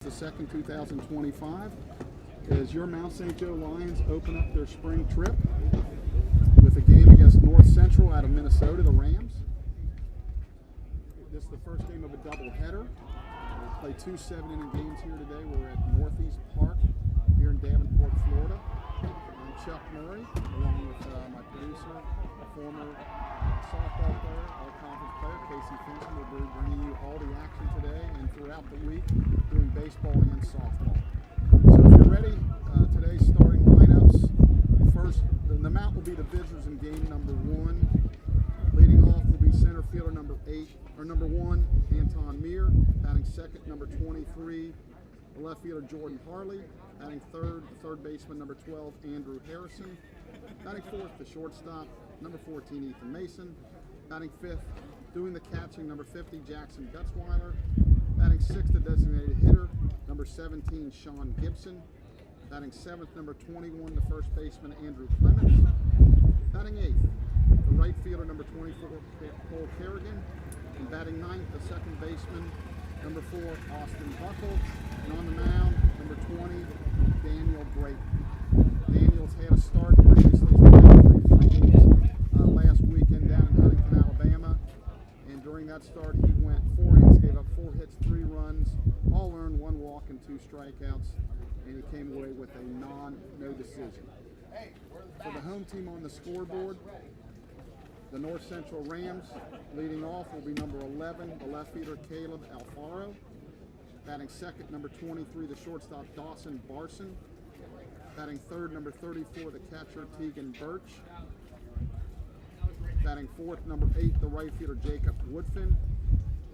The second 2025 as your Mount St. Joe Lions open up their spring trip with a game against North Central out of Minnesota, the Rams. This is the first game of a doubleheader. We'll play two 7-inning games here today. We're at Northeast Park here in Davenport, Florida. I'm Chuck Murray, along with my producer, a former softball player, all-conference player, Casey Finson. Will be bringing you all the action today and throughout the week, doing baseball and softball. So if you're ready, today's starting lineups. First, the Mount will be the visitors in game number 1. Leading off will be center fielder number 1, Anton Meir. Batting second, number 23, the left fielder Jordan Harley. Batting third, the third baseman number 12, Andrew Harrison. Batting fourth, the shortstop, number 14, Ethan Mason. Batting fifth, doing the catching, number 50, Jackson Gutzweiler. Batting sixth, the designated hitter, number 17, Sean Gibson. Batting seventh, number 21, the first baseman, Andrew Clements. Batting eighth, the right fielder, number 24, Cole Kerrigan. And batting ninth, the second baseman, number 4, Austin Buckle. And on the mound, number 20, Daniel Brayton. Daniel's had a start previously. He played 3 games last weekend down in Huntington, Alabama. And during that start, he went 4 innings, gave up 4 hits, 3 runs, all earned 1 walk and 2 strikeouts. And he came away with a no decision. For the home team on the scoreboard, the North Central Rams, leading off will be number 11, the left fielder Caleb Alfaro. Batting second, number 23, the shortstop Dawson Barson. Batting third, number 34, the catcher Tegan Birch. Batting fourth, number 8, the right fielder Jacob Woodfin.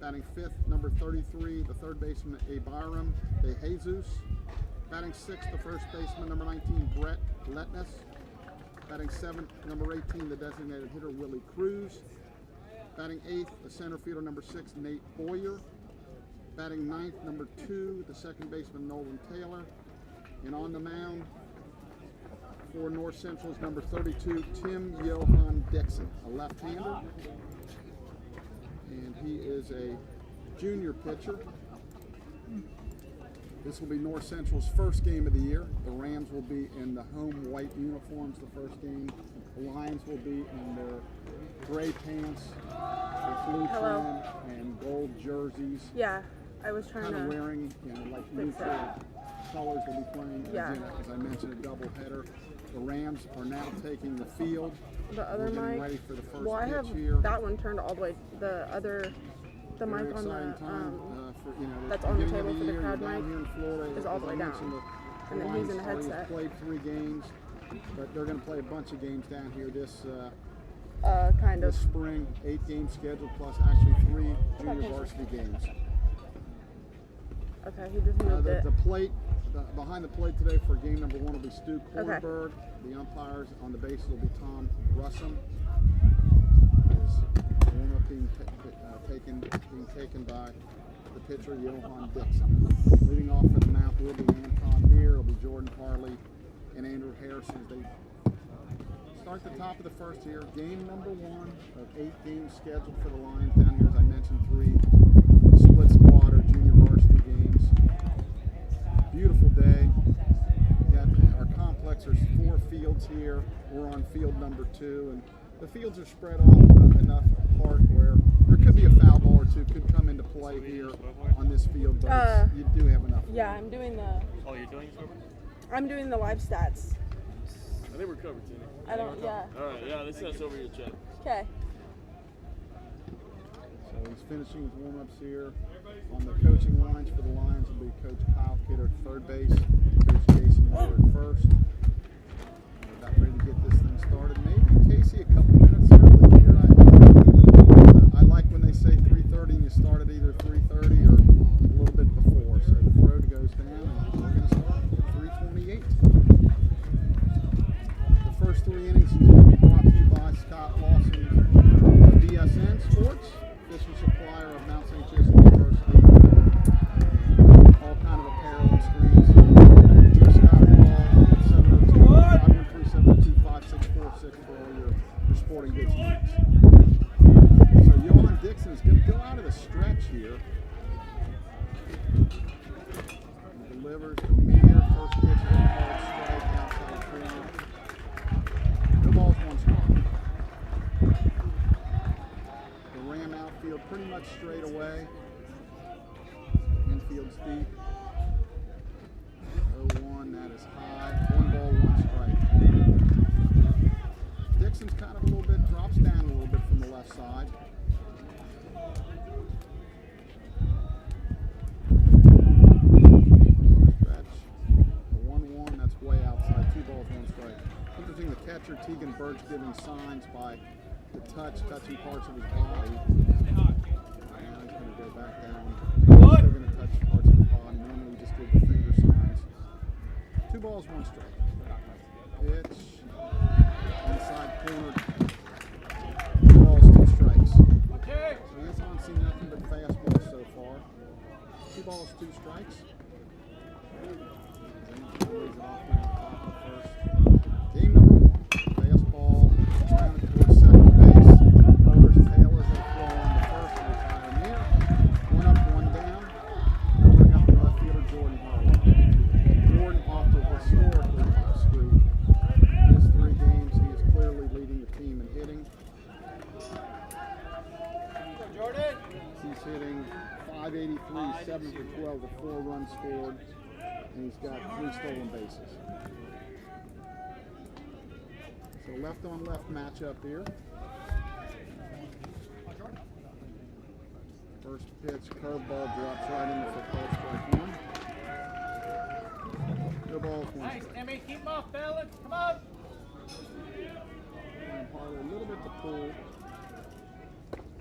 Batting fifth, number 33, the third baseman Abiram De Jesus. Batting sixth, the first baseman number 19, Brett Letness. Batting seventh, number 18, the designated hitter Willie Cruz. Batting eighth, the center fielder number 6, Nate Boyer. Batting ninth, number 2, the second baseman Nolan Taylor. And on the mound for North Central is number 32, Tim Johan Dixon, a left-hander. And he is a junior pitcher. This will be North Central's first game of the year. The Rams will be in the home white uniforms the first game. The Lions will be in their gray pants, with blue trim, and gold jerseys. Yeah, I was trying kind of to wearing, like neutral colors. Will be playing, as I mentioned, a doubleheader. The Rams are now taking the field. The other mic. Ready for the first well, I have pitch here. that one turned all the way. The Very mic on the that's on the table for the crowd mic Florida, is all the way down. And then he's in the headset. Played 3 games, but they're going to play a bunch of games down here this this spring. 8 games scheduled plus actually 3 junior varsity games. Okay, he just moved it. The plate behind the plate today for game number 1 will be Stu Kornberg. Okay. The umpires on the bases will be Tom Russum. Warm-up being taken by the pitcher Johan Dixon. Leading off for the Mount will be Anton Meir, it'll be Jordan Harley, and Andrew Harrison as they start the top of the first here. Game number 1 of 8 games scheduled for the Lions down here. As I mentioned, 3 split squad or junior varsity games. Beautiful day. Our complex, there's 4 fields here. We're on field number 2, and the fields are spread off enough apart where there could be a foul ball or 2 could come into play here on this field, but you do have enough. Yeah, I'm doing the. Oh, you're doing it? I'm doing the live stats. I think we're covered, Tina. I don't. Yeah. All right. Yeah, this is over your check. Okay. So he's finishing his warm-ups here. On the coaching lines for the Lions will be Coach Kyle Kidder at third base, Coach Jason Miller at first. We're about ready to get this thing started. Maybe Casey a couple minutes early here. I like when they say 3:30 and you start at either 3:30 or a little bit before. So the throw goes down and we're going to start at 3:28. The first 3 innings is going to be brought to you by Scott Lawson, BSN Sports, official supplier of Mount St. Joseph University, and all kind of apparel and screens. Joe Scott Ball at 702-513-702-5646 for all your sporting goods needs. So Johan Dixon is going to go out of the stretch here. delivers to Mir. First pitch is a called strike outside corner. No balls, one strike. The Ram outfield pretty much straight away. Infield's deep. 0-1, that is high. One ball, one strike. Dixon's kind of a little bit, drops down a little bit from the left side. Stretch. The 1-1, that's way outside. 2 balls, 1 strike. Interesting, the catcher, Tegan Birch, giving signs by the touching parts of his body. Now he's going to go back down. Still going to touch parts of his body. Normally we just give the finger signs. 2 balls, 1 strike. Pitch. Inside corner. 2 balls, 2 strikes. So he hasn't seen nothing but fastballs so far. 2 balls, 2 strikes. Game number 1. Fastball. Grounded towards second base. Over's Taylor's going to throw on the first and retire near. 1 up, 1 down. They'll bring up the left fielder, Jordan Harley. Jordan off to a historically hot streak. In his 3 games, he is clearly leading the team in hitting. He's hitting .583, 7 for 12 with 4 runs scored, and he's got 3 stolen bases. So left on left matchup here. First pitch, curveball drops right in for call strike 1. No balls, 1 Nice, strike. Emmy, keep him off balance. Come on. And Harley a little bit to pull.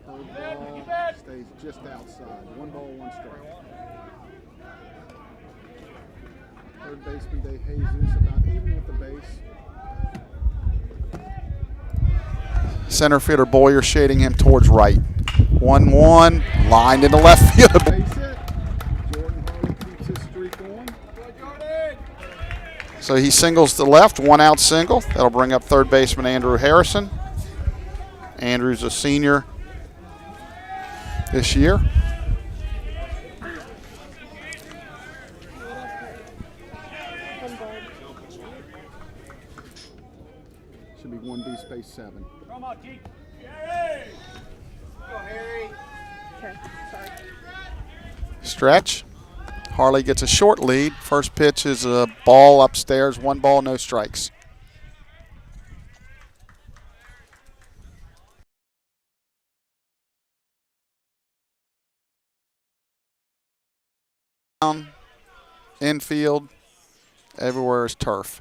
Keep Curveball it. stays just outside. 1 ball, 1 strike. Third baseman De Jesus about even with the base. Center fielder Boyer shading him towards right. 1-1, lined into left field. Base hit. Jordan Harley keeps his streak on. So he singles to left, 1 out single. That'll bring up third baseman Andrew Harrison. Andrew's a senior this year. Should be 1B space 7. Come on, Keith. Harry. Go, Harry. Okay, sorry. Stretch. Harley gets a short lead. First pitch is a ball upstairs. 1 ball, no strikes. Infield, everywhere is turf.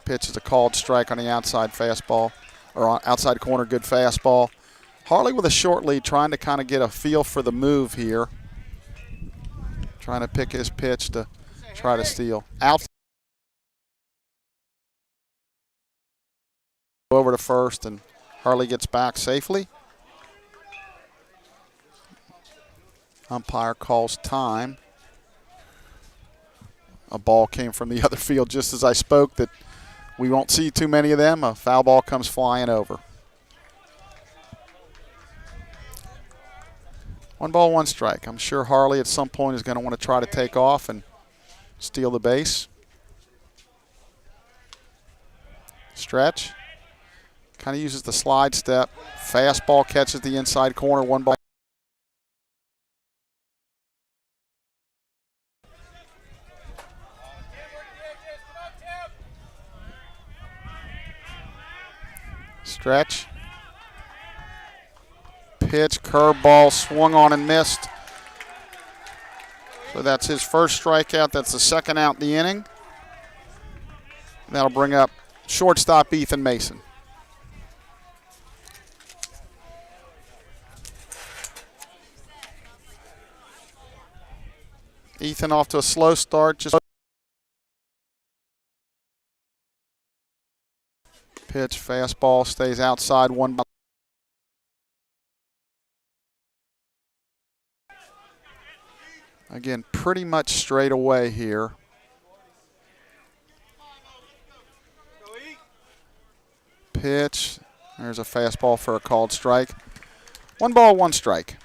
Pitch is a called strike on the outside fastball, or on outside corner, good fastball. Harley with a short lead, trying to kind of get a feel for the move here. Trying to pick his pitch to try to steal. Out. Over to first, and Harley gets back safely. Umpire calls time. A ball came from the other field just as I spoke that we won't see too many of them. A foul ball comes flying over. 1 ball, 1 strike. I'm sure Harley at some point is going to want to try to take off and steal the base. Stretch. Kind of uses the slide step. Fastball catches the inside corner. 1 ball. Stretch. Pitch, curveball, swung on and missed. So that's his first strikeout. That's the 2nd out in the inning. That'll bring up shortstop Ethan Mason. Ethan off to a slow start. Just pitch, fastball, stays outside. 1 ball. Again, pretty much straight away here. Pitch. There's a fastball for a called strike. 1 ball, 1 strike.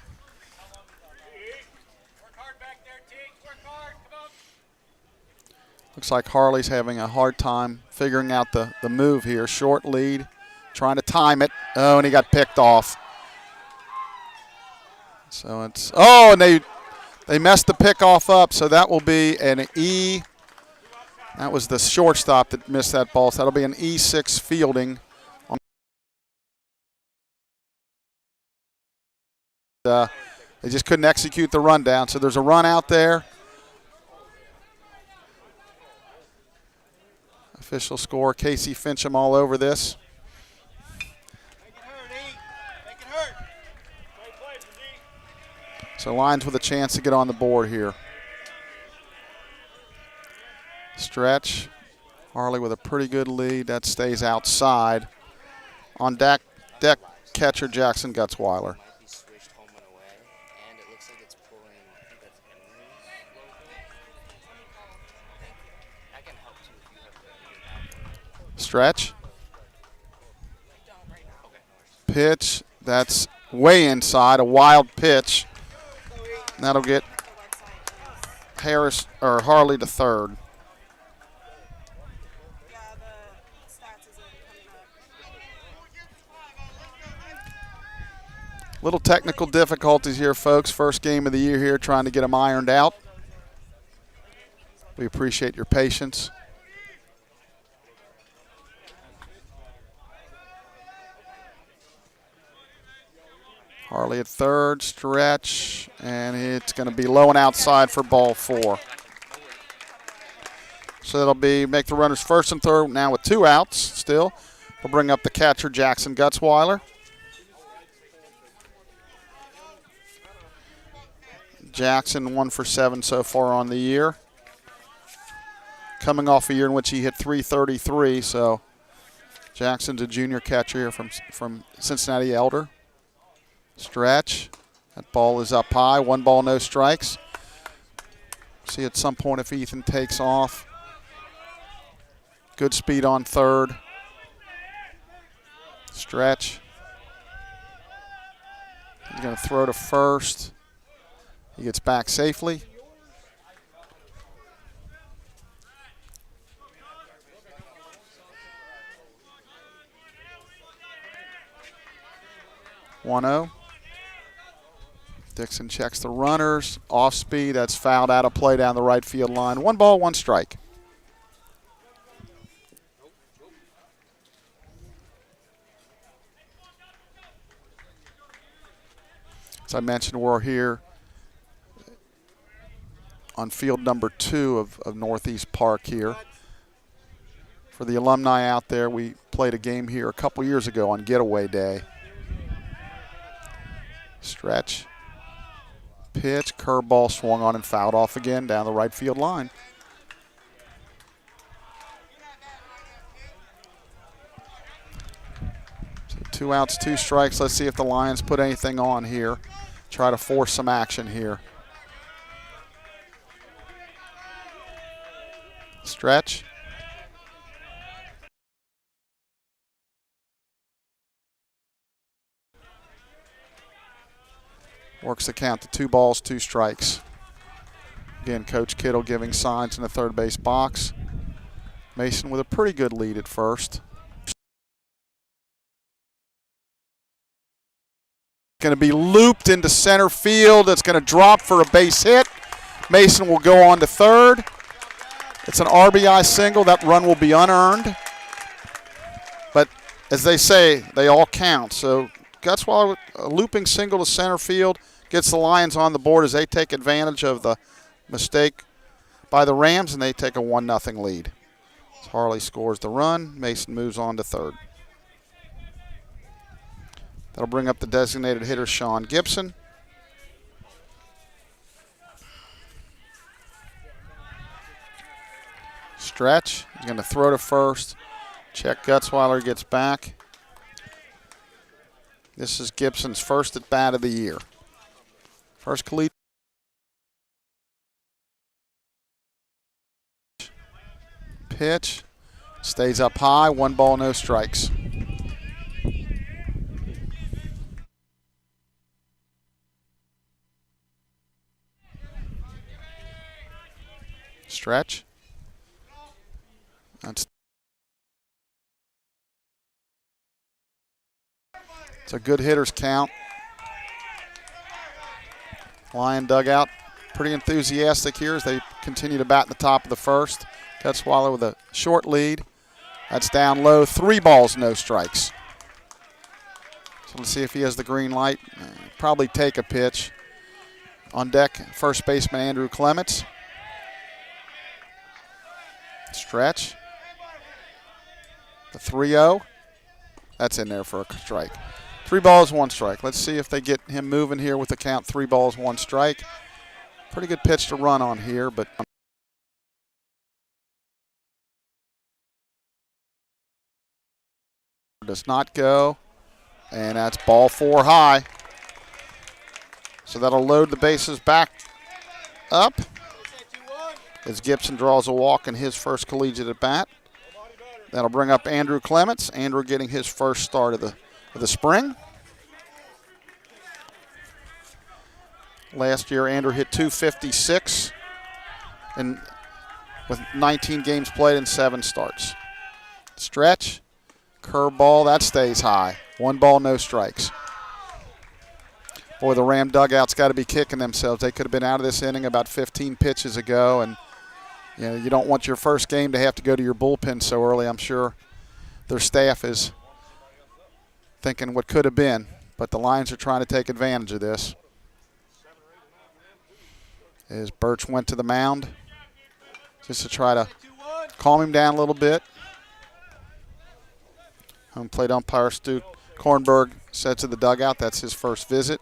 Work hard back there, Teague. Work hard. Come on. Looks like Harley's having a hard time figuring out the move here. Short lead, trying to time it. Oh, and he got picked off. So it's, oh, and they messed the pickoff up, so that will be an E. That was the shortstop that missed that ball, so that'll be an E6 fielding. They just couldn't execute the rundown, so there's a run out there. Official score, Casey Fincham all over this. So Lions with a chance to get on the board here. Stretch. Harley with a pretty good lead. That stays outside. On deck catcher Jackson Gutzweiler. Stretch. Pitch. That's way inside. A wild pitch. And that'll get Harley to third. Little technical difficulties here, folks. First game of the year here, trying to get them ironed out. We appreciate your patience. Harley at third, stretch, and it's going to be low and outside for ball 4. So that'll be make the runners first and third now with 2 outs still. We'll bring up the catcher, Jackson Gutzweiler. Jackson 1 for 7 so far on the year. Coming off a year in which he hit .333, so Jackson's a junior catcher here from Cincinnati Elder. Stretch. That ball is up high. 1 ball, no strikes. See at some point if Ethan takes off. Good speed on third. Stretch. He's going to throw to first. He gets back safely. (1-0). Dixon checks the runners. Off speed. That's fouled out of play down the right field line. 1 ball, 1 strike. As I mentioned, we're here on field number 2 of Northeast Park here. For the alumni out there, we played a game here a couple years ago on Getaway Day. Stretch. Pitch, curveball swung on and fouled off again down the right field line. So 2 outs, 2 strikes. Let's see if the Lions put anything on here. Try to force some action here. Stretch. Works the count to 2 balls, 2 strikes. Again, Coach Kittle giving signs in the third base box. Mason with a pretty good lead at first. Going to be looped into center field. It's going to drop for a base hit. Mason will go on to third. It's an RBI single. That run will be unearned. But as they say, they all count. So Gutzweiler, a looping single to center field, gets the Lions on the board as they take advantage of the mistake by the Rams, and they take a 1-0 lead. As Harley scores the run, Mason moves on to third. That'll bring up the designated hitter, Sean Gibson. Stretch. He's going to throw to first. Check Gutzweiler gets back. This is Gibson's first at bat of the year. First collegiate. Pitch. Stays up high. 1 ball, no strikes. Stretch. It's a good hitter's count. Lion dugout pretty enthusiastic here as they continue to bat in the top of the first. Gutzweiler with a short lead. That's down low. 3 balls, no strikes. So let's see if he has the green light. Probably take a pitch. On deck, first baseman Andrew Clements. Stretch. The 3-0. That's in there for a strike. 3 balls, 1 strike. Let's see if they get him moving here with the count 3 balls, 1 strike. Pretty good pitch to run on here, but does not go. And that's ball 4 high. So that'll load the bases back up as Gibson draws a walk in his first collegiate at bat. That'll bring up Andrew Clements. Andrew getting his first start of the spring. Last year, Andrew hit .256 with 19 games played and 7 starts. Stretch, curveball, that stays high. 1 ball, no strikes. Boy, the Ram dugout's got to be kicking themselves. They could have been out of this inning about 15 pitches ago, and you don't want your first game to have to go to your bullpen so early. I'm sure their staff is thinking what could have been, but the Lions are trying to take advantage of this. As Birch went to the mound just to try to calm him down a little bit. Home plate umpire Stu Kornberg said to the dugout that's his first visit.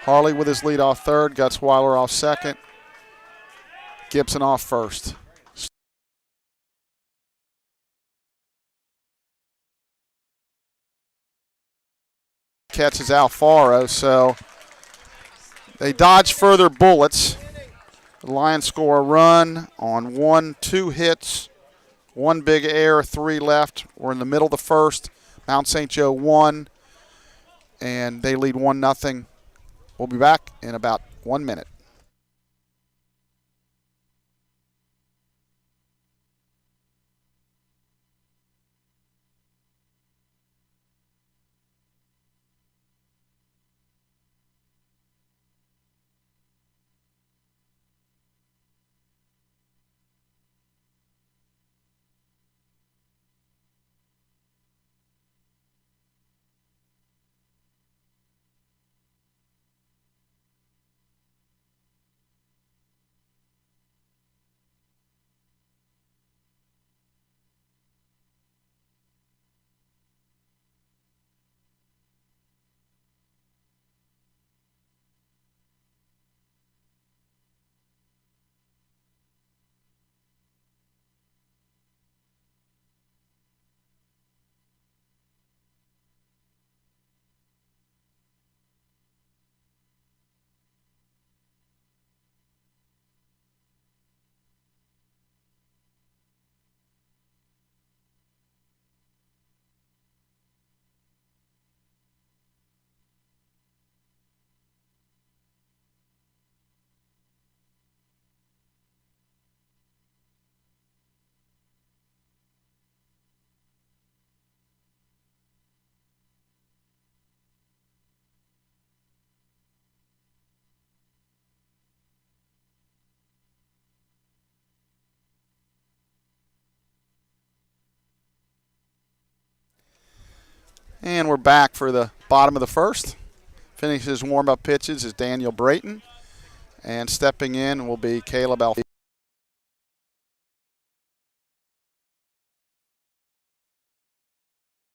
Harley with his lead off third, Gutzweiler off second, Gibson off first. Catches Alfaro, so they dodge further bullets. The Lions score a run on 2 hits, 1 big error, 3 left. We're in the middle of the first. Mount St. Joe 1, and they lead 1-0. We'll be back in about 1 minute. And we're back for the bottom of the first. Finishes warm-up pitches is Daniel Brayton. And stepping in will be Caleb Alfaro.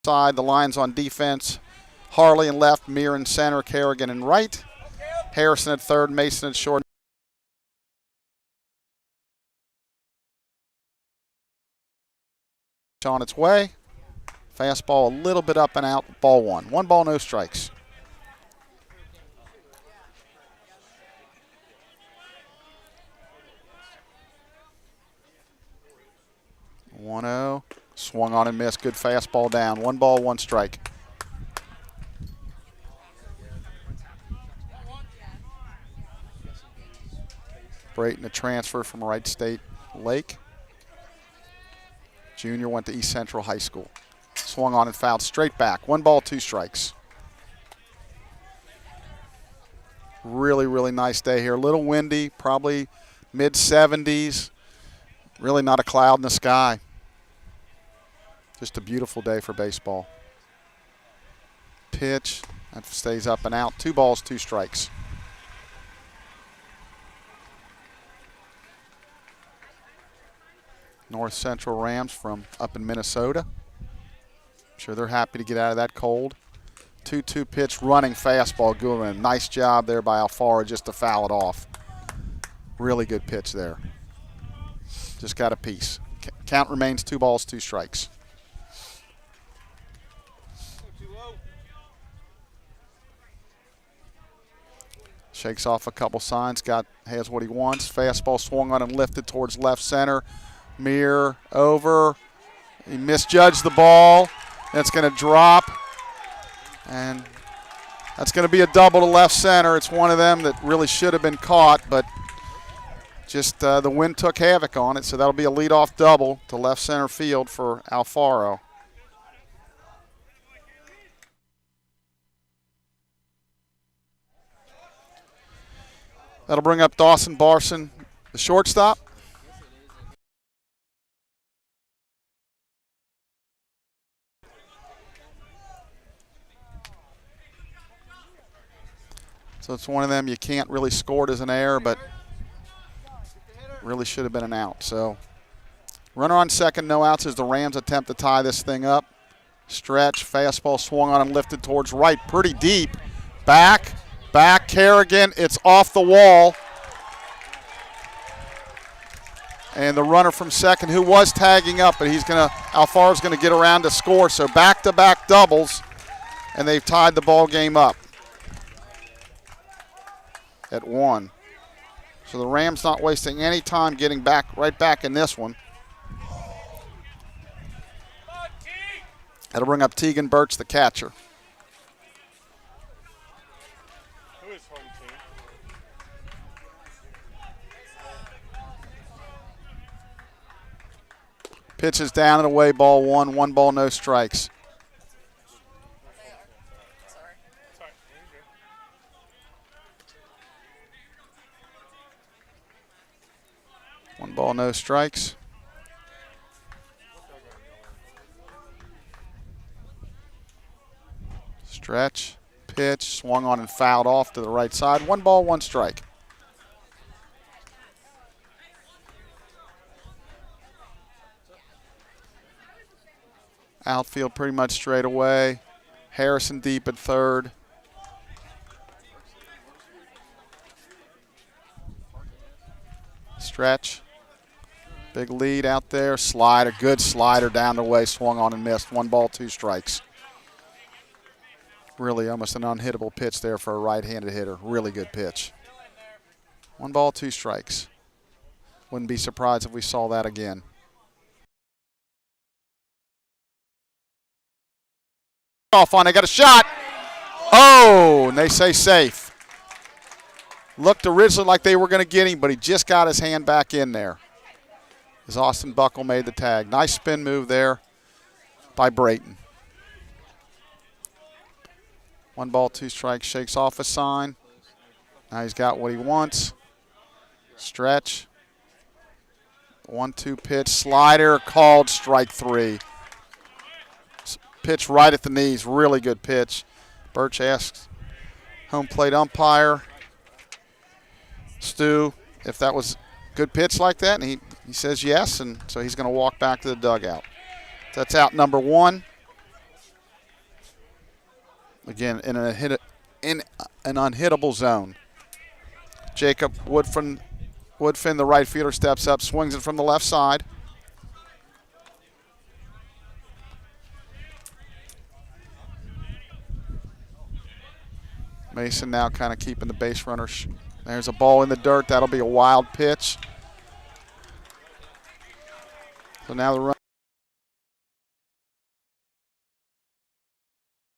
Side, the Lions on defense. Harley in left, Meir in center, Kerrigan in right. Harrison at third, Mason at short. On its way. Fastball a little bit up and out, ball 1. 1 ball, no strikes. One-zero, swung on and missed. Good fastball down. 1 ball, 1 strike. Brayton, a transfer from Wright State Lake. Junior went to East Central High School. Swung on and fouled straight back. 1 ball, 2 strikes. Really, really nice day here. A little windy, probably mid-70s. Really not a cloud in the sky. Just a beautiful day for baseball. Pitch, that stays up and out. 2 balls, 2 strikes. North Central Rams from up in Minnesota. I'm sure they're happy to get out of that cold. 2-2 pitch, running fastball. Good. Nice job there by Alfaro just to foul it off. Really good pitch there. Just got a piece. Count remains 2 balls, 2 strikes. Shakes off a couple signs, has what he wants. Fastball swung on and lifted towards left center. Mirror over. He misjudged the ball. That's going to drop. And that's going to be a double to left center. It's one of them that really should have been caught, but just the wind took havoc on it, so that'll be a leadoff double to left center field for Alfaro. That'll bring up Dawson Barson, the shortstop. So it's one of them you can't really score it as an error, but really should have been an out. So runner on second, no outs as the Rams attempt to tie this thing up. Stretch, fastball swung on and lifted towards right, pretty deep. Back, Kerrigan, it's off the wall. And the runner from second, who was tagging up, but Alfaro's gonna get around to score. So back-to-back doubles, and they've tied the ball game up at 1. So the Rams not wasting any time getting right back in this one. That'll bring up Tegan Birch, the catcher. Who is home team? Pitches down and away, ball 1, 1 ball, no strikes. Sorry. 1 ball, no strikes. Stretch, pitch, swung on and fouled off to the right side. 1 ball, 1 strike. Outfield pretty much straight away. Harrison deep at third. Stretch. Big lead out there. Slider, good slider down the way. Swung on and missed. 1 ball, 2 strikes. Really almost an unhittable pitch there for a right-handed hitter. Really good pitch. 1 ball, 2 strikes. Wouldn't be surprised if we saw that again. Off on, they got a shot. Oh, and they say safe. Looked originally like they were going to get him, but he just got his hand back in there as Austin Buckle made the tag. Nice spin move there by Brayton. 1 ball, 2 strikes, shakes off a sign. Now he's got what he wants. Stretch. 1-2 pitch, slider, called strike 3. Pitch right at the knees, really good pitch. Birch asks home plate umpire, Stu, if that was good pitch like that, and he says yes, and so he's going to walk back to the dugout. That's out number 1. Again, in an unhittable zone. Jacob Woodfin, the right fielder, steps up, swings it from the left side. Mason now kind of keeping the base runner. There's a ball in the dirt. That'll be a wild pitch. So now the run.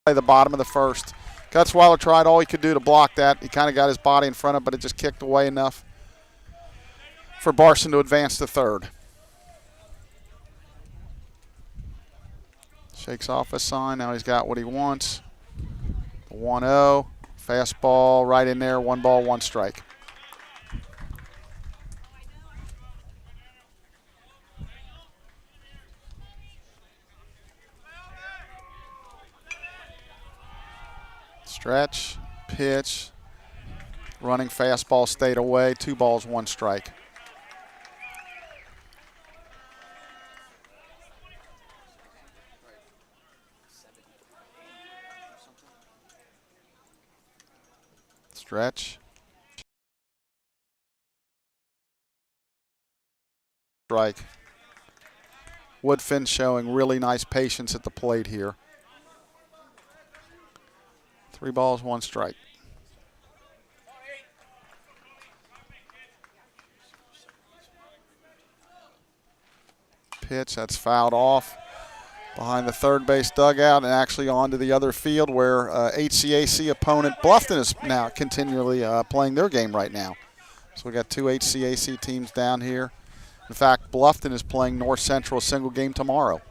The bottom of the first. Gutzweiler tried all he could do to block that. He kind of got his body in front of it, but it just kicked away enough. for Barson to advance to third. Shakes off a sign. Now he's got what he wants. The 1-0. Fastball right in there. 1 ball, 1 strike. Stretch, pitch, running fastball stayed away. 2 balls, 1 strike. Stretch. Strike. Woodfin showing really nice patience at the plate here. 3 balls, 1 strike. Pitch, that's fouled off behind the third base dugout and actually onto the other field where HCAC opponent Bluffton is now continually playing their game right now. So we got 2 HCAC teams down here. In fact, Bluffton is playing North Central a single game tomorrow.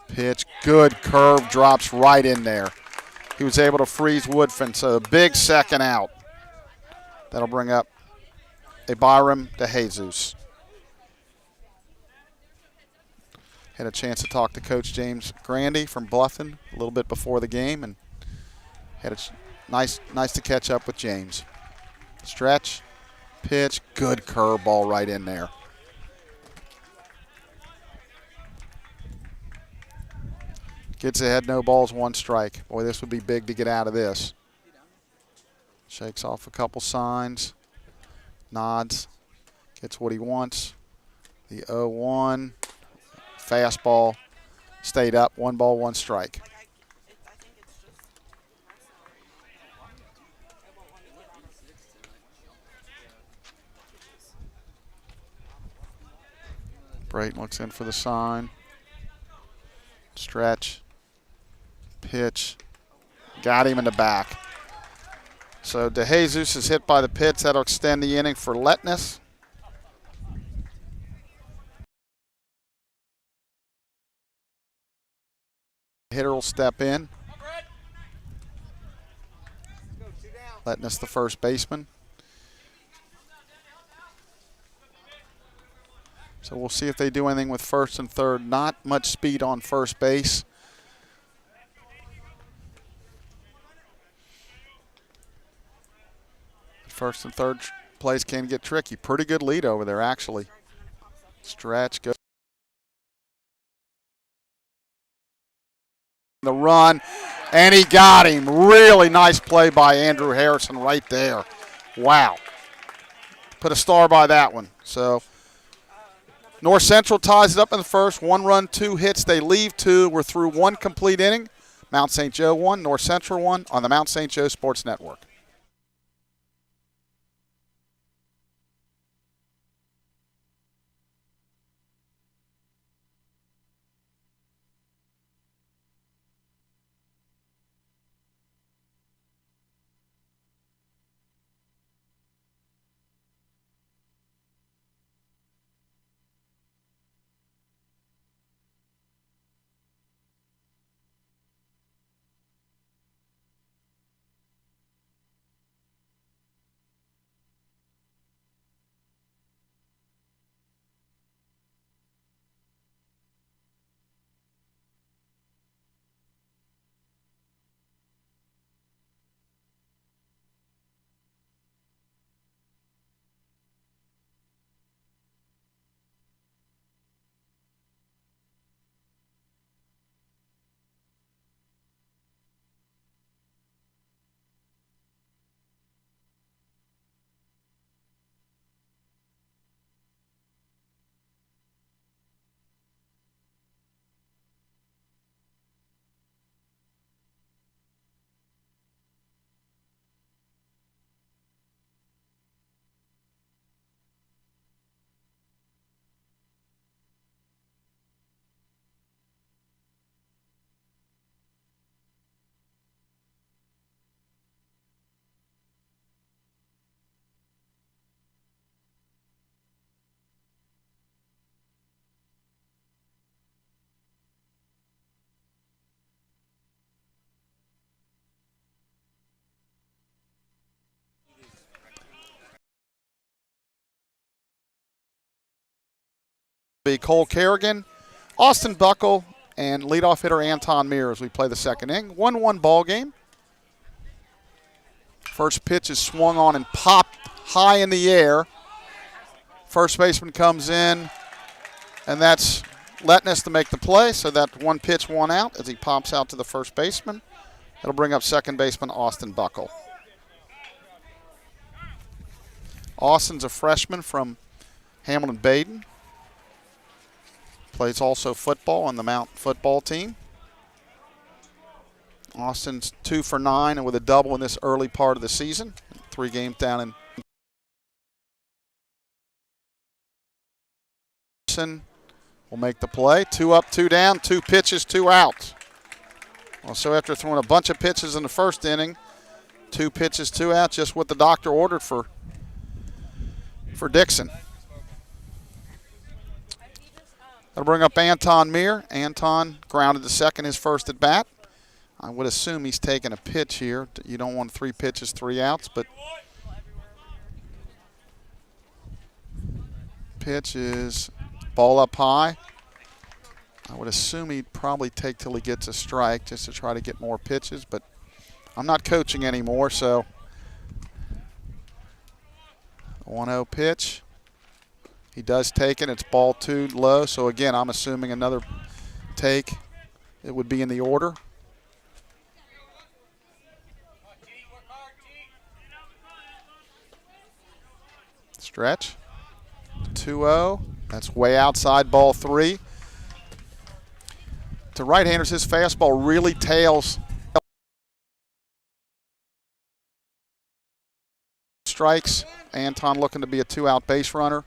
Pitch, good curve, drops right in there. He was able to freeze Woodfin, so a big second out. That'll bring up a Byram DeJesus. Had a chance to talk to Coach James Grandy from Bluffton a little bit before the game, and had a nice to catch up with James. Stretch, pitch, good curveball right in there. Gets ahead, no balls, 1 strike. Boy, this would be big to get out of this. Shakes off a couple signs, nods, gets what he wants. The 0-1. Fastball stayed up, 1 ball, 1 strike. Brayton looks in for the sign. Stretch, pitch, got him in the back. So DeJesus is hit by the pitch. That'll extend the inning for Letness. Hitter will step in. Letness, the first baseman. So we'll see if they do anything with first and third. Not much speed on first base. First and third plays can get tricky. Pretty good lead over there, actually. Stretch, go. The run, and he got him. Really nice play by Andrew Harrison right there. Wow. Put a star by that one. So North Central ties it up in the first. 1 run, 2 hits. They leave 2. We're through 1 complete inning. Mount St. Joe 1, North Central 1 on the Mount St. Joe Sports Network. Be Cole Kerrigan, Austin Buckle, and leadoff hitter Anton Mears as we play the second inning. 1-1 ball game. First pitch is swung on and popped high in the air. First baseman comes in, and that's Letness to make the play. So that 1 pitch, 1 out as he pops out to the first baseman. That'll bring up second baseman Austin Buckle. Austin's a freshman from Hamilton-Baden. Plays also football on the Mount football team. Austin's 2 for 9 and with a double in this early part of the season. 3 games down in. Austin will make the play. 2 up, 2 down, 2 pitches, 2 out. Also, after throwing a bunch of pitches in the first inning, 2 pitches, 2 out, just what the doctor ordered for Dixon. That'll bring up Anton Mear. Anton grounded to second his first at bat. I would assume he's taking a pitch here. You don't want 3 pitches, 3 outs, but pitch is ball up high. I would assume he'd probably take till he gets a strike just to try to get more pitches, but I'm not coaching anymore, so 1-0 pitch. He does take it. It's ball 2 low. So, again, I'm assuming another take. It would be in the order. Stretch. 2-0. That's way outside ball 3. To right-handers, his fastball really tails. Strikes. Anton looking to be a 2-out base runner.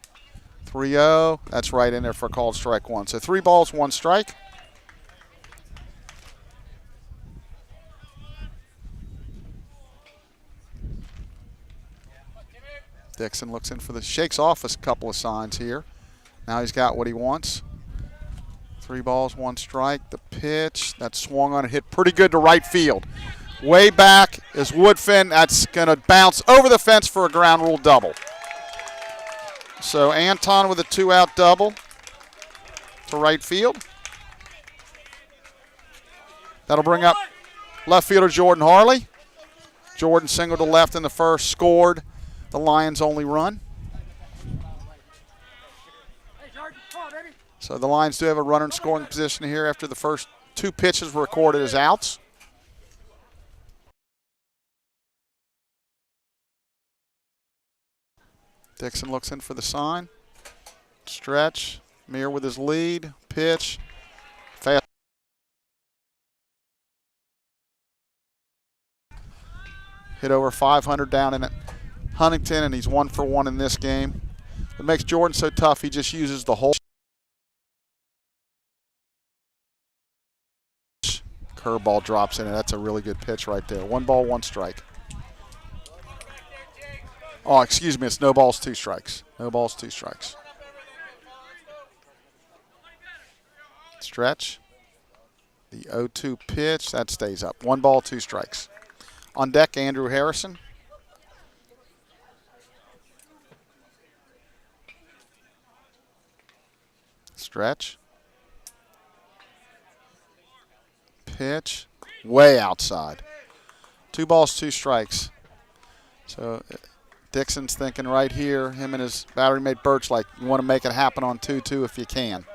3-0. That's right in there for a called strike 1. So 3 balls, 1 strike. Dixon looks in for the, shakes off a couple of signs here. Now he's got what he wants. 3 balls, 1 strike. The pitch that swung on and hit pretty good to right field. Way back is Woodfin. That's going to bounce over the fence for a ground rule double. So Anton with a 2-out double to right field. That'll bring up left fielder Jordan Harley. Jordan singled to left in the first, scored the Lions' only run. So the Lions do have a runner in scoring position here after the first 2 pitches were recorded as outs. Dixon looks in for the sign. Stretch. Mear with his lead. Pitch. Fast. Hit over 500 down in Huntington, and he's 1 for 1 in this game. What makes Jordan so tough, he just uses the whole. Curveball drops in, and that's a really good pitch right there. 1 ball, 1 strike. Oh, excuse me, it's no balls, 2 strikes. No balls, 2 strikes. Stretch. The 0-2 pitch, that stays up. 1 ball, 2 strikes. On deck, Andrew Harrison. Stretch. Pitch. Way outside. 2 balls, 2 strikes. So Dixon's thinking right here, him and his battery mate Birch, like, you want to make it happen on 2-2 if you can.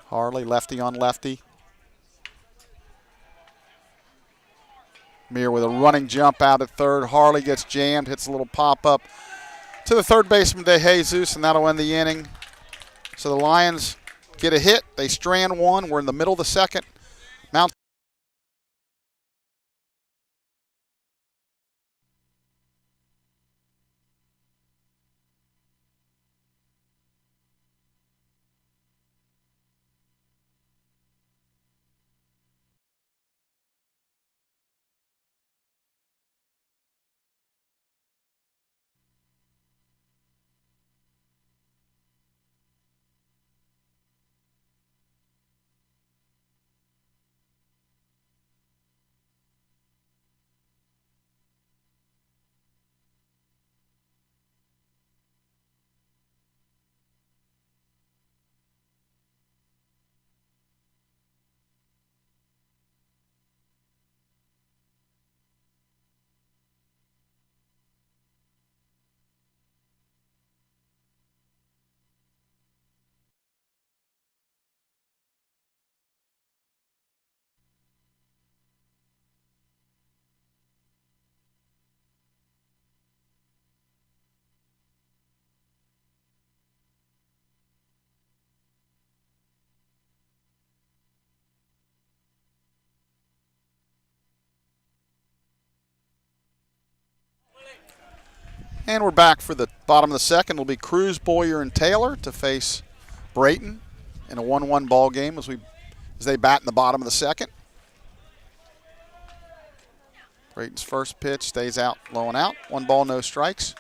Harley, lefty on lefty. Mear with a running jump out at third. Harley gets jammed, hits a little pop-up to the third baseman, De Jesus, and that'll end the inning. So the Lions get a hit. They strand 1. We're in the middle of the second. Mount And we're back for the bottom of the second. It'll be Cruz, Boyer, and Taylor to face Brayton in a 1-1 ball game as they bat in the bottom of the second. Brayton's first pitch stays out, low and out. 1 ball, no strikes.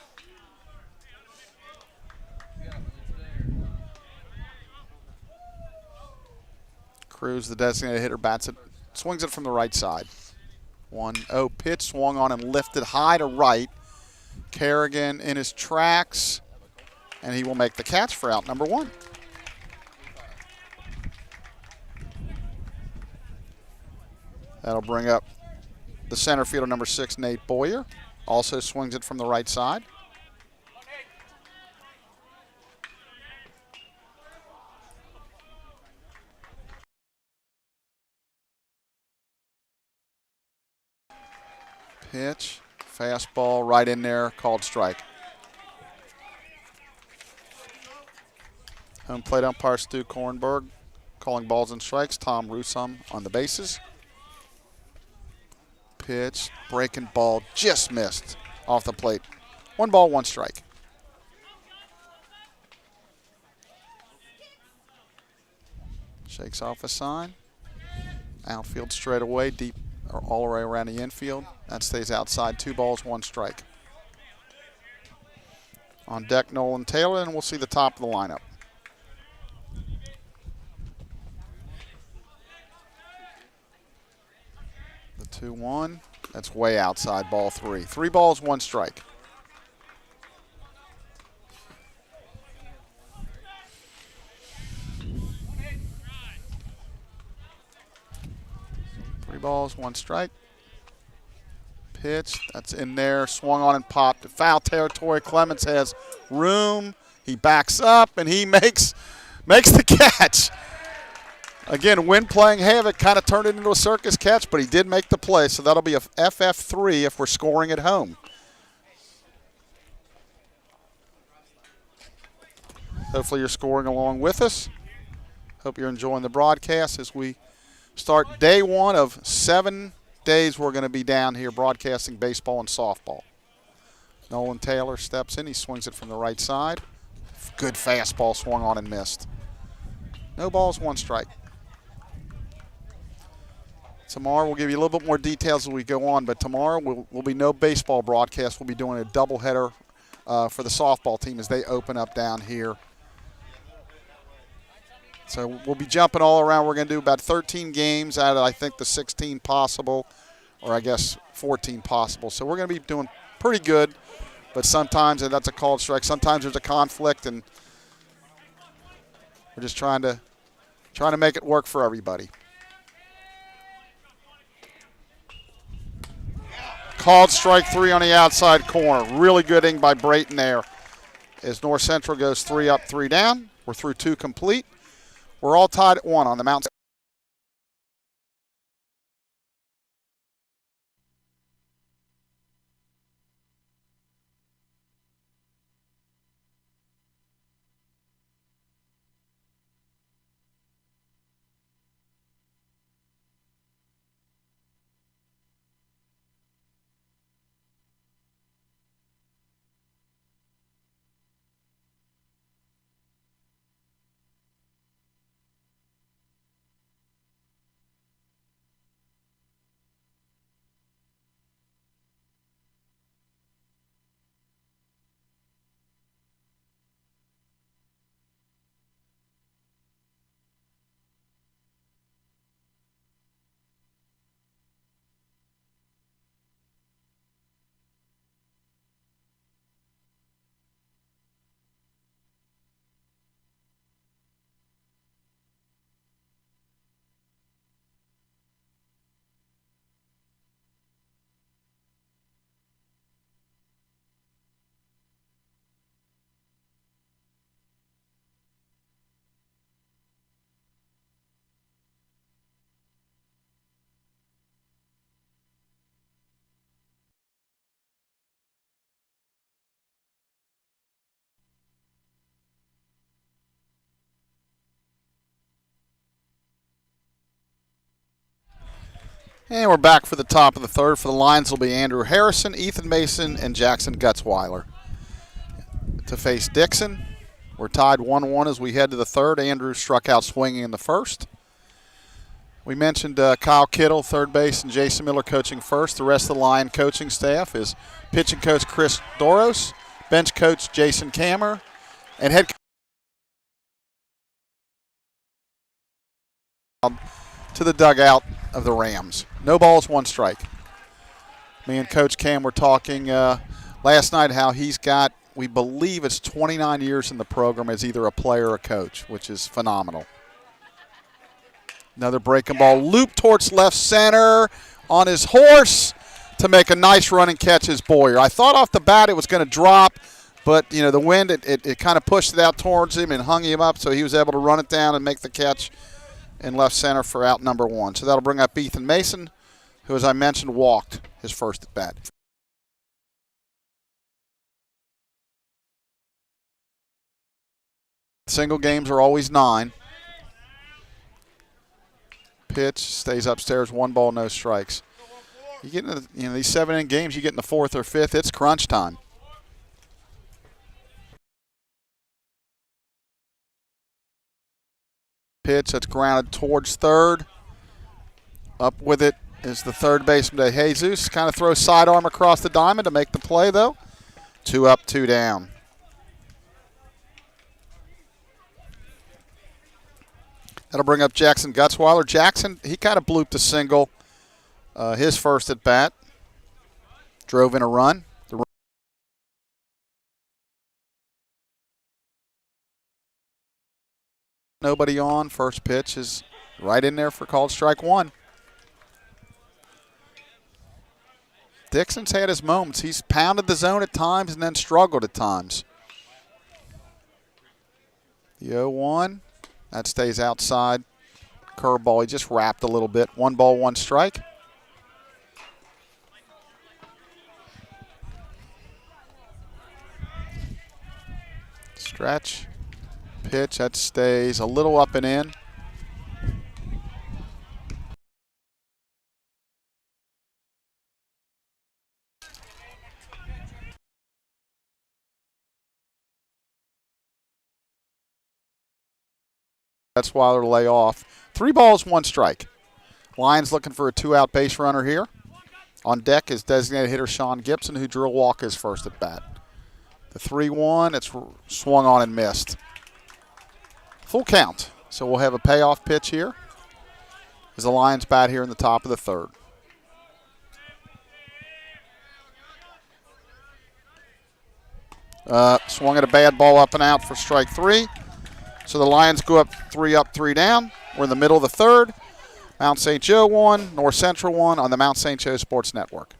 Cruz, the designated hitter, bats it, swings it from the right side. 1-0 pitch, swung on and lifted high to right. Kerrigan in his tracks, and he will make the catch for out number 1. That'll bring up the center fielder, number 6, Nate Boyer. Also swings it from the right side. Pitch, fastball right in there, called strike. Home plate umpire Stu Kornberg calling balls and strikes. Tom Rusum on the bases. Pitch, breaking ball, just missed off the plate. 1 ball, 1 strike. Shakes off a sign. Outfield straight away, deep or all the way around the infield. That stays outside. 2 balls, 1 strike. On deck, Nolan Taylor, and we'll see the top of the lineup. The 2-1. That's way outside, ball 3. 3 balls, 1 strike. Balls, 1 strike. Pitch, that's in there, swung on and popped to foul territory. Clemens has room. He backs up and he makes the catch. Again, wind playing havoc, kind of turned it into a circus catch, but he did make the play, so that'll be a FF3 if we're scoring at home. Hopefully you're scoring along with us. Hope you're enjoying the broadcast as we start day 1 of 7 days we're going to be down here broadcasting baseball and softball. Nolan Taylor steps in. He swings it from the right side. Good fastball swung on and missed. No balls, 1 strike. Tomorrow we'll give you a little bit more details as we go on, but tomorrow will be no baseball broadcast. We'll be doing a doubleheader for the softball team as they open up down here. So we'll be jumping all around. We're going to do about 13 games out of, I think, the 16 possible, or I guess 14 possible. So we're going to be doing pretty good, but sometimes that's a called strike. Sometimes there's a conflict, and we're just trying to make it work for everybody. Called strike 3 on the outside corner. Really good inning by Brayton there. As North Central goes 3 up, 3 down. We're through 2 complete. We're all tied at 1 on the Mount. And we're back for the top of the third. For the lines will be Andrew Harrison, Ethan Mason, and Jackson Gutzweiler. to face Dixon. We're tied 1-1 as we head to the third. Andrews struck out swinging in the first. We mentioned Kyle Kittle, third base, and Jason Miller coaching first. The rest of the Lion coaching staff is pitching coach Chris Doros, bench coach Jason Kammer, and head coach to the dugout of the Rams. No balls, 1 strike. Me and Coach Cam were talking last night how he's got, we believe it's 29 years in the program as either a player or a coach, which is phenomenal. Another breaking ball, loop towards left center on his horse to make a nice running catch as Boyer. I thought off the bat it was going to drop, but the wind, it kind of pushed it out towards him and hung him up, so he was able to run it down and make the catch in left center for out number 1. So that'll bring up Ethan Mason, who, as I mentioned, walked his first at bat. Single games are always 9. Pitch stays upstairs, 1 ball, no strikes. You get in these 7-inning games, you get in the 4th or 5th, it's crunch time. Pitch that's grounded towards third. Up with it is the third baseman, Jesus. Kind of throws sidearm across the diamond to make the play, though. 2 up, 2 down. That'll bring up Jackson Gutzweiler. Jackson, he kind of blooped a single his first at bat. Drove in a run. Nobody on. First pitch is right in there for called strike 1. Dixon's had his moments. He's pounded the zone at times and then struggled at times. The 0-1, that stays outside. Curveball, he just wrapped a little bit. 1 ball, 1 strike. Stretch. Pitch, that stays a little up and in. That's why they'll lay off. 3 balls, 1 strike. Lions looking for a 2-out base runner here. On deck is designated hitter Sean Gibson, who drew a walk his first at bat. The 3-1, it's swung on and missed. Full count. So we'll have a payoff pitch here as the Lions bat here in the top of the third. Swung at a bad ball up and out for strike 3. So the Lions go up, 3 down. We're in the middle of the third. Mount St. Joe 1, North Central 1 on the Mount St. Joe Sports Network.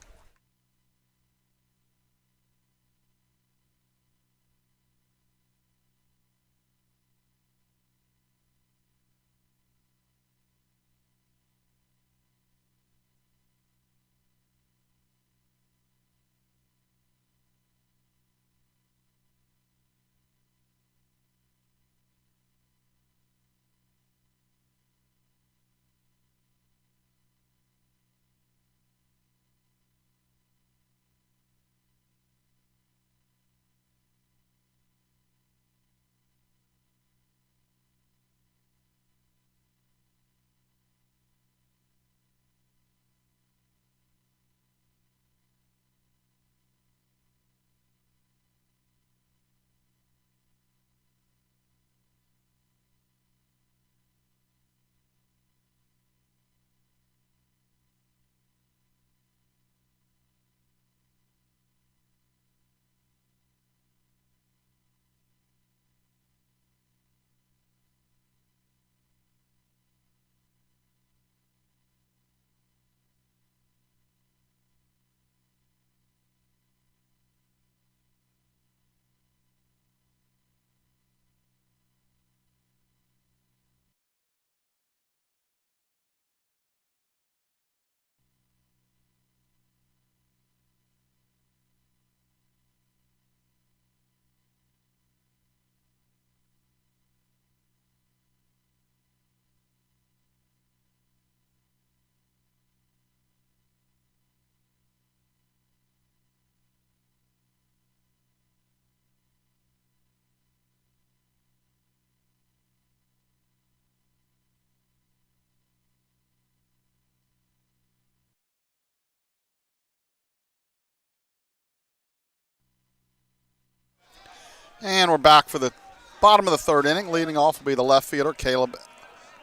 And we're back for the bottom of the third inning. Leading off will be the left fielder, Caleb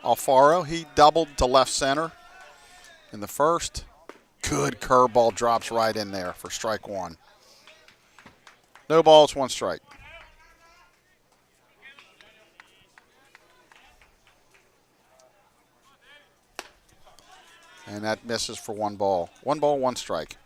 Alfaro. He doubled to left center in the first. Good curveball drops right in there for strike one. No balls, one strike. And that misses for one ball. One ball, one strike.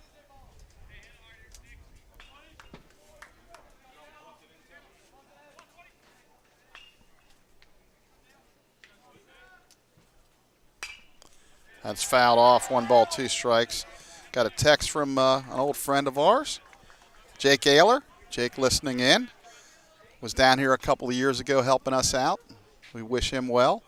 That's fouled off. One ball, two strikes. Got a text from an old friend of ours, Jake Ayler. Jake listening in. Was down here a couple of years ago helping us out. We wish him well.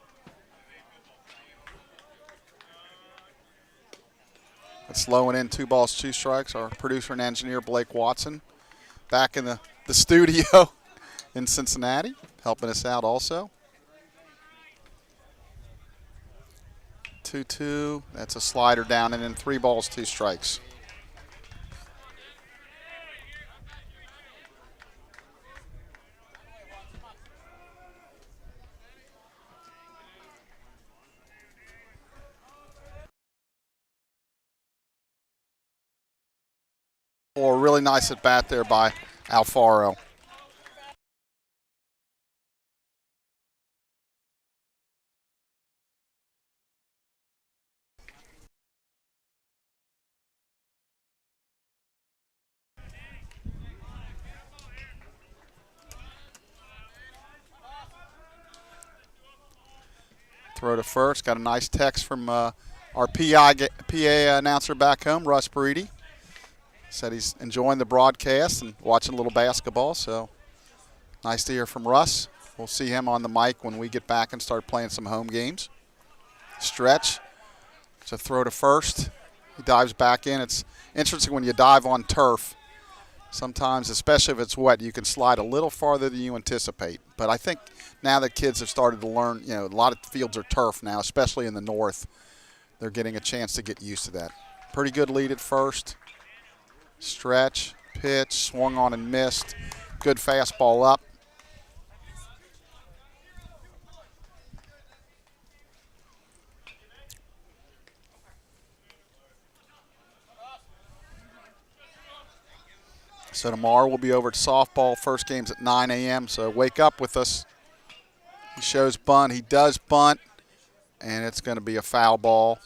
It's slowing in, 2 balls, 2 strikes. Our producer and engineer, Blake Watson, back in the studio in Cincinnati, helping us out also. 2-2. That's a slider down, and then 3 balls, 2 strikes. A really nice at bat there by Alfaro. Throw to first. Got a nice text from our PA announcer back home, Russ Breedy. Said he's enjoying the broadcast and watching a little basketball, so nice to hear from Russ. We'll see him on the mic when we get back and start playing some home games. Stretch. It's a throw to first. He dives back in. It's interesting when you dive on turf. Sometimes, especially if it's wet, you can slide a little farther than you anticipate. But I think now that kids have started to learn, a lot of fields are turf now, especially in the north. They're getting a chance to get used to that. Pretty good lead at first. Stretch, pitch, swung on and missed. Good fastball up. So tomorrow we'll be over at softball. First game's at 9 a.m., so wake up with us. He shows bunt. He does bunt, and it's going to be a foul ball.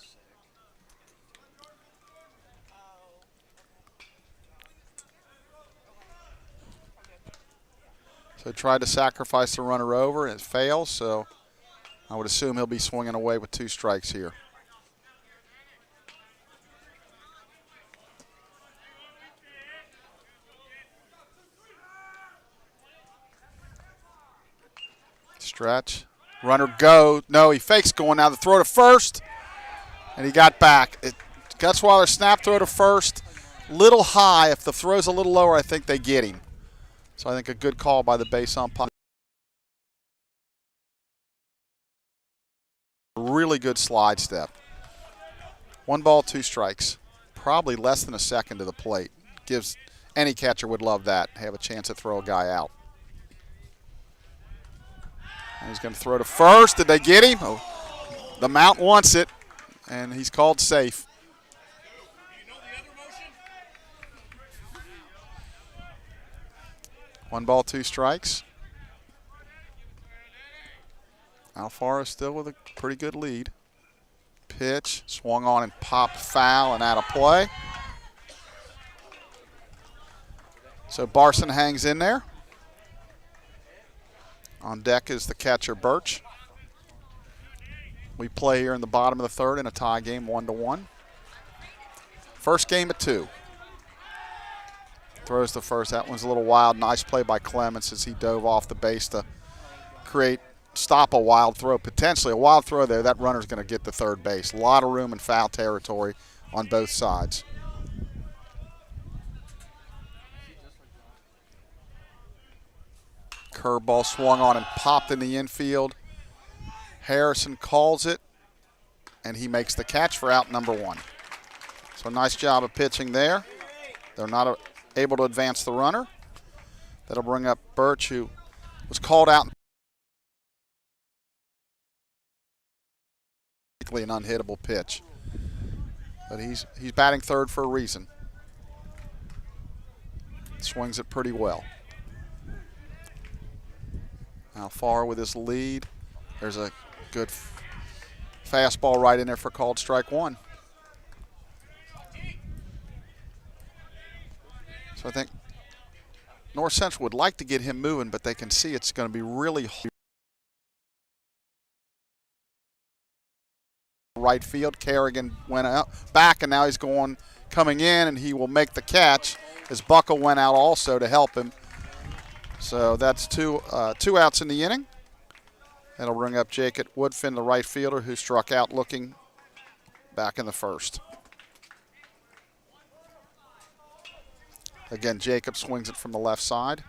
So tried to sacrifice the runner over, and it fails, so I would assume he'll be swinging away with 2 strikes here. Stretch. Runner go. No, he fakes going now. The throw to first, and he got back. Gutzweiler snap throw to first. Little high. If the throw's a little lower, I think they get him. So I think a good call by the base umpire. Really good slide step. 1 ball, 2 strikes. Probably less than a second to the plate. Gives any catcher would love that. Have a chance to throw a guy out. And he's going to throw to first. Did they get him? Oh, the mount wants it, and he's called safe. 1 ball, 2 strikes. Alfaro still with a pretty good lead. Pitch, swung on and popped foul and out of play. So Barson hangs in there. On deck is the catcher, Birch. We play here in the bottom of the third in a tie game, 1-1. First game at 2. Throws the first. That one's a little wild. Nice play by Clemens as he dove off the base to stop a wild throw. Potentially a wild throw there. That runner's going to get to third base. A lot of room in foul territory on both sides. Curveball swung on and popped in the infield. Harrison calls it, and he makes the catch for out number 1. So nice job of pitching there. They're not able to advance the runner. That'll bring up Birch, who was called out. An unhittable pitch. But he's batting third for a reason. Swings it pretty well. Now far with his lead. There's a good fastball right in there for called strike one. So I think North Central would like to get him moving, but they can see it's going to be really hard. Right field. Kerrigan went out back, and now he's coming in, and he will make the catch as Buckle went out also to help him. So that's two outs in the inning. That'll bring up Jacob Woodfin, the right fielder, who struck out looking back in the first. Again, Jacob swings it from the left side.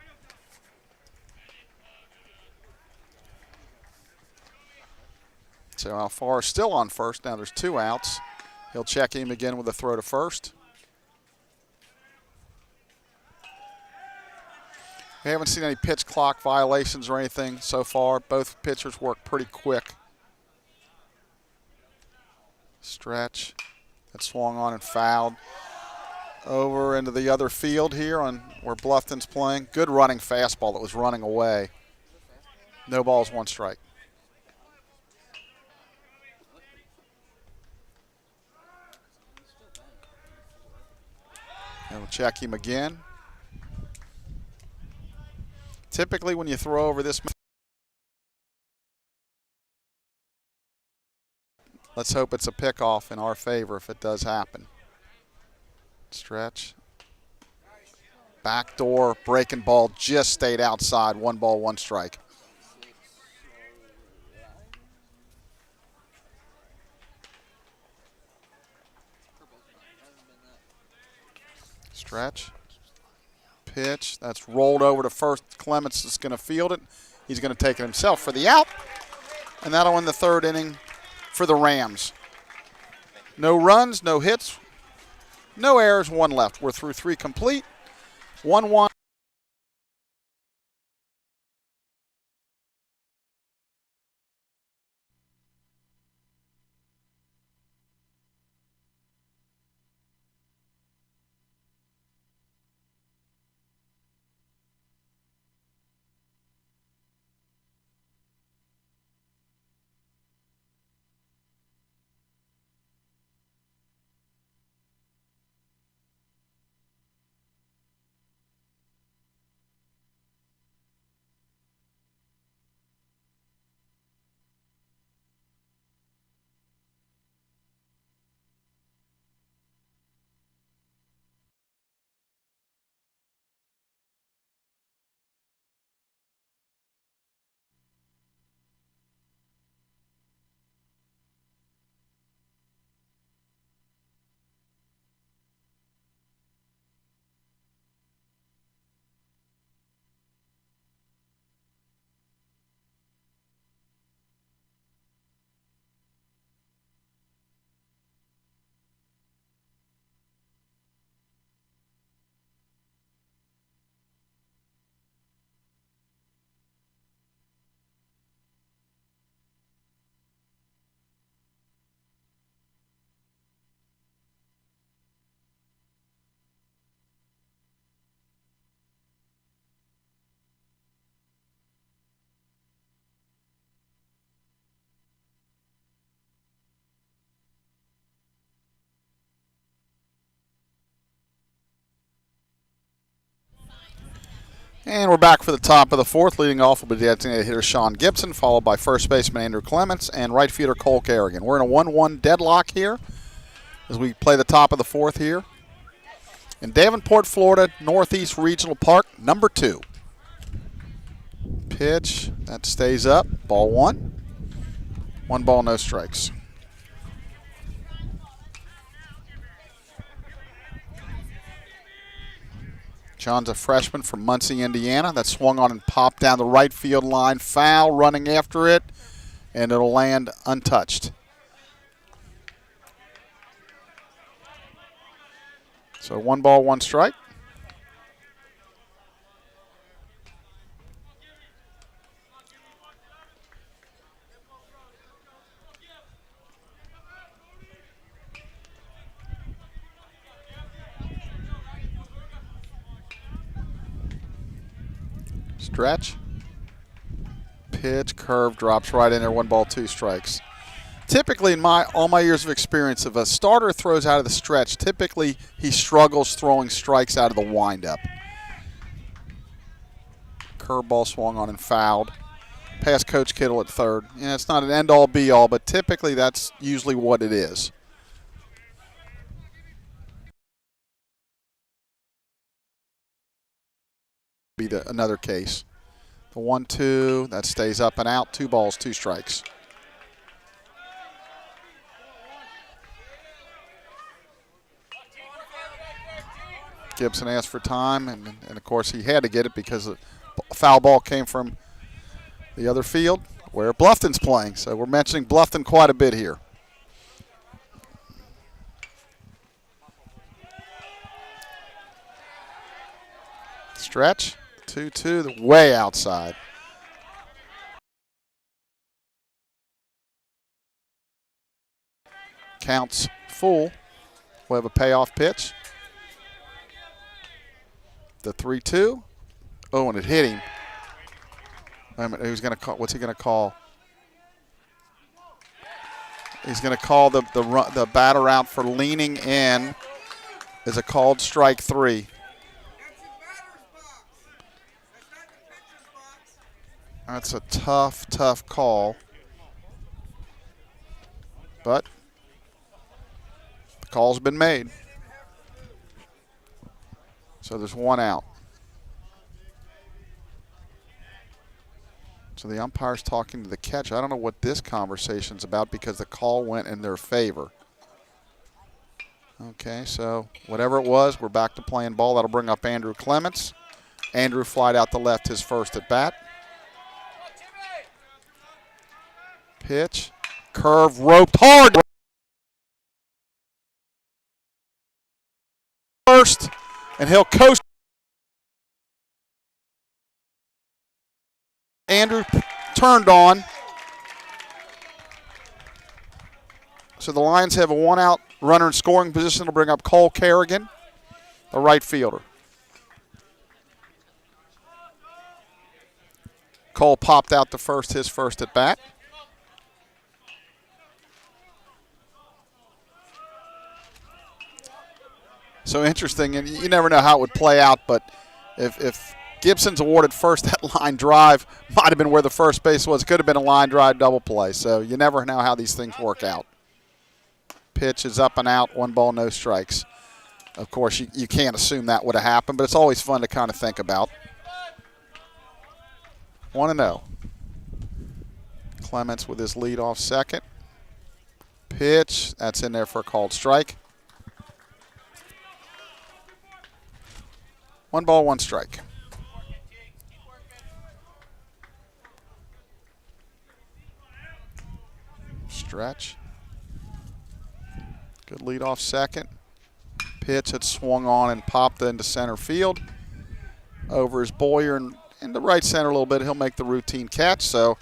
So Alfaro is still on first. Now there's 2 outs. He'll check him again with a throw to first. We haven't seen any pitch clock violations or anything so far. Both pitchers work pretty quick. Stretch. That swung on and fouled. Over into the other field here on where Bluffton's playing. Good running fastball that was running away. No balls, 1 strike. And we'll check him again. Typically when you throw over this, let's hope it's a pickoff in our favor if it does happen. Stretch. Backdoor breaking ball just stayed outside. 1 ball, 1 strike. Stretch. Pitch. That's rolled over to first. Clements is going to field it. He's going to take it himself for the out. And that'll end the 3rd inning for the Rams. No runs, no hits, no errors, 1 left. We're through 3 complete. 1-1. And we're back for the top of the 4th. Leading off will be designated hitter Sean Gibson, followed by first baseman Andrew Clements and right fielder Cole Kerrigan. We're in a 1-1 deadlock here as we play the top of the 4th here in Davenport, Florida, Northeast Regional Park, number 2. Pitch, that stays up, ball 1. 1 ball, no strikes. John's a freshman from Muncie, Indiana. That swung on and popped down the right field line. Foul, running after it, and it'll land untouched. So 1 ball, 1 strike. Stretch. Pitch, curve, drops right in there. 1 ball, 2 strikes. Typically, in all my years of experience, if a starter throws out of the stretch, typically he struggles throwing strikes out of the windup. Curveball swung on and fouled. Past Coach Kittle at third. Yeah, it's not an end-all, be-all, but typically that's usually what it is. Be another case. The 1-2, that stays up and out. 2 balls, 2 strikes. Gibson asked for time, and of course he had to get it because a foul ball came from the other field where Bluffton's playing. So we're mentioning Bluffton quite a bit here. Stretch, 2-2, way outside. Counts full. We'll have a payoff pitch. The 3-2. Oh, and it hit him. Wait a minute, who's going to call? What's he going to call? He's going to call the batter out for leaning in. Is a called strike 3. That's a tough, tough call. But the call's been made. So there's 1 out. So the umpire's talking to the catcher. I don't know what this conversation's about because the call went in their favor. Okay, so whatever it was, we're back to playing ball. That'll bring up Andrew Clements. Andrew flied out to left, his first at bat. Pitch, curve, roped hard. First, and he'll coast. Andrew turned on. So the Lions have a 1-out runner in scoring position to bring up Cole Kerrigan, the right fielder. Cole popped out to first, his first at bat. So interesting, and you never know how it would play out, but if Gibson's awarded first, that line drive might have been where the first base was. It could have been a line drive double play, so you never know how these things work out. Pitch is up and out, 1 ball, no strikes. Of course, you can't assume that would have happened, but it's always fun to kind of think about. 1-0. Clements with his leadoff second. Pitch, that's in there for a called strike. 1 ball, 1 strike. Stretch. Good leadoff second. Pitch had swung on and popped into center field. Over his Boyer and in the right center a little bit. He'll make the routine catch. So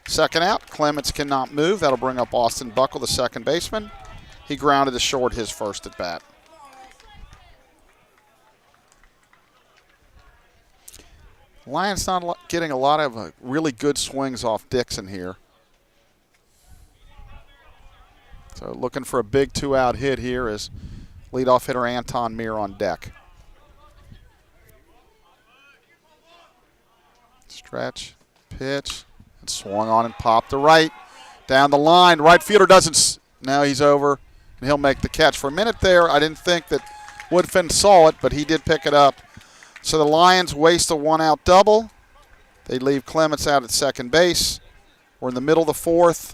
second out. Clements cannot move. That'll bring up Austin Buckle, the second baseman. He grounded to short his first at bat. Lions not getting a lot of really good swings off Dixon here. So looking for a big 2-out hit here is leadoff hitter Anton Meir on deck. Stretch, pitch, and swung on and popped to right. Down the line, right fielder doesn't, now he's over, and he'll make the catch. For a minute there, I didn't think that Woodfin saw it, but he did pick it up. So the Lions waste a 1-out double. They leave Clements out at second base. We're in the middle of the 4th.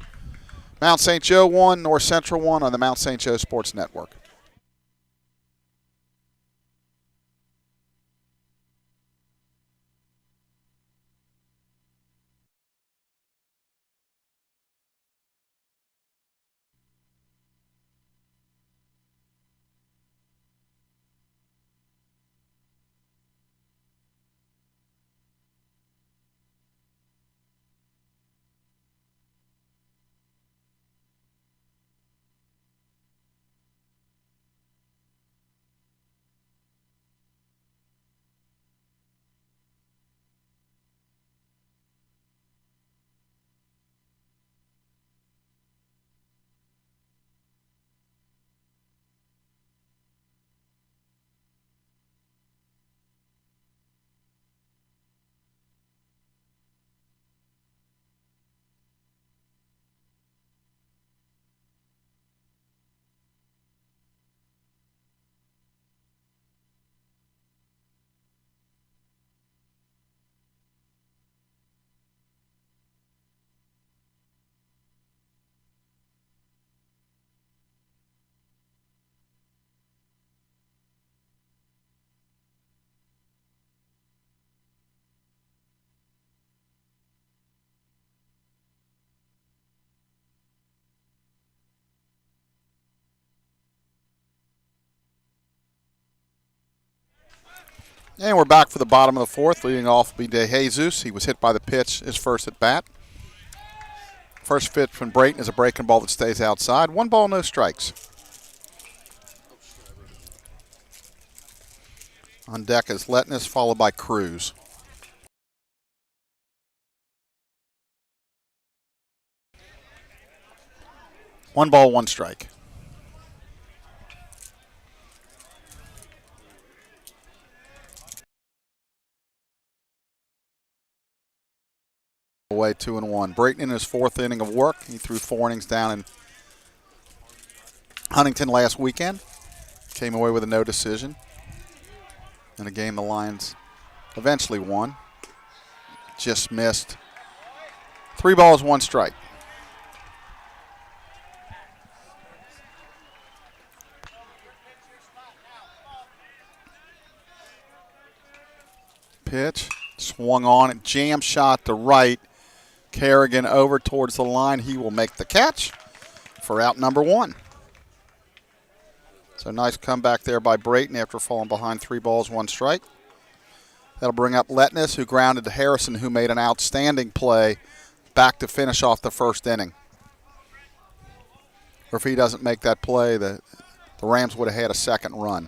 Mount St. Joe 1, North Central 1 on the Mount St. Joe Sports Network. And we're back for the bottom of the fourth. Leading off will be De Jesus. He was hit by the pitch his first at bat. First pitch from Brayton is a breaking ball that stays outside. 1 ball, no strikes. On deck is Letness, followed by Cruz. One ball, 1 strike. Away 2-1. Brayton in his 4th inning of work. He threw 4 innings down in Huntington last weekend. Came away with a no decision. In a game the Lions eventually won. Just missed. 3 balls, 1 strike. Pitch. Swung on, jam shot to right. Kerrigan over towards the line. He will make the catch for out number 1. So nice comeback there by Brayton after falling behind 3 balls, 1 strike. That'll bring up Letness, who grounded to Harrison, who made an outstanding play back to finish off the first inning. Or if he doesn't make that play, the Rams would have had a second run.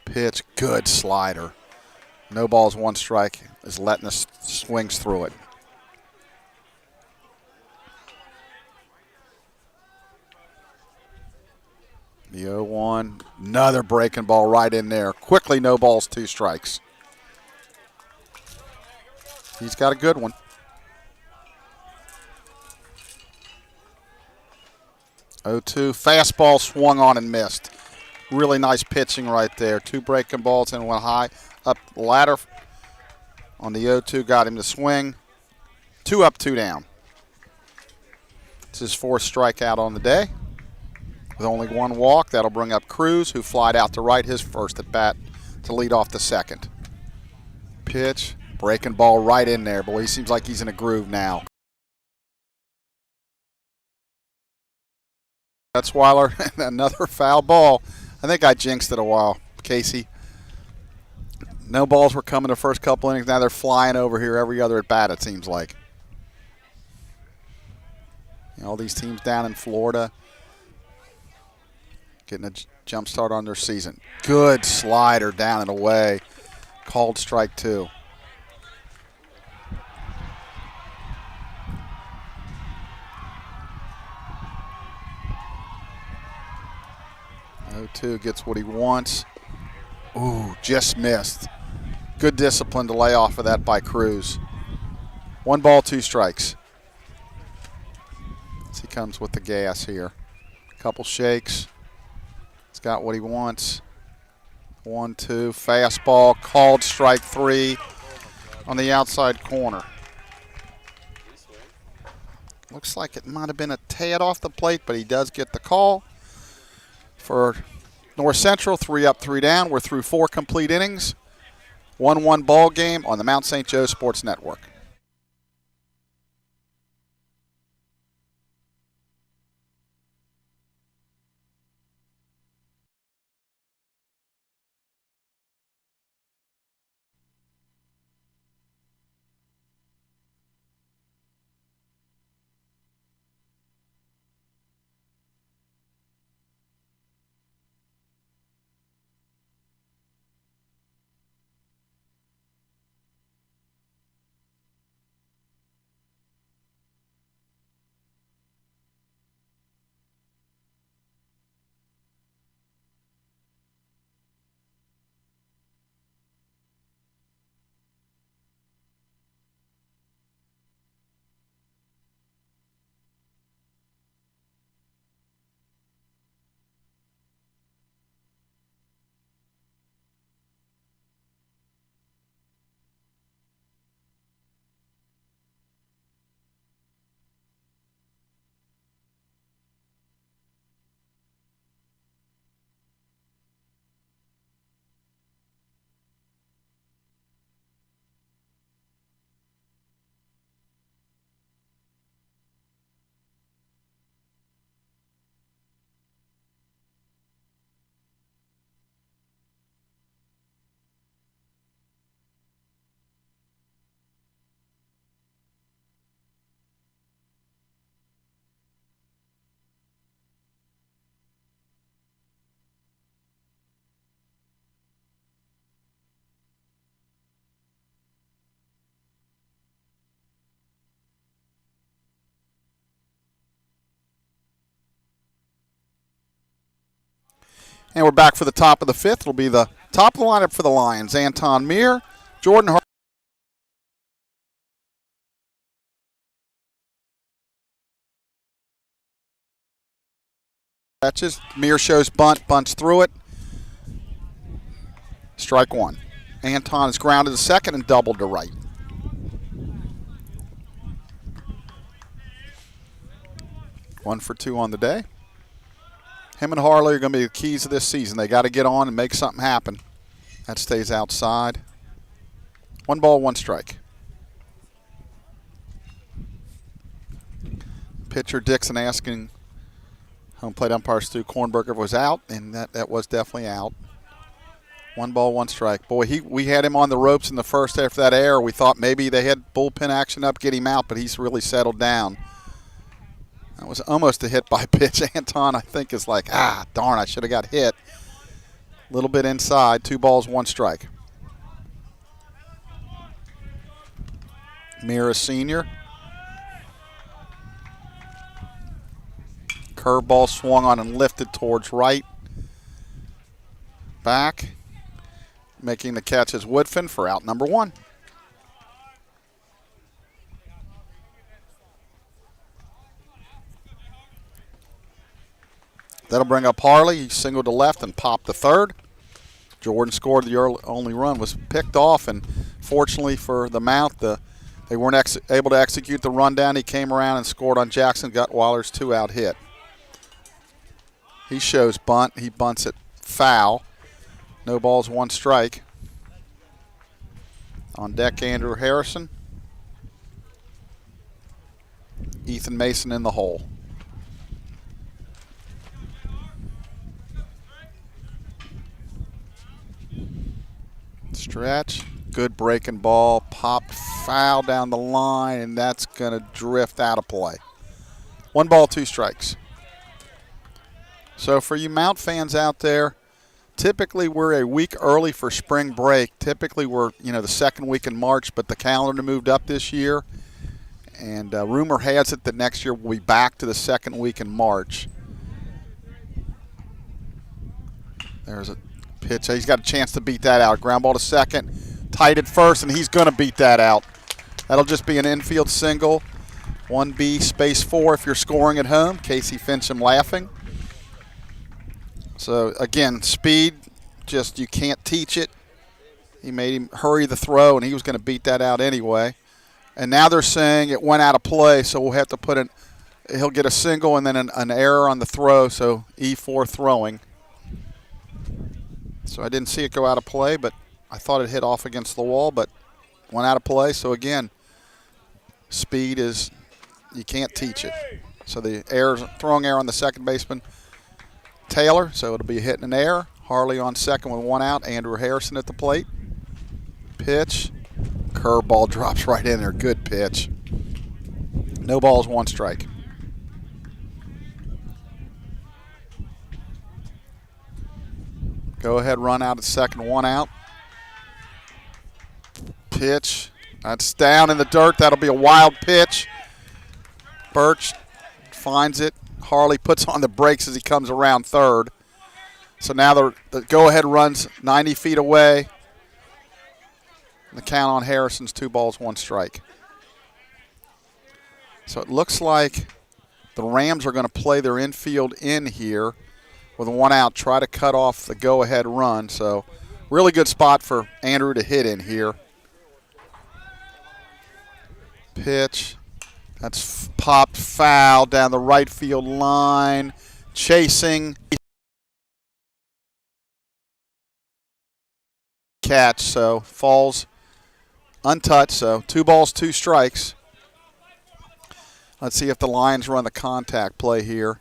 Pitch, good slider. No balls, 1 strike as Letness swings through it. The 0-1, another breaking ball right in there. Quickly, no balls, 2 strikes. He's got a good one. 0-2, fastball swung on and missed. Really nice pitching right there. 2 breaking balls and 1 high. Up the ladder on the 0-2, got him to swing. 2 up, 2 down. It's his 4th strikeout on the day. With only 1 walk, that'll bring up Cruz, who flied out to right, his first at bat to lead off the 2nd. Pitch, breaking ball right in there. Boy, he seems like he's in a groove now. That's another foul ball. I think I jinxed it a while, Casey. No balls were coming the first couple innings. Now they're flying over here every other at bat, it seems like. All these teams down in Florida getting a jump start on their season. Good slider down and away. Called strike 2. Oh, 2 gets what he wants. Ooh, just missed. Good discipline to lay off of that by Cruz. 1 ball, 2 strikes. As he comes with the gas here. Couple shakes. He's got what he wants. 1-2, fastball, called strike 3 on the outside corner. Looks like it might have been a tad off the plate, but he does get the call. For North Central, 3 up, 3 down. We're through 4 complete innings. 1-1 ball game on the Mount St. Joe Sports Network. And we're back for the top of the fifth. It'll be the top of the lineup for the Lions. Anton Meir, Jordan Hart. Catches. Meir shows bunt, bunts through it. Strike one. Anton is grounded to second and doubled to right. One for two on the day. Him and Harley are going to be the keys of this season. They got to get on and make something happen. That stays outside. 1 ball, 1 strike. Pitcher Dixon asking home plate umpire Stu Kornberger was out, and that was definitely out. 1 ball, 1 strike. Boy, we had him on the ropes in the first after that error. We thought maybe they had bullpen action up, get him out, but he's really settled down. That was almost a hit by pitch. Anton, I think, is like, darn, I should have got hit. A little bit inside. 2 balls, 1 strike. Mira senior. Curveball swung on and lifted towards right. Back. Making the catch is Woodfin for out number 1. That'll bring up Harley. He singled to left and popped the third. Jordan scored the only run, was picked off, and fortunately for the Mount, they weren't able to execute the rundown. He came around and scored on Jackson Gutweiler's 2-out hit. He shows bunt. He bunts it foul. No balls, 1 strike. On deck, Andrew Harrison. Ethan Mason in the hole. Stretch. Good breaking ball. Popped foul down the line, and that's going to drift out of play. 1 ball, 2 strikes. So for you Mount fans out there, typically we're a week early for spring break. Typically we're the second week in March, but the calendar moved up this year. And rumor has it that next year we'll be back to the second week in March. There's a pitch. He's got a chance to beat that out. Ground ball to second. Tight at first, and he's going to beat that out. That'll just be an infield single. 1B space 4 if you're scoring at home. Casey Fincham laughing. So, again, speed, just you can't teach it. He made him hurry the throw, and he was going to beat that out anyway. And now they're saying it went out of play, so we'll have to put in – he'll get a single and then an error on the throw, so E4 throwing. So I didn't see it go out of play, but I thought it hit off against the wall, but went out of play. So, again, speed is – you can't teach it. So the throwing error on the second baseman, Taylor, so it'll be a hit and an error. Harley on second with 1 out. Andrew Harrison at the plate. Pitch. Curveball drops right in there. Good pitch. No balls, 1 strike. Go ahead, run out at second, 1 out. Pitch. That's down in the dirt. That'll be a wild pitch. Birch finds it. Harley puts on the brakes as he comes around third. So now the go-ahead runs 90 feet away. The count on Harrison's 2 balls, 1 strike. So it looks like the Rams are going to play their infield in here with 1 out, try to cut off the go-ahead run. So really good spot for Andrew to hit in here. Pitch. That's popped foul down the right field line. Chasing. Catch, so falls untouched. So 2 balls, 2 strikes. Let's see if the Lions run the contact play here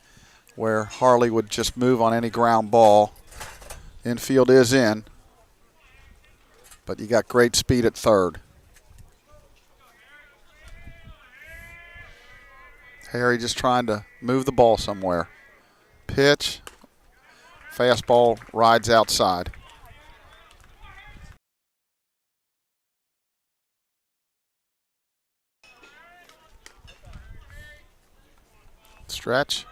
where Harley would just move on any ground ball. Infield is in, but you got great speed at third. Harry just trying to move the ball somewhere. Pitch. Fastball rides outside. Stretch.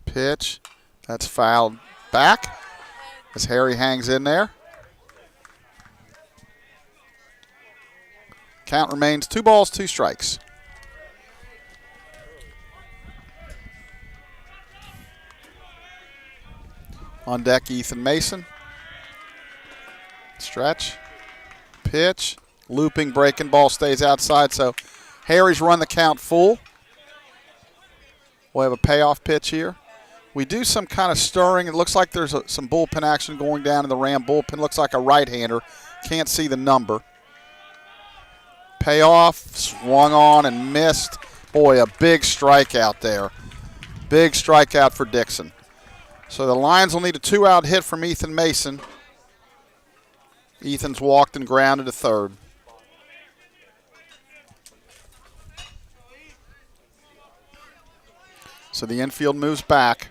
Pitch. That's fouled back as Harry hangs in there. Count remains 2 balls, 2 strikes. On deck, Ethan Mason. Stretch. Pitch. Looping, breaking ball stays outside, so Harry's run the count full. We'll have a payoff pitch here. We do some kind of stirring. It looks like there's some bullpen action going down in the Ram bullpen. Looks like a right-hander. Can't see the number. Payoff, swung on and missed. Boy, a big strikeout there. Big strikeout for Dixon. So the Lions will need a 2-out hit from Ethan Mason. Ethan's walked and grounded to third. So the infield moves back.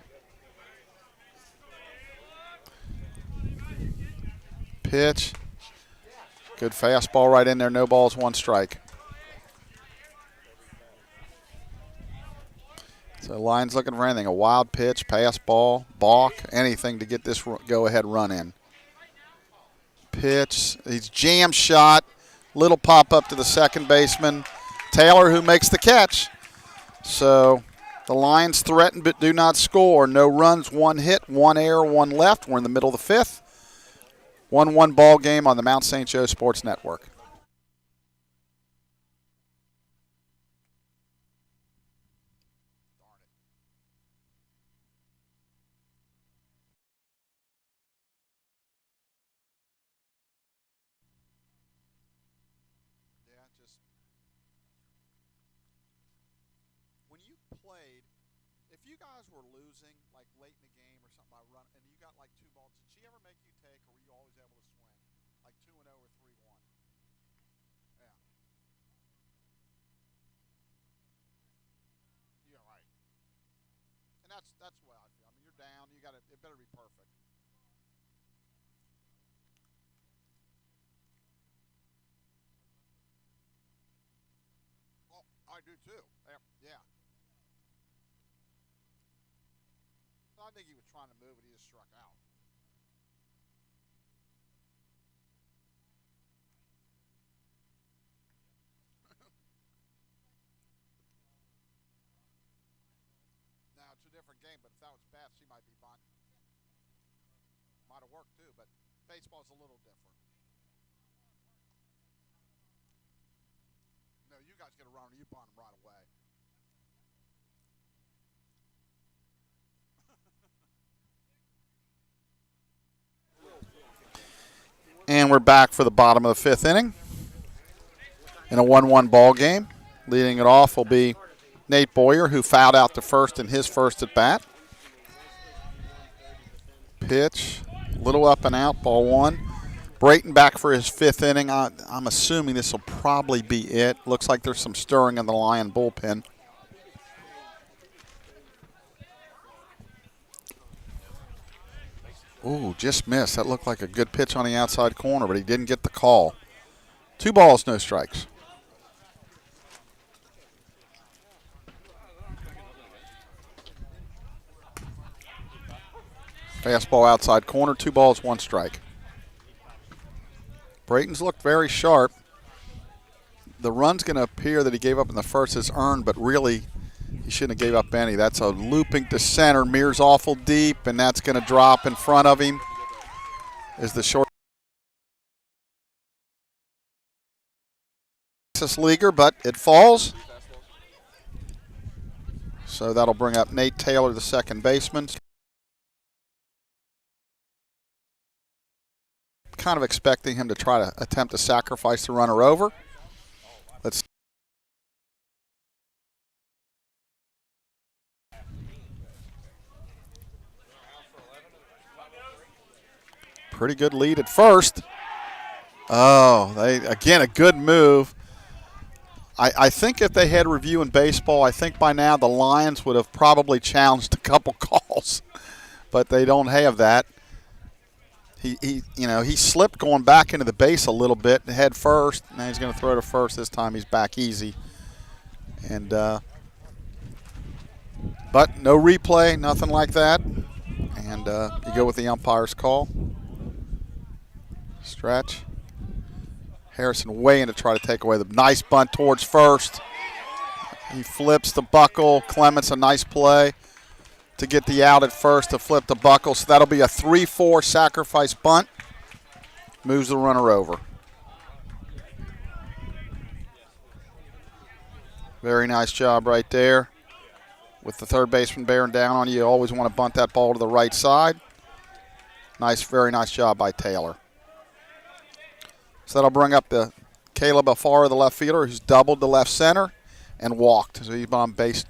Pitch. Good fastball right in there. No balls, 1 strike. So Lions looking for anything. A wild pitch, pass ball, balk, anything to get this go-ahead run in. Pitch. He's jam shot. Little pop up to the second baseman. Taylor, who makes the catch. So the Lions threaten but do not score. No runs, 1 hit, 1 error, 1 left. We're in the middle of the 5th. 1-1 ball game on the Mount St. Joe Sports Network. Yeah, just when you played, if you guys were losing like late in the game or something by run, and you got like 2 balls, did she ever make you take, or were you always able to swing like 2-0 or 3-1? Yeah. Yeah, right. And that's the way I feel. I mean, you're down. You got it better be perfect. Oh, I do too. Yeah. I think he was trying to move it. He just struck out. Now, it's a different game, but if that was bad, she might be bunting. Might have worked, too, but baseball's a little different. No, you guys get a runner. You bunt him right away. And we're back for the bottom of the 5th inning in a 1-1 ball game. Leading it off will be Nate Boyer, who fouled out to first in his first at bat. Pitch, little up and out, ball 1. Brayton back for his 5th inning. I'm assuming this will probably be it. Looks like there's some stirring in the Lion bullpen. Ooh, just missed. That looked like a good pitch on the outside corner, but he didn't get the call. 2 balls, no strikes. Fastball outside corner, 2 balls, 1 strike. Brayton's looked very sharp. The run's going to appear that he gave up in the first is earned, but really he shouldn't have gave up any. That's a looping to center. Mears awful deep, and that's going to drop in front of him. Is the short leaguer, but it falls. So that'll bring up Nate Taylor, the second baseman. Kind of expecting him to try to attempt to sacrifice the runner over. Let's pretty good lead at first. Oh, again a good move. I think if they had review in baseball, I think by now the Lions would have probably challenged a couple calls, but they don't have that. He slipped going back into the base a little bit, head first. Now he's going to throw to first. This time he's back easy. And but no replay, nothing like that. And you go with the umpire's call. Stretch. Harrison way in to try to take away the nice bunt towards first. He flips the buckle. Clements, a nice play to get the out at first to flip the buckle. So that'll be a 3-4 sacrifice bunt. Moves the runner over. Very nice job right there. With the third baseman bearing down on you, you always want to bunt that ball to the right side. Nice, very nice job by Taylor. So that'll bring up the Caleb Alfaro, the left fielder, who's doubled to left center and walked. So he's been on base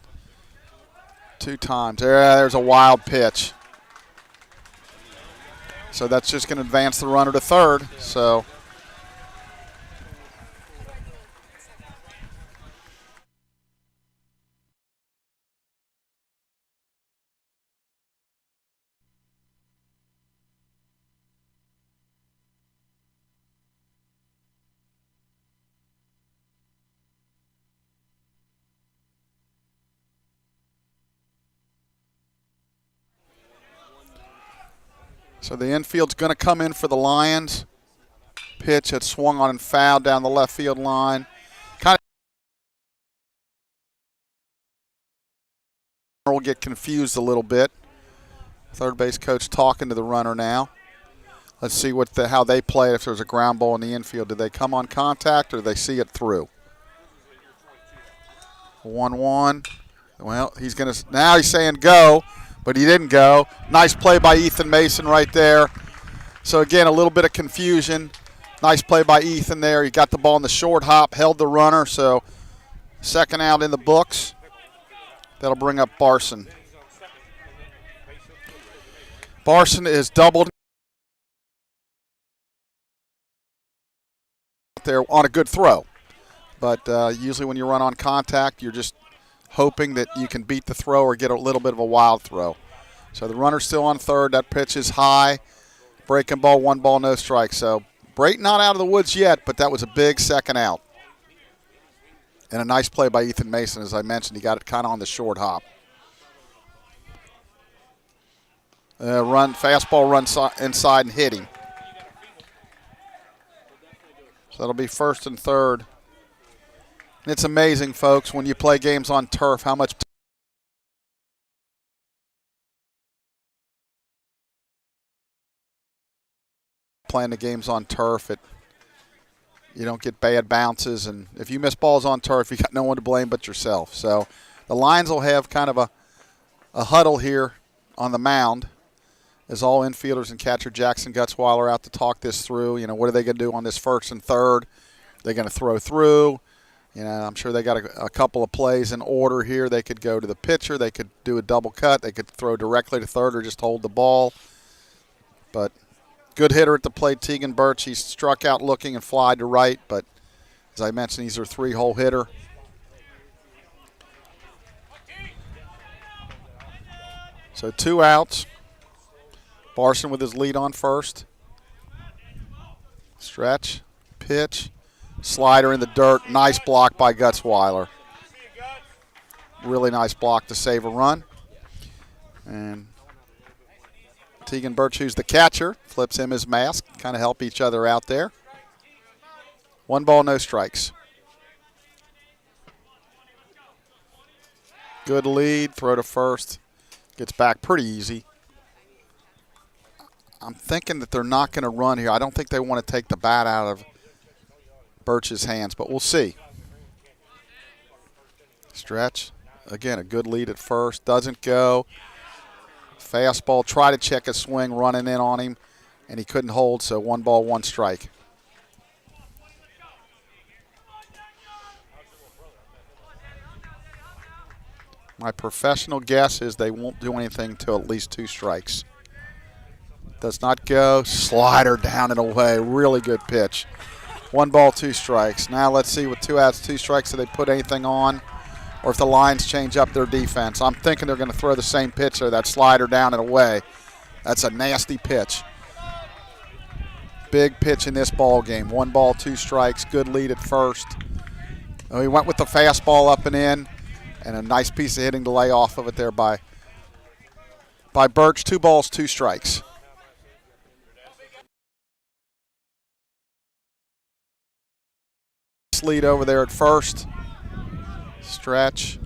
2 times. There's a wild pitch. So that's just going to advance the runner to third. So the infield's going to come in for the Lions. Pitch had swung on and fouled down the left field line. Kind of will get confused a little bit. Third base coach talking to the runner now. Let's see how they play if there's a ground ball in the infield. Do they come on contact or do they see it through? 1-1. Well, now he's saying go. But he didn't go. Nice play by Ethan Mason right there. So, again, a little bit of confusion. Nice play by Ethan there. He got the ball in the short hop, held the runner. So, second out in the books. That'll bring up Barson. Barson is doubled there on a good throw. But usually when you run on contact, you're just hoping that you can beat the throw or get a little bit of a wild throw. So the runner's still on third. That pitch is high. Breaking ball, 1 ball, no strike. So Brayton not out of the woods yet, but that was a big second out. And a nice play by Ethan Mason, as I mentioned. He got it kind of on the short hop. Fastball runs inside and hit him. So that'll be first and third. And it's amazing, folks, when you play games on turf, how much playing the games on turf, you don't get bad bounces. And if you miss balls on turf, you got no one to blame but yourself. So the Lions will have kind of a huddle here on the mound as all infielders and catcher Jackson Gutzweiler out to talk this through. You know, what are they going to do on this first and third? They're going to throw through. You know, I'm sure they got a couple of plays in order here. They could go to the pitcher. They could do a double cut. They could throw directly to third or just hold the ball. But good hitter at the plate, Tegan Birch. He struck out looking and flied to right. But as I mentioned, he's their 3-hole hitter. So 2 outs. Barson with his lead on first. Stretch, pitch. Slider in the dirt. Nice block by Gutzweiler. Really nice block to save a run. And Tegan Birch, who's the catcher, flips him his mask. Kind of help each other out there. 1 ball, no strikes. Good lead. Throw to first. Gets back pretty easy. I'm thinking that they're not going to run here. I don't think they want to take the bat out of Birch's hands, but we'll see. Stretch. Again, a good lead at first. Doesn't go. Fastball. Try to check a swing running in on him, and he couldn't hold, so 1 ball, 1 strike. My professional guess is they won't do anything till at least 2 strikes. Does not go. Slider down and away. Really good pitch. 1 ball, 2 strikes. Now let's see with 2 outs, 2 strikes, if they put anything on or if the Lions change up their defense. I'm thinking they're going to throw the same pitch there, that slider down and away. That's a nasty pitch. Big pitch in this ball game. 1 ball, 2 strikes. Good lead at first. Oh, he went with the fastball up and in, and a nice piece of hitting to lay off of it there by by Birch. 2 balls, 2 strikes. Lead over there at first. Stretch.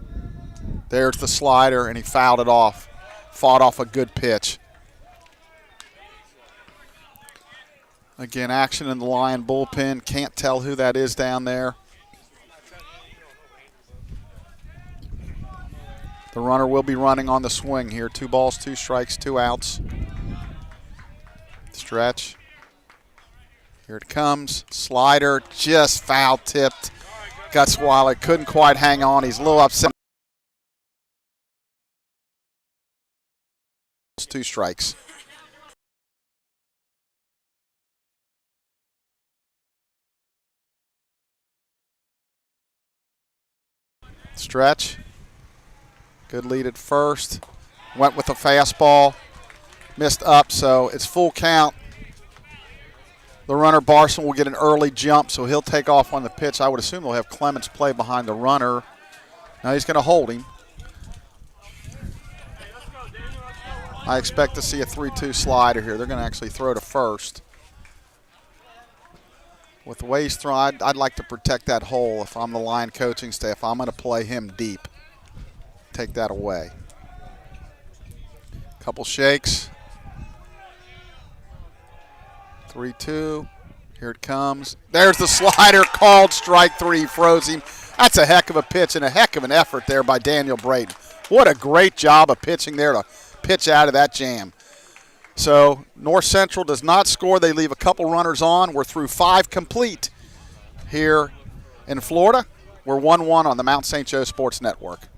There's the slider, and he fouled it off. Fought off a good pitch. Again, action in the Lion bullpen. Can't tell who that is down there. The runner will be running on the swing here. 2 balls, 2 strikes, 2 outs. Stretch. Here it comes. Slider just foul tipped. Gutzweiler couldn't quite hang on. He's a little upset. 2 strikes. Stretch. Good lead at first. Went with a fastball. Missed up, so it's full count. The runner, Barson, will get an early jump, so he'll take off on the pitch. I would assume they'll have Clements play behind the runner. Now he's going to hold him. I expect to see a 3-2 slider here. They're going to actually throw to first. With the way he's throwing, I'd like to protect that hole if I'm the line coaching staff. I'm going to play him deep. Take that away. Couple shakes. 3-2. Here it comes. There's the slider, called strike 3, froze him. That's a heck of a pitch and a heck of an effort there by Daniel Brayton. What a great job of pitching there to pitch out of that jam. So North Central does not score. They leave a couple runners on. We're through 5 complete here in Florida. We're 1-1 on the Mount St. Joe Sports Network.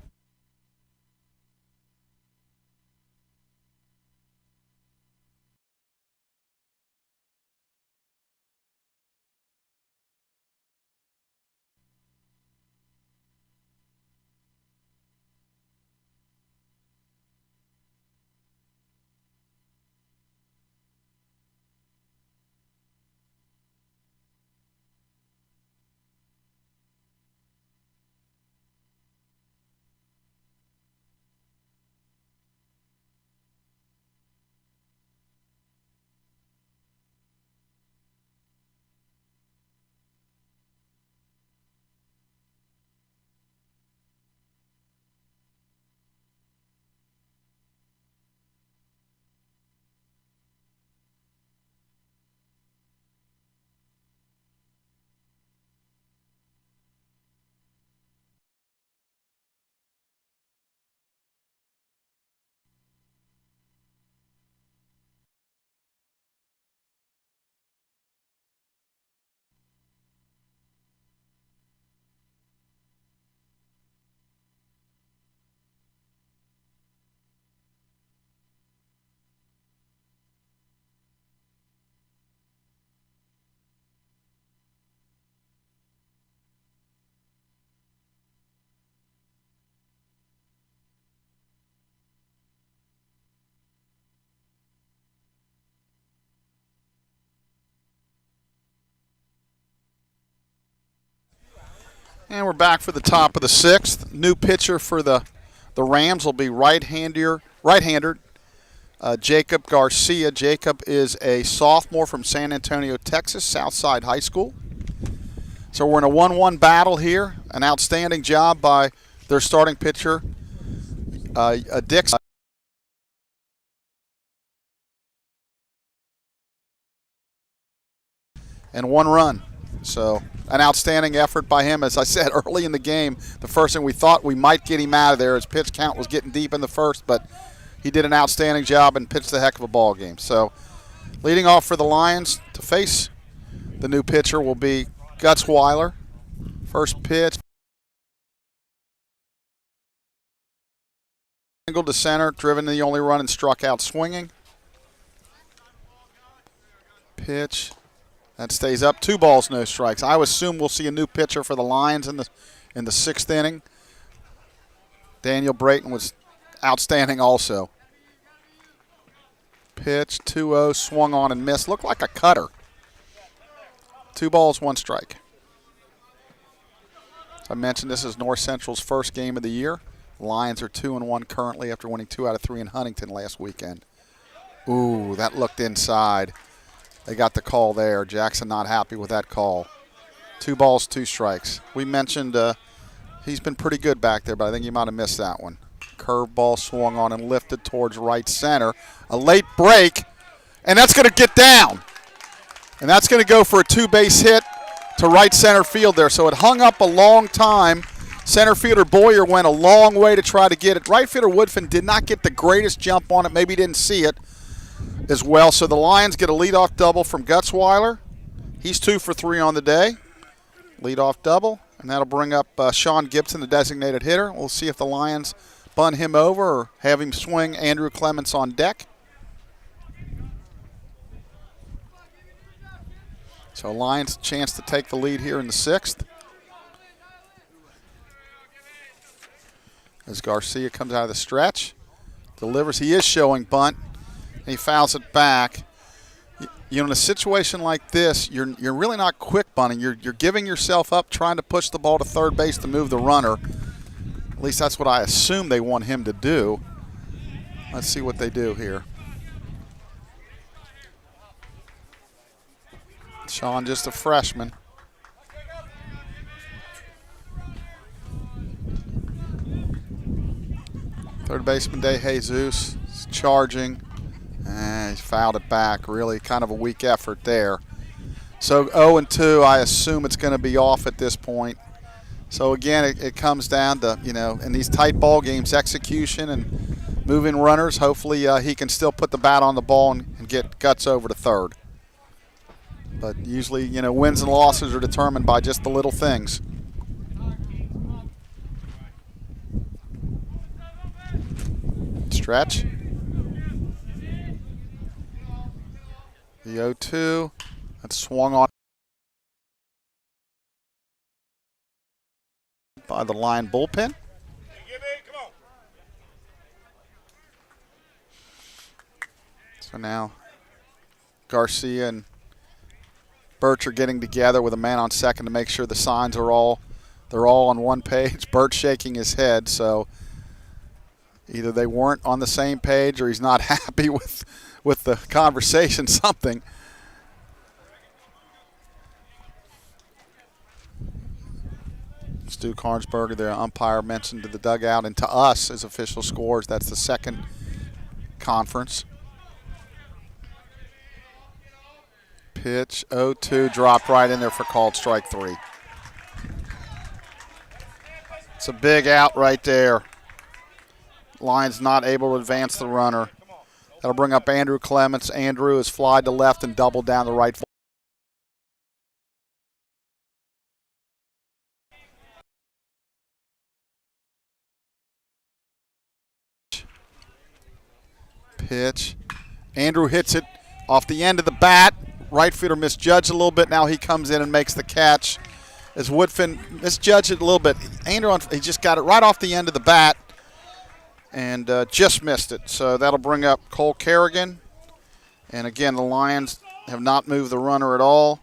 And we're back for the top of the 6th. New pitcher for the Rams will be right-hander Jacob Garcia. Jacob is a sophomore from San Antonio, Texas, Southside High School. So we're in a 1-1 battle here. An outstanding job by their starting pitcher, Dixon. And 1 run. So an outstanding effort by him. As I said early in the game, the first thing we thought we might get him out of there. His pitch count was getting deep in the first, but he did an outstanding job and pitched a heck of a ball game. So leading off for the Lions to face the new pitcher will be Gutzweiler. First pitch. Single to center, driven to the only run and struck out swinging. Pitch. That stays up. 2 balls, no strikes. I would assume we'll see a new pitcher for the Lions in the 6th inning. Daniel Brayton was outstanding also. Pitch, 2-0, swung on and missed. Looked like a cutter. 2 balls, 1 strike. As I mentioned, this is North Central's first game of the year. Lions are 2-1 currently after winning 2 out of 3 in Huntington last weekend. Ooh, that looked inside. They got the call there. Jackson not happy with that call. 2 balls, 2 strikes. We mentioned he's been pretty good back there, but I think he might have missed that one. Curveball swung on and lifted towards right center. A late break, and that's going to get down. And that's going to go for a 2-base hit to right center field there. So it hung up a long time. Center fielder Boyer went a long way to try to get it. Right fielder Woodfin did not get the greatest jump on it. Maybe didn't see it as well. So the Lions get a leadoff double from Gutzweiler. He's 2 for 3 on the day. Leadoff double, and that'll bring up Sean Gibson, the designated hitter. We'll see if the Lions bunt him over or have him swing Andrew Clements on deck. So Lions chance to take the lead here in the 6th. As Garcia comes out of the stretch, delivers. He is showing bunt, and he fouls it back. You know, in a situation like this, you're really not quick bunting. You're giving yourself up trying to push the ball to third base to move the runner. At least that's what I assume they want him to do. Let's see what they do here. Sean, just a freshman. Third baseman De Jesus is charging. And he fouled it back. Really kind of a weak effort there. So 0-2, I assume it's going to be off at this point. So again, it comes down to, you know, in these tight ball games, execution and moving runners. Hopefully he can still put the bat on the ball and get Guts over to third. But usually, you know, wins and losses are determined by just the little things. Stretch. The 0-2. That's swung on by the Lion bullpen. So now Garcia and Birch are getting together with a man on second to make sure the signs are all on one page. Birch shaking his head, so either they weren't on the same page or he's not happy with the conversation, something. Stu Carnsberger, the umpire, mentioned to the dugout and to us as official scores, that's the second conference. Pitch, 0-2, dropped right in there for called strike 3. It's a big out right there. Lions not able to advance the runner. That'll bring up Andrew Clements. Andrew is flied to left and doubled down the right. Pitch. Andrew hits it off the end of the bat. Right fielder misjudged a little bit. Now he comes in and makes the catch. As Woodfin misjudged it a little bit. Andrew, he just got it right off the end of the bat and just missed it. So that'll bring up Cole Kerrigan. And again, the Lions have not moved the runner at all.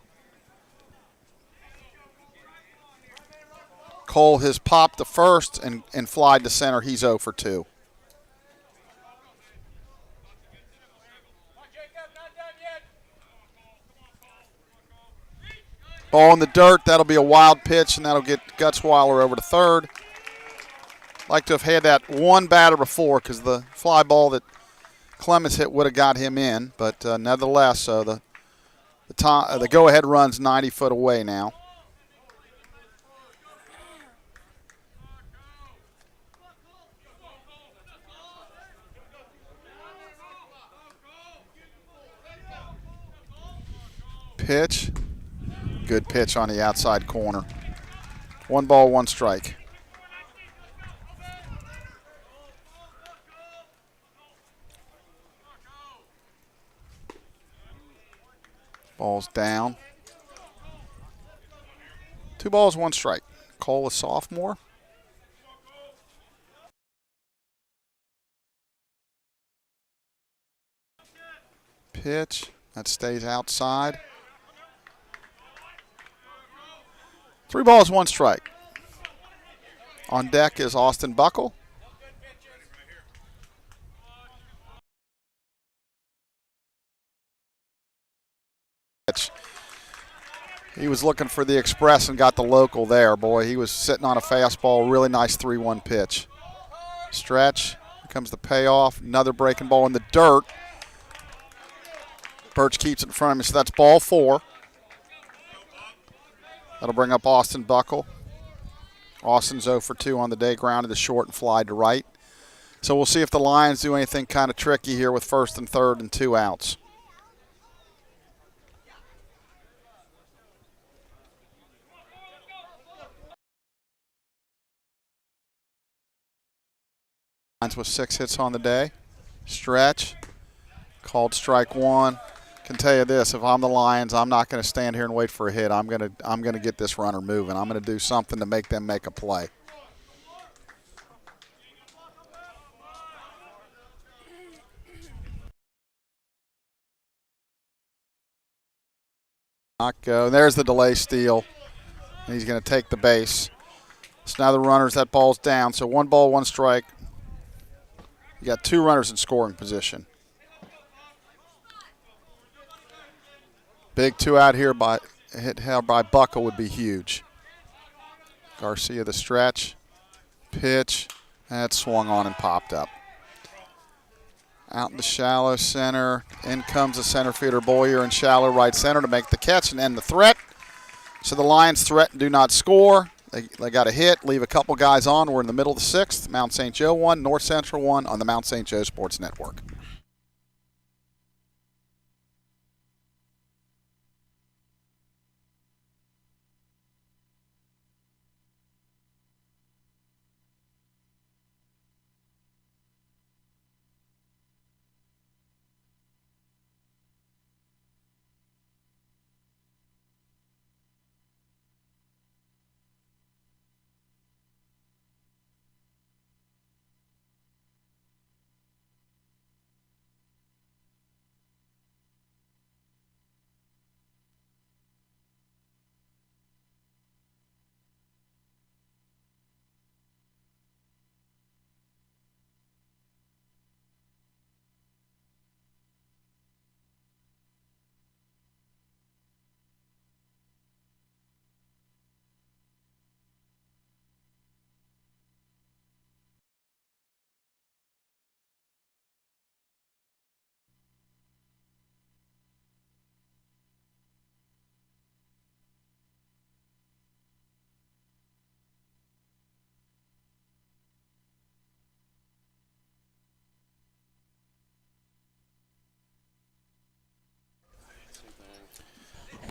Cole has popped to first and flied to center. He's 0 for 2. Ball in the dirt. That'll be a wild pitch, and that'll get Gutzweiler over to third. Like to have had that one batter before because the fly ball that Clemens hit would have got him in. But nevertheless, so the go-ahead run's 90 foot away now. Pitch. Good pitch on the outside corner. 1 ball, 1 strike. Ball's down. 2 balls, 1 strike. Cole, a sophomore. Pitch. That stays outside. 3 balls, 1 strike. On deck is Austin Buckle. He was looking for the express and got the local there. Boy, he was sitting on a fastball. Really nice 3-1 pitch. Stretch. Here comes the payoff. Another breaking ball in the dirt. Birch keeps it in front of him, so that's ball 4. That'll bring up Austin Buckle. Austin's 0 for 2 on the day, grounded to short and fly to right. So we'll see if the Lions do anything kind of tricky here with first and third and 2 outs. Lions with 6 hits on the day. Stretch. Called strike 1. Can tell you this, if I'm the Lions, I'm not going to stand here and wait for a hit. I'm going to get this runner moving. I'm going to do something to make them make a play. Not go. There's the delay steal. And he's going to take the base. So now the runners, that ball's down. So 1 ball, 1 strike. You got 2 runners in scoring position. Big 2 out here by Buckle would be huge. Garcia the stretch. Pitch. That swung on and popped up. Out in the shallow center. In comes the center fielder Boyer in shallow right center to make the catch and end the threat. So the Lions threaten, do not score. They got a hit, leave a couple guys on. We're in the middle of the 6th. Mount St. Joe 1, North Central 1 on the Mount St. Joe Sports Network.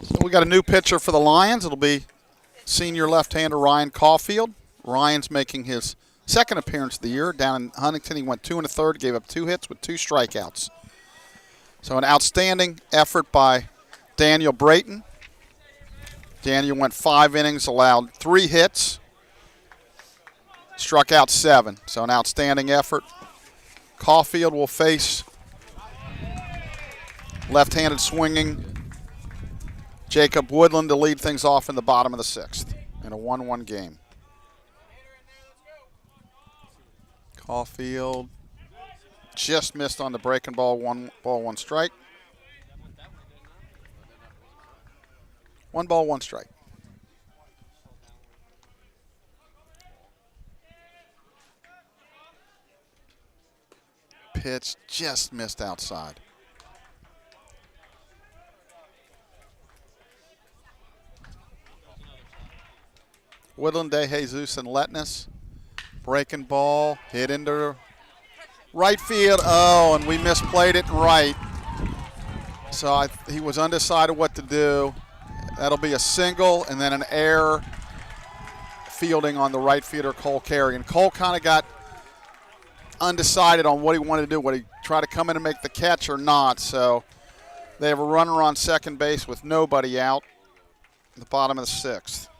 So we got a new pitcher for the Lions. It'll be senior left-hander Ryan Caulfield. Ryan's making his 2nd appearance of the year. Down in Huntington, he went 2 1/3, gave up 2 hits with 2 strikeouts. So an outstanding effort by Daniel Brayton. Daniel went 5 innings, allowed 3 hits, struck out 7. So an outstanding effort. Caulfield will face left-handed swinging Jacob Woodland to lead things off in the bottom of the 6th in a 1-1 game. Caulfield just missed on the breaking ball. 1 ball, 1 strike. 1 ball, 1 strike. Pitch just missed outside. Woodland, De Jesus, and Letness. Breaking ball, hit into right field. Oh, and we misplayed it right. So he was undecided what to do. That'll be a single and then an error fielding on the right fielder, Cole Carey. And Cole kind of got undecided on what he wanted to do. Would he try to come in and make the catch or not? So they have a runner on second base with nobody out at the bottom of the 6th.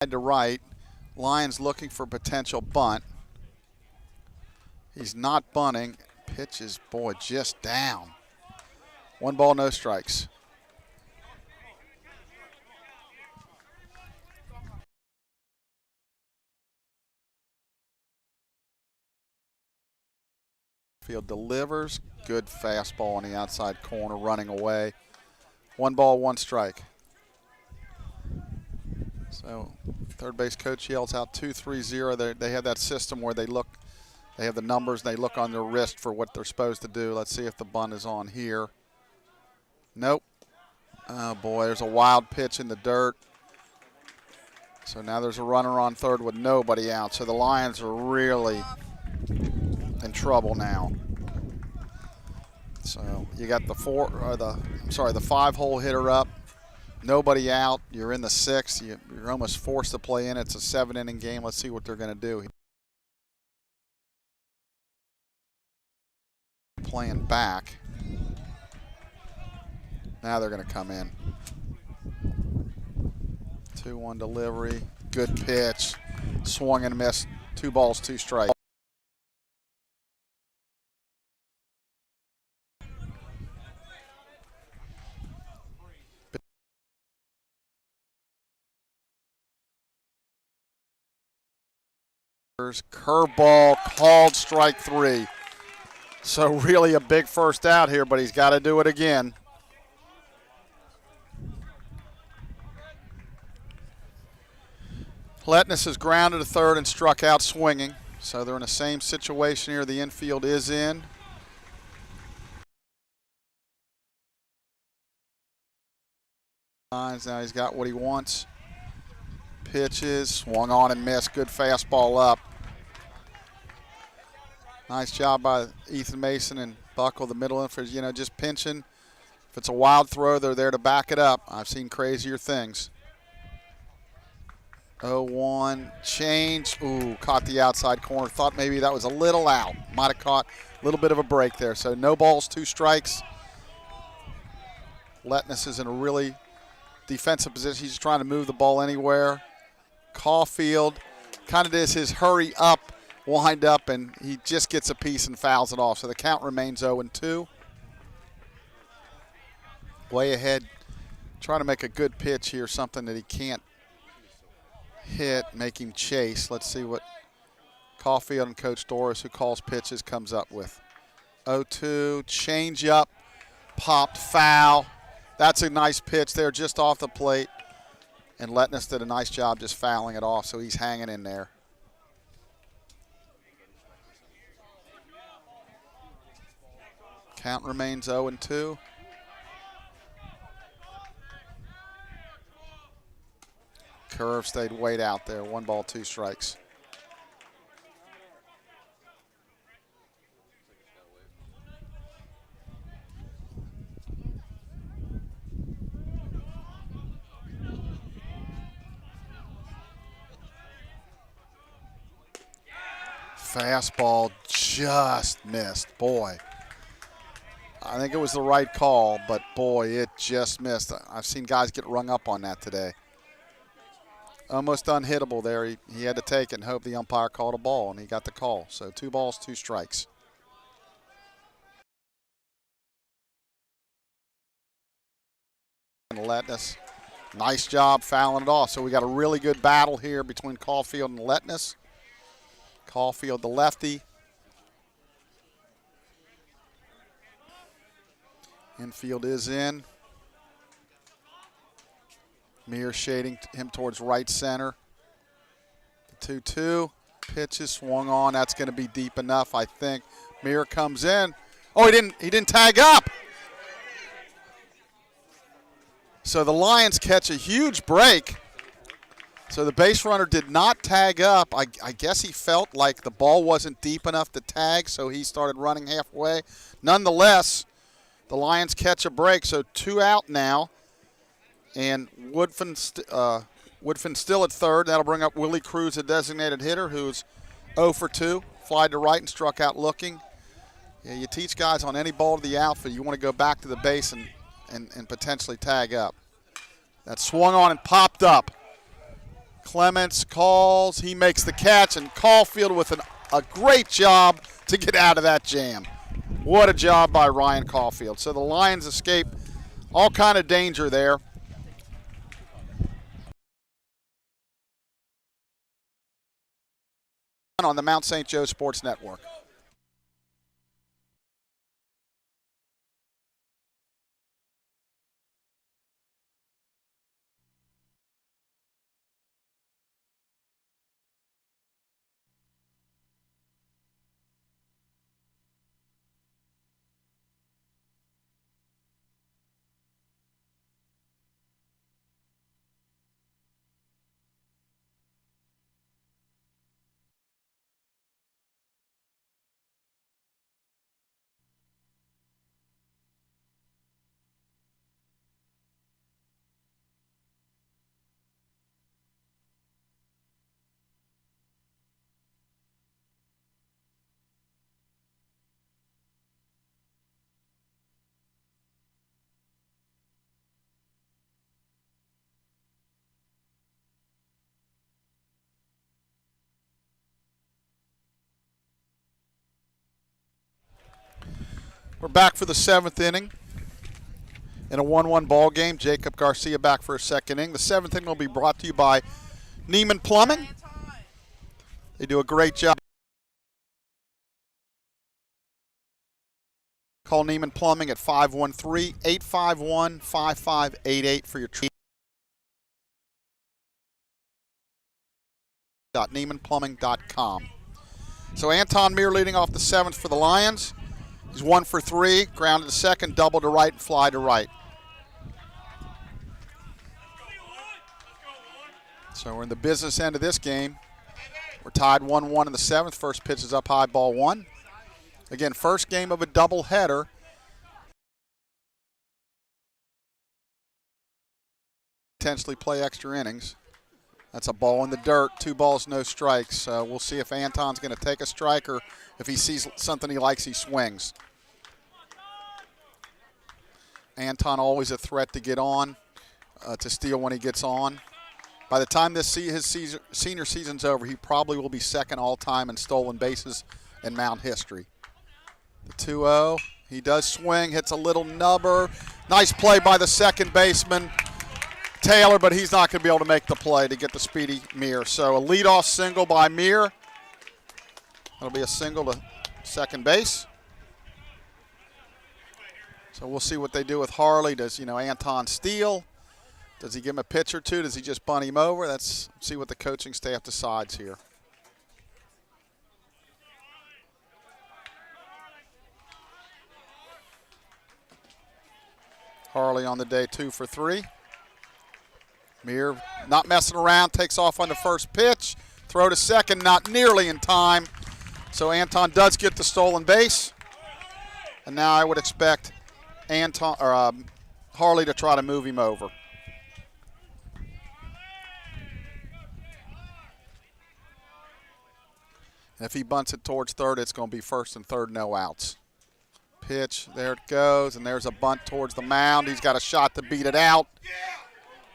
To right, Lions looking for potential bunt. He's not bunting. Pitch is, boy, just down. 1 ball, no strikes. Caulfield delivers. Good fastball on the outside corner, running away. 1 ball, 1 strike. So third base coach yells out 2-3-0. They have that system where they have the numbers, they look on their wrist for what they're supposed to do. Let's see if the bunt is on here. Nope. Oh boy, there's a wild pitch in the dirt. So now there's a runner on third with nobody out. So the Lions are really in trouble now. So you got the 5-hole hitter up, nobody out. You're in the 6th. You're almost forced to play in. It's a 7-inning game. Let's see what they're going to do. Playing back. Now they're going to come in. 2-1 delivery. Good pitch. Swung and missed. 2 balls, 2 strikes. Curveball called, strike 3. So really a big first out here, but he's got to do it again. Letness is grounded to third and struck out swinging. So they're in the same situation here. The infield is in. Now he's got what he wants. Pitches, swung on and missed. Good fastball up. Nice job by Ethan Mason and Buckle, the middle infield, just pinching. If it's a wild throw, they're there to back it up. I've seen crazier things. 0-1, change. Ooh, caught the outside corner. Thought maybe that was a little out. Might have caught a little bit of a break there. So no balls, 2 strikes. Letness is in a really defensive position. He's trying to move the ball anywhere. Caulfield kind of does his hurry up, wind up, and he just gets a piece and fouls it off. So the count remains 0-2. Way ahead, trying to make a good pitch here, something that he can't hit, make him chase. Let's see what Caulfield and Coach Doris, who calls pitches, comes up with. 0-2, change up, popped, foul. That's a nice pitch there just off the plate. And Letness did a nice job just fouling it off, so he's hanging in there. Count remains 0-2. Curve stayed way out there. 1 ball, 2 strikes. Fastball just missed. Boy, I think it was the right call, but boy, it just missed. I've seen guys get rung up on that today. Almost unhittable there. He had to take it and hope the umpire called a ball, and he got the call. So 2 balls, 2 strikes. And Letness, nice job fouling it off. So we got a really good battle here between Caulfield and Letness. Caulfield, the lefty. Infield is in. Meir shading him towards right center. The 2-2. Pitch is swung on. That's going to be deep enough, I think. Meir comes in. Oh, he didn't tag up. So the Lions catch a huge break. So the base runner did not tag up. I guess he felt like the ball wasn't deep enough to tag, so he started running halfway. Nonetheless, the Lions catch a break, so 2 out now. And Woodfin still at third. That'll bring up Willie Cruz, a designated hitter, who's 0 for 2. Flied to right and struck out looking. Yeah, you teach guys on any ball to the outfield, you want to go back to the base and potentially tag up. That swung on and popped up. Clements calls. He makes the catch, and Caulfield with a great job to get out of that jam. What a job by Ryan Caulfield. So the Lions escape all kind of danger there. On the Mount St. Joe Sports Network. We're back for the 7th inning in a 1-1 ball game. Jacob Garcia back for a second inning. The 7th inning will be brought to you by Neiman Plumbing. They do a great job. Call Neiman Plumbing at 513-851-5588 for your treatment. .neimanplumbing.com. So Anton Meir leading off the 7th for the Lions. He's 1 for 3, grounded to second, double to right, and fly to right. So we're in the business end of this game. We're tied 1-1 in the 7th. First pitch is up high, ball 1. Again, first game of a doubleheader. Potentially play extra innings. That's a ball in the dirt, 2 balls, no strikes. We'll see if Anton's going to take a strike or if he sees something he likes, he swings. Anton always a threat to get on, to steal when he gets on. By the time his senior season's over, he probably will be second all-time in stolen bases in Mount history. The 2-0, he does swing, hits a little nubber. Nice play by the second baseman, Taylor, but he's not going to be able to make the play to get the speedy Meir. So a leadoff single by Meir. That'll be a single to second base. So we'll see what they do with Harley. Does, Anton steal? Does he give him a pitch or two? Does he just bunt him over? Let's see what the coaching staff decides here. Harley on the day 2 for 3. Meir not messing around, takes off on the first pitch. Throw to second, not nearly in time. So Anton does get the stolen base. And now I would expect Harley to try to move him over. And if he bunts it towards third, it's going to be first and third, no outs. Pitch, there it goes, and there's a bunt towards the mound. He's got a shot to beat it out.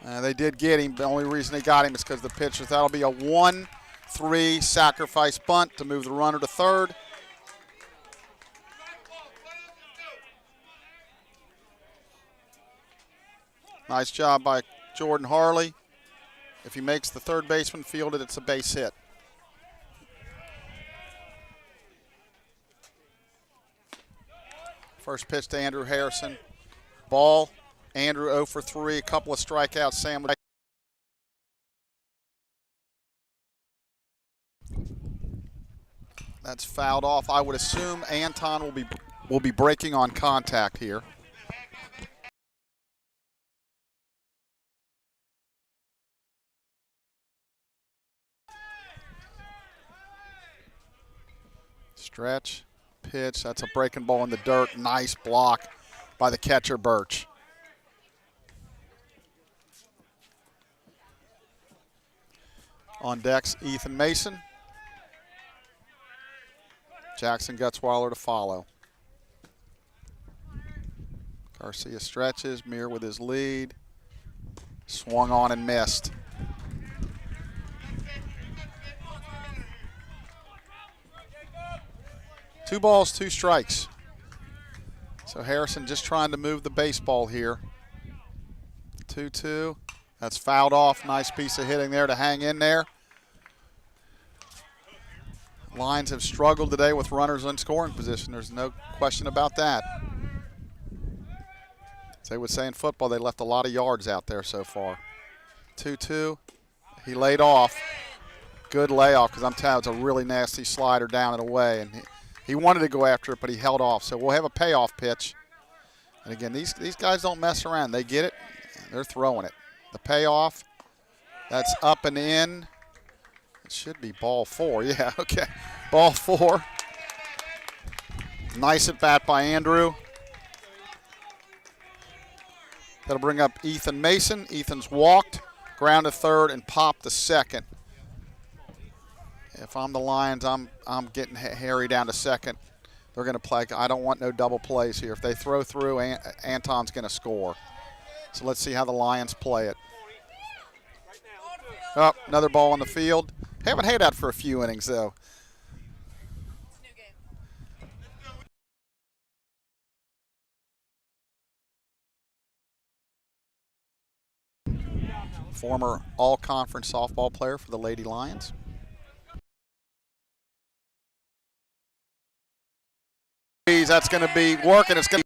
They did get him. The only reason they got him is because the pitcher. That'll be a 1-3 sacrifice bunt to move the runner to third. Nice job by Jordan Harley. If he makes the third baseman field it, it's a base hit. First pitch to Andrew Harrison. Ball. Andrew 0 for 3, a couple of strikeouts. Sam. That's fouled off. I would assume Anton will be breaking on contact here. Stretch, pitch. That's a breaking ball in the dirt. Nice block by the catcher, Birch. On decks, Ethan Mason. Jackson Gutzweiler to follow. Garcia stretches, Meir with his lead. Swung on and missed. Two balls, 2 strikes. So Harrison just trying to move the baseball here. 2-2. That's fouled off. Nice piece of hitting there to hang in there. Lions have struggled today with runners in scoring position. There's no question about that. As they would say in football, they left a lot of yards out there so far. 2-2. He laid off. Good layoff because I'm telling you, it's a really nasty slider down and away. And he wanted to go after it, but he held off. So we'll have a payoff pitch. And again, these guys don't mess around. They get it. They're throwing it. The payoff, that's up and in. It should be ball 4. Yeah, okay. Ball 4. Nice at bat by Andrew. That'll bring up Ethan Mason. Ethan's walked, ground to third, and popped to second. If I'm the Lions, I'm getting Harry down to second. They're going to play. I don't want no double plays here. If they throw through, Anton's going to score. So let's see how the Lions play it. Oh, another ball on the field. Haven't had that for a few innings, though. former all-conference softball player for the Lady Lions. That's going to be working. It's going to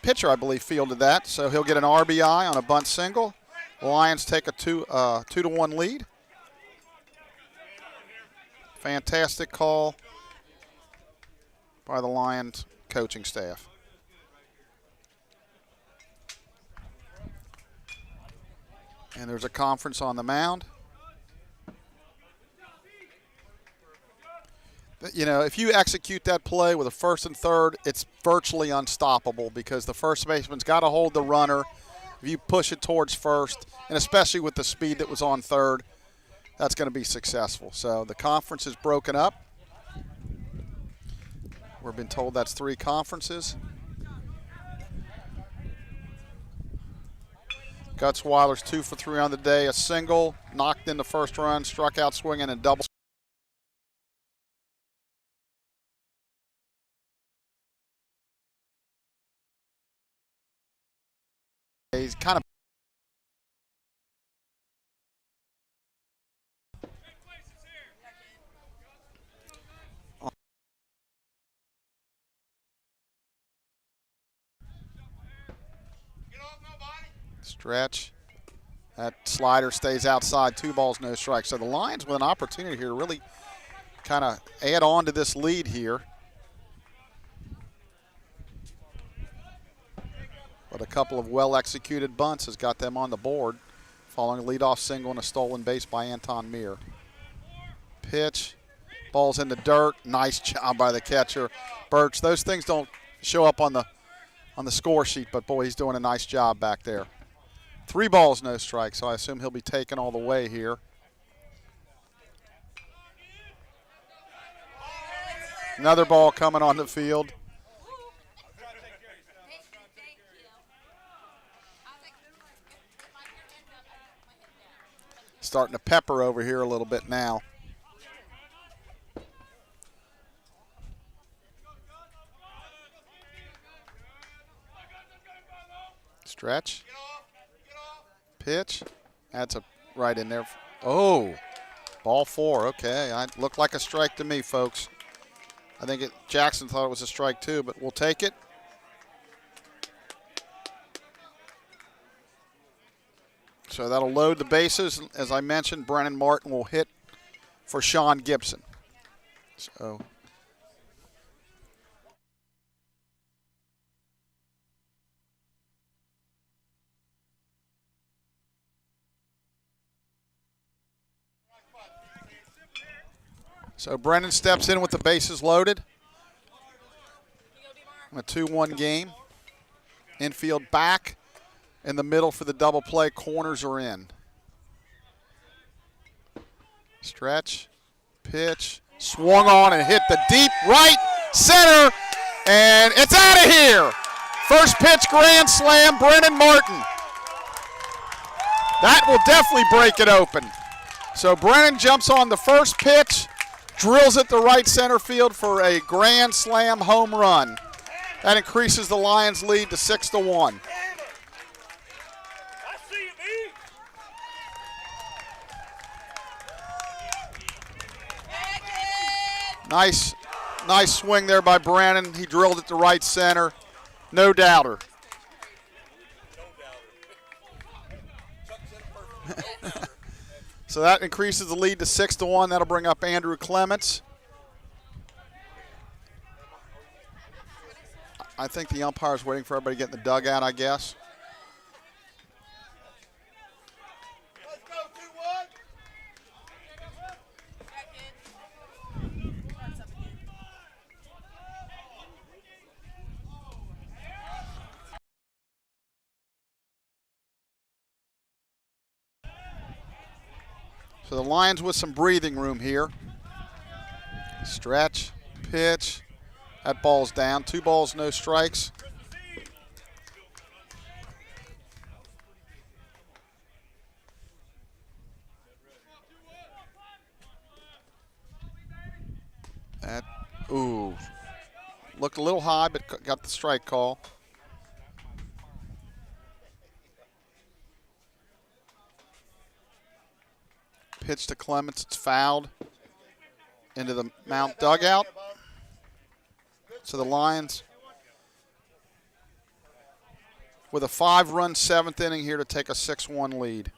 pitcher, I believe, fielded that, so he'll get an RBI on a bunt single. The Lions take a 2-1 lead. Fantastic call by the Lions coaching staff. And there's a conference on the mound. You know, if you execute that play with a first and third, it's virtually unstoppable because the first baseman's got to hold the runner. If you push it towards first, and especially with the speed that was on third, that's going to be successful. So the conference is broken up. We've been told that's 3 conferences. Gutzweiler's 2 for 3 on the day, a single, knocked in the first run, struck out swinging, and double. He's kind of stretch. That slider stays outside, 2 balls, no strikes. So the Lions with an opportunity here to really kind of add on to this lead here. But a couple of well-executed bunts has got them on the board, following a leadoff single and a stolen base by Anton Meir. Pitch, ball's in the dirt. Nice job by the catcher, Birch. Those things don't show up on the score sheet, but boy, he's doing a nice job back there. 3 balls, no strikes, so I assume he'll be taken all the way here. Another ball coming on the field. Starting to pepper over here a little bit now. Stretch. Pitch. That's a right in there. Oh, ball 4. Okay, it looked like a strike to me, folks. I think Jackson thought it was a strike too, but we'll take it. So that'll load the bases. As I mentioned, Brennan Martin will hit for Sean Gibson. So Brennan steps in with the bases loaded. A 2-1 game. Infield back. In the middle for the double play. Corners are in. Stretch. Pitch. Swung on and hit the deep right center. And it's out of here. First pitch grand slam, Brennan Martin. That will definitely break it open. So Brennan jumps on the first pitch. Drills it to right center field for a grand slam home run. That increases the Lions' lead to 6-1. Nice swing there by Brannon. He drilled it to right center. No doubter. So that increases the lead to 6-1. That'll bring up Andrew Clements. I think the umpire's waiting for everybody to get in the dugout, I guess. Let's go, 2-1. So the Lions with some breathing room here. Stretch, pitch. That ball's down. 2 balls, no strikes. Ooh. Looked a little high, but got the strike call. Pitch to Clements. It's fouled into the Mount dugout. So the Lions with a 5-run 7th inning here to take a 6-1 lead.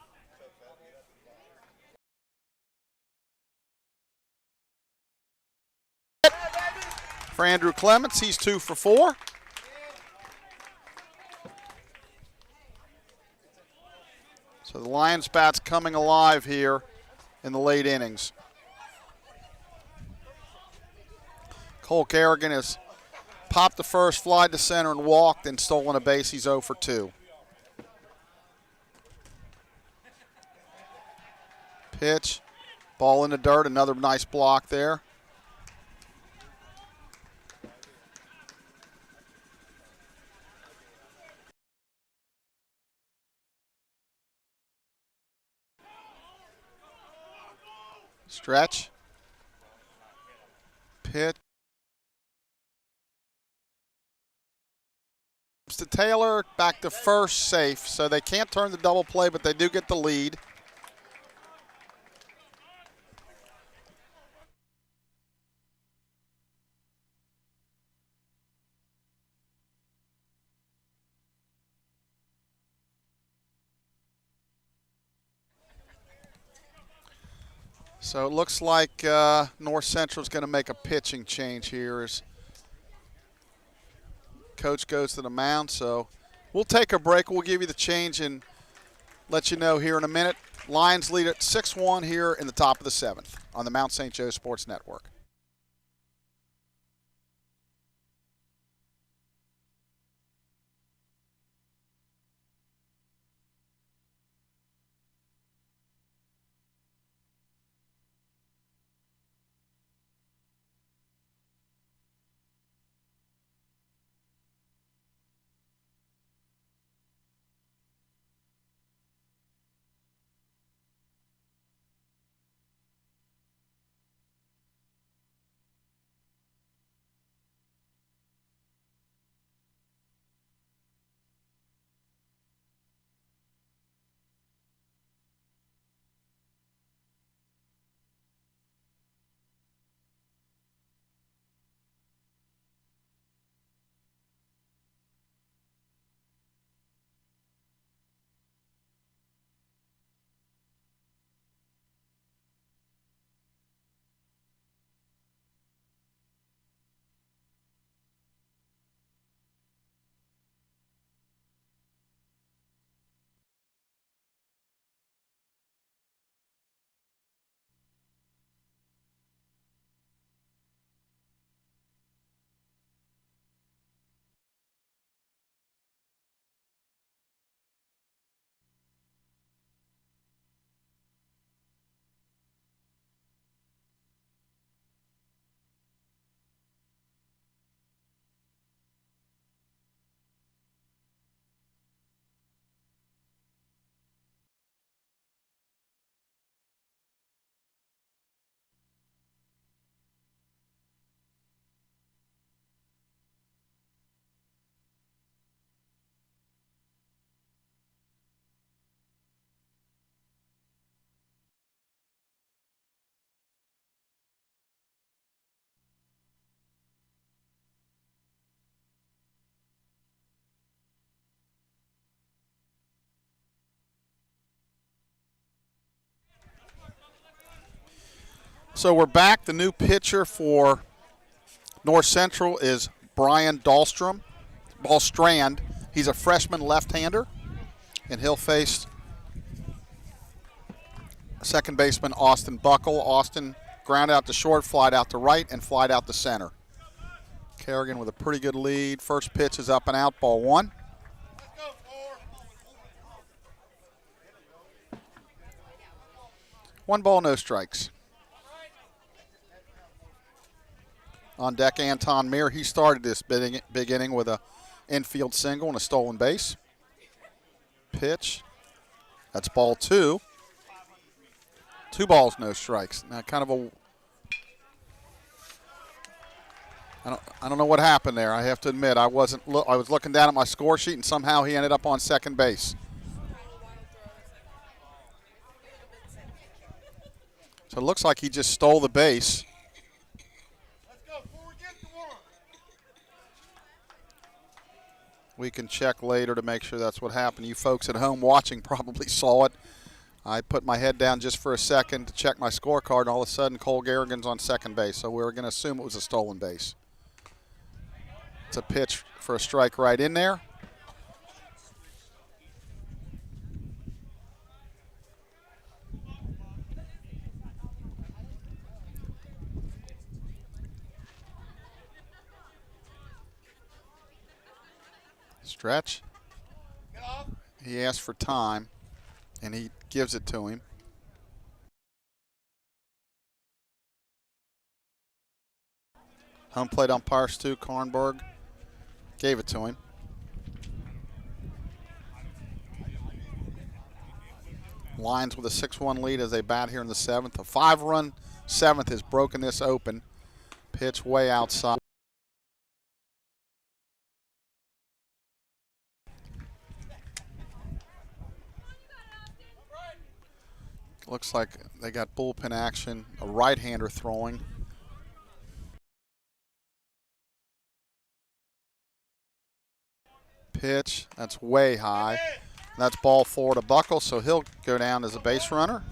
For Andrew Clements, he's 2 for 4. So the Lions bat's coming alive here in the late innings. Cole Kerrigan has popped the first, flied to center, and walked and stolen a base. He's 0 for 2. Pitch, ball in the dirt, another nice block there. Stretch. Pitch. To Taylor, back to first, safe. So they can't turn the double play, but they do get the lead. So it looks like North Central is going to make a pitching change here as coach goes to the mound. So we'll take a break. We'll give you the change and let you know here in a minute. Lions lead at 6-1 here in the top of the 7th on the Mount St. Joe Sports Network. So we're back. The new pitcher for North Central is Brian Dahlstrand. He's a freshman left-hander, and he'll face second baseman Austin Buckle. Austin ground out to short, flied out to right, and flied out to center. Kerrigan with a pretty good lead. First pitch is up and out, ball 1. One ball, no strikes. On deck, Anton Meir. He started this big inning with a infield single and a stolen base. Pitch. That's ball 2. 2 balls, no strikes. Now kind of a I don't know what happened there. I have to admit, I was looking down at my score sheet, and somehow he ended up on second base. So it looks like he just stole the base. Let's go. Forward, get the one. We can check later to make sure that's what happened. You folks at home watching probably saw it. I put my head down just for a second to check my scorecard, and all of a sudden Cole Garrigan's on second base. So we're going to assume it was a stolen base. It's a pitch for a strike right in there. Stretch. He asked for time, and he gives it to him. Home plate umpire Stu Karnberg gave it to him. Lions with a 6-1 lead as they bat here in the seventh. A 5-run seventh has broken this open. Pitch way outside. Looks like they got bullpen action. A right-hander throwing. Pitch, that's way high. That's ball four to Buckle, so he'll go down as a base runner.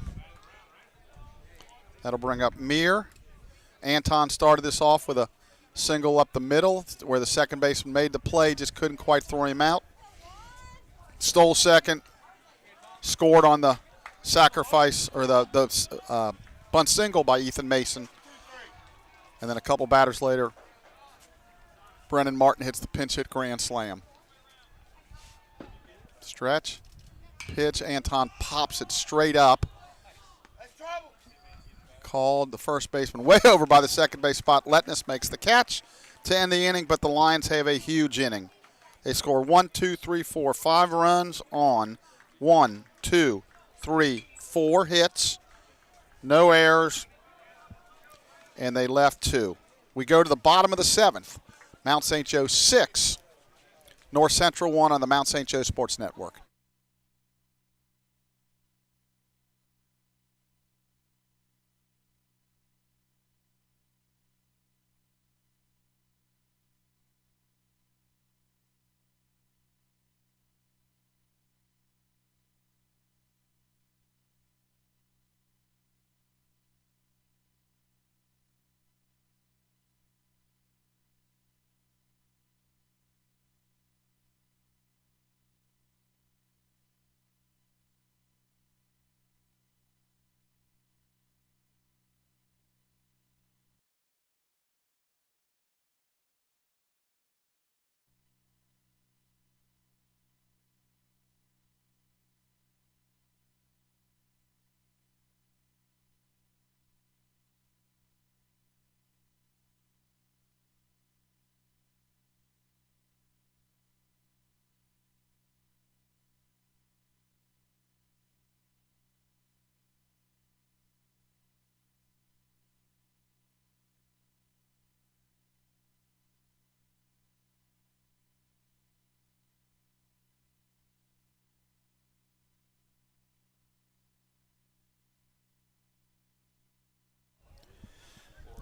That'll bring up Meir. Anton started this off with a single up the middle where the second baseman made the play, just couldn't quite throw him out. Stole second, scored on the sacrifice or the bunt single by Ethan Mason. And then a couple batters later, Brennan Martin hits the pinch hit grand slam. Stretch, pitch, Anton pops it straight up. Called the first baseman way over by the second base spot. Letness makes the catch to end the inning, but the Lions have a huge inning. They score 5 runs on 4 hits, no errors, and they left 2. We go to the bottom of the seventh. Mount St. Joe 6, North Central 1 on the Mount St. Joe Sports Network.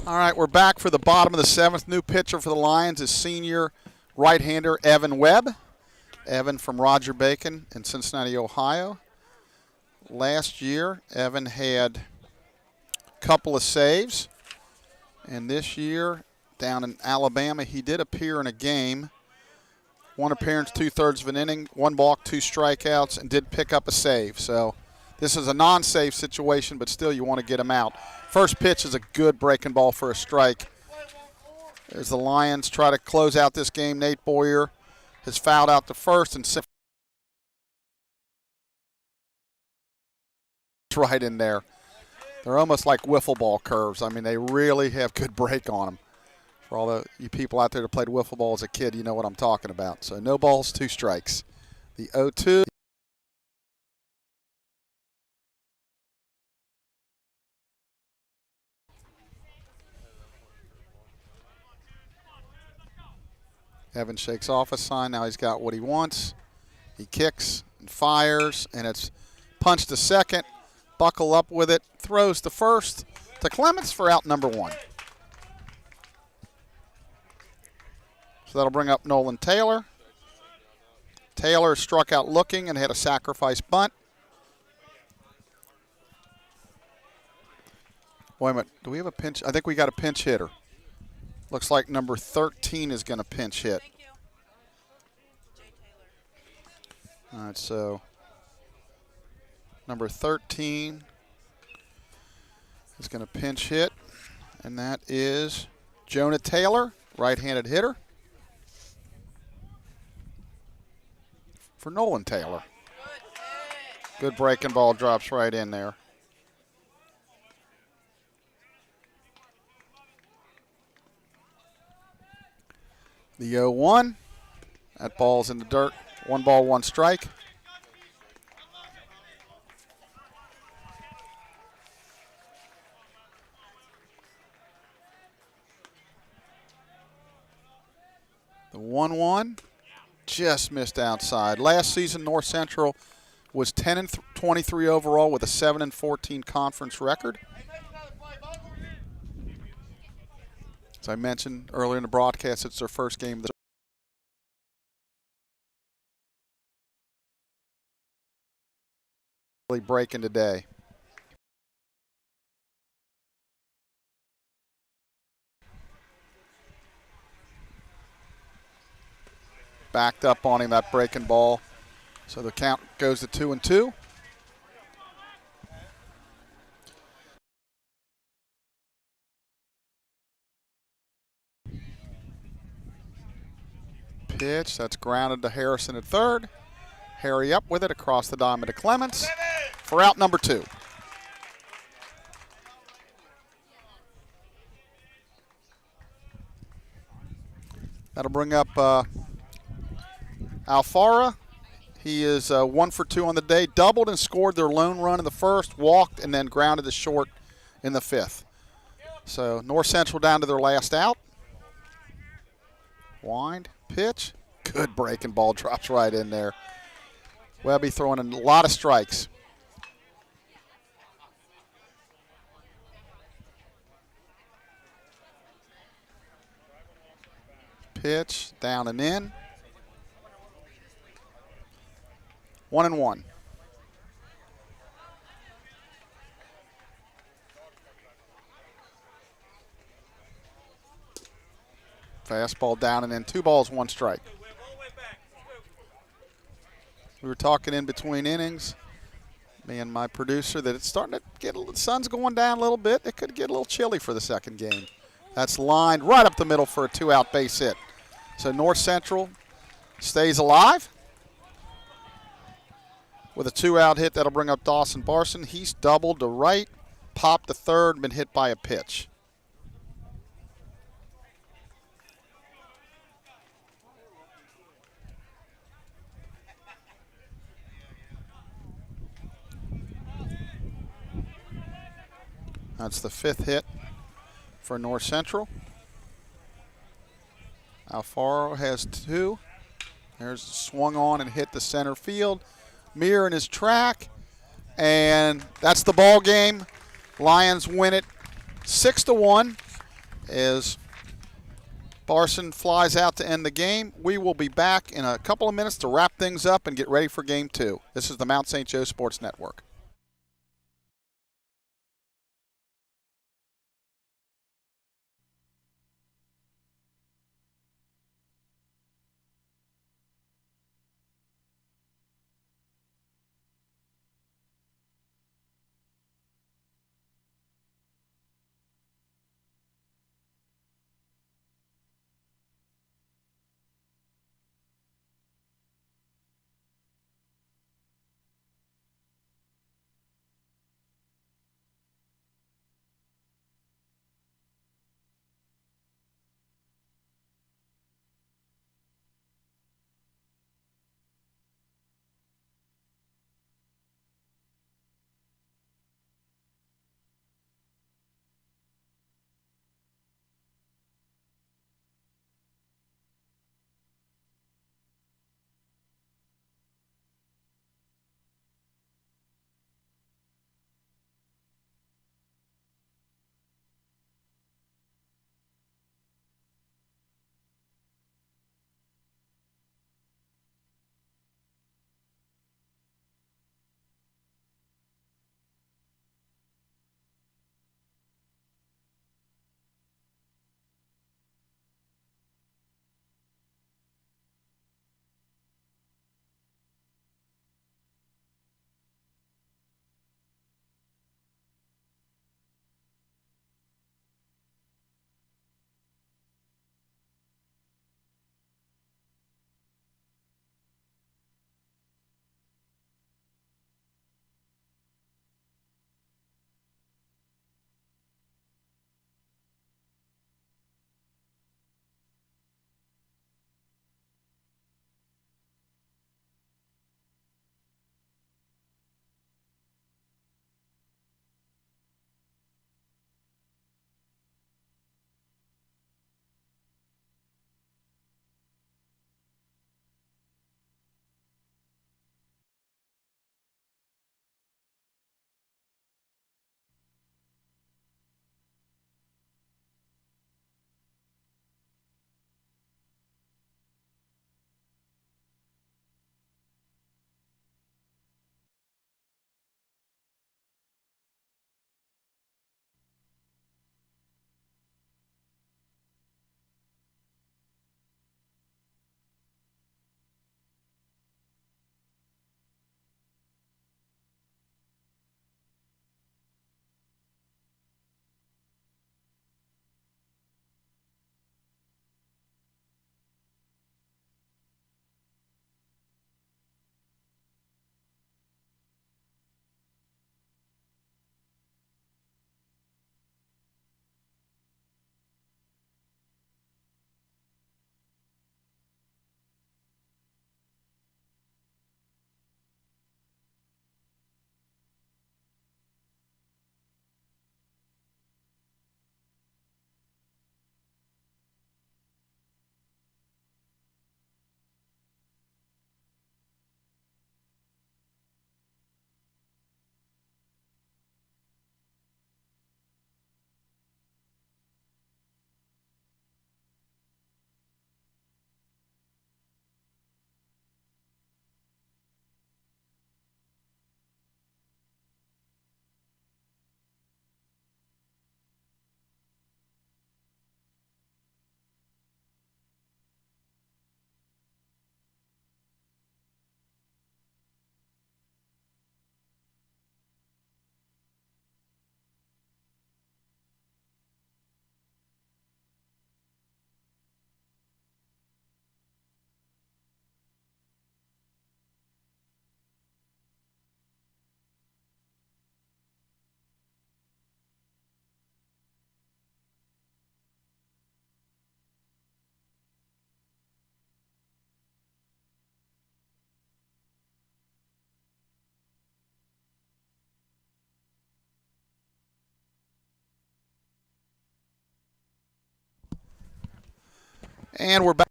All right, we're back for the bottom of the seventh. New pitcher for the Lions is senior right-hander Evan Webb. Evan from Roger Bacon in Cincinnati, Ohio. Last year, Evan had a couple of saves. And this year, down in Alabama, he did appear in a game. 1 appearance, 2/3 of an inning, 1 balk, 2 strikeouts, and did pick up a save. So this is a non-save situation, but still you want to get him out. First pitch is a good breaking ball for a strike. As the Lions try to close out this game, Nate Boyer has fouled out the first and right in there. They're almost like wiffle ball curves. I mean, they really have good break on them. For all the you people out there that played wiffle ball as a kid, you know what I'm talking about. So no balls, 2 strikes. The 0-2. Evan shakes off a sign. Now he's got what he wants. He kicks and fires, and it's punch to second. Buckle up with it. Throws to first to Clements for out number 1. So that'll bring up Nolan Taylor. Taylor struck out looking and had a sacrifice bunt. Wait a minute. Do we have a pinch? I think we got a pinch hitter. Looks like number 13 is going to pinch hit. All right, so number 13 is going to pinch hit, and that is Jonah Taylor, right-handed hitter, for Nolan Taylor. Good breaking ball, drops right in there. The 0-1. That ball's in the dirt. 1 ball, 1 strike. The 1-1 just missed outside. Last season, North Central was 10-23 overall with a 7-14 conference record. As I mentioned earlier in the broadcast, it's their first game of the breaking today. Backed up on him, that breaking ball. So the count goes to 2-2. Pitch, that's grounded to Harrison at third. Harry up with it across the diamond to Clements for out number 2. That'll bring up Alfara. He is 1 for 2 on the day. Doubled and scored their lone run in the first, walked, and then grounded to short in the 5th. So North Central down to their last out. Wind, pitch. Good breaking ball, drops right in there. Webby throwing a lot of strikes. Pitch, down and in. 1-1. Fastball down and in. 2 balls, 1 strike. We were talking in between innings, me and my producer, that it's starting to get the sun's going down a little bit. It could get a little chilly for the second game. That's lined right up the middle for a 2-out base hit. So North Central stays alive with a 2-out hit. That'll bring up Dawson Barson. He's doubled to right, popped to third, been hit by a pitch. That's the 5th hit for North Central. Alfaro has 2. There's swung on and hit the center field. Mirror in his track. And that's the ball game. Lions win it 6-1 as Barson flies out to end the game. We will be back in a couple of minutes to wrap things up and get ready for game 2. This is the Mount St. Joe Sports Network. And we're back.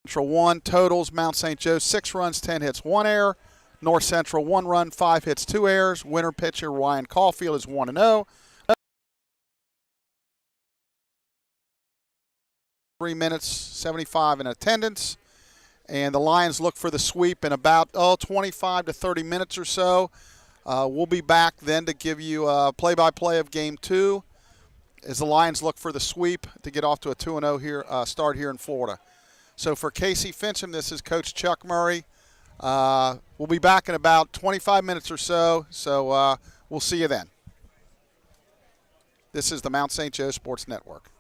Central 1 totals. Mount St. Joe 6 runs, 10 hits, 1 error. North Central 1 run, 5 hits, 2 errors. Winner pitcher Ryan Caulfield is 1-0. 3 minutes, 75 in attendance. And the Lions look for the sweep in about 25 to 30 minutes or so. We'll be back then to give you a play-by-play of Game 2 as the Lions look for the sweep to get off to a 2-0 here, start here in Florida. So for Casey Fincham, this is Coach Chuck Murray. We'll be back in about 25 minutes or so, we'll see you then. This is the Mount St. Joe Sports Network.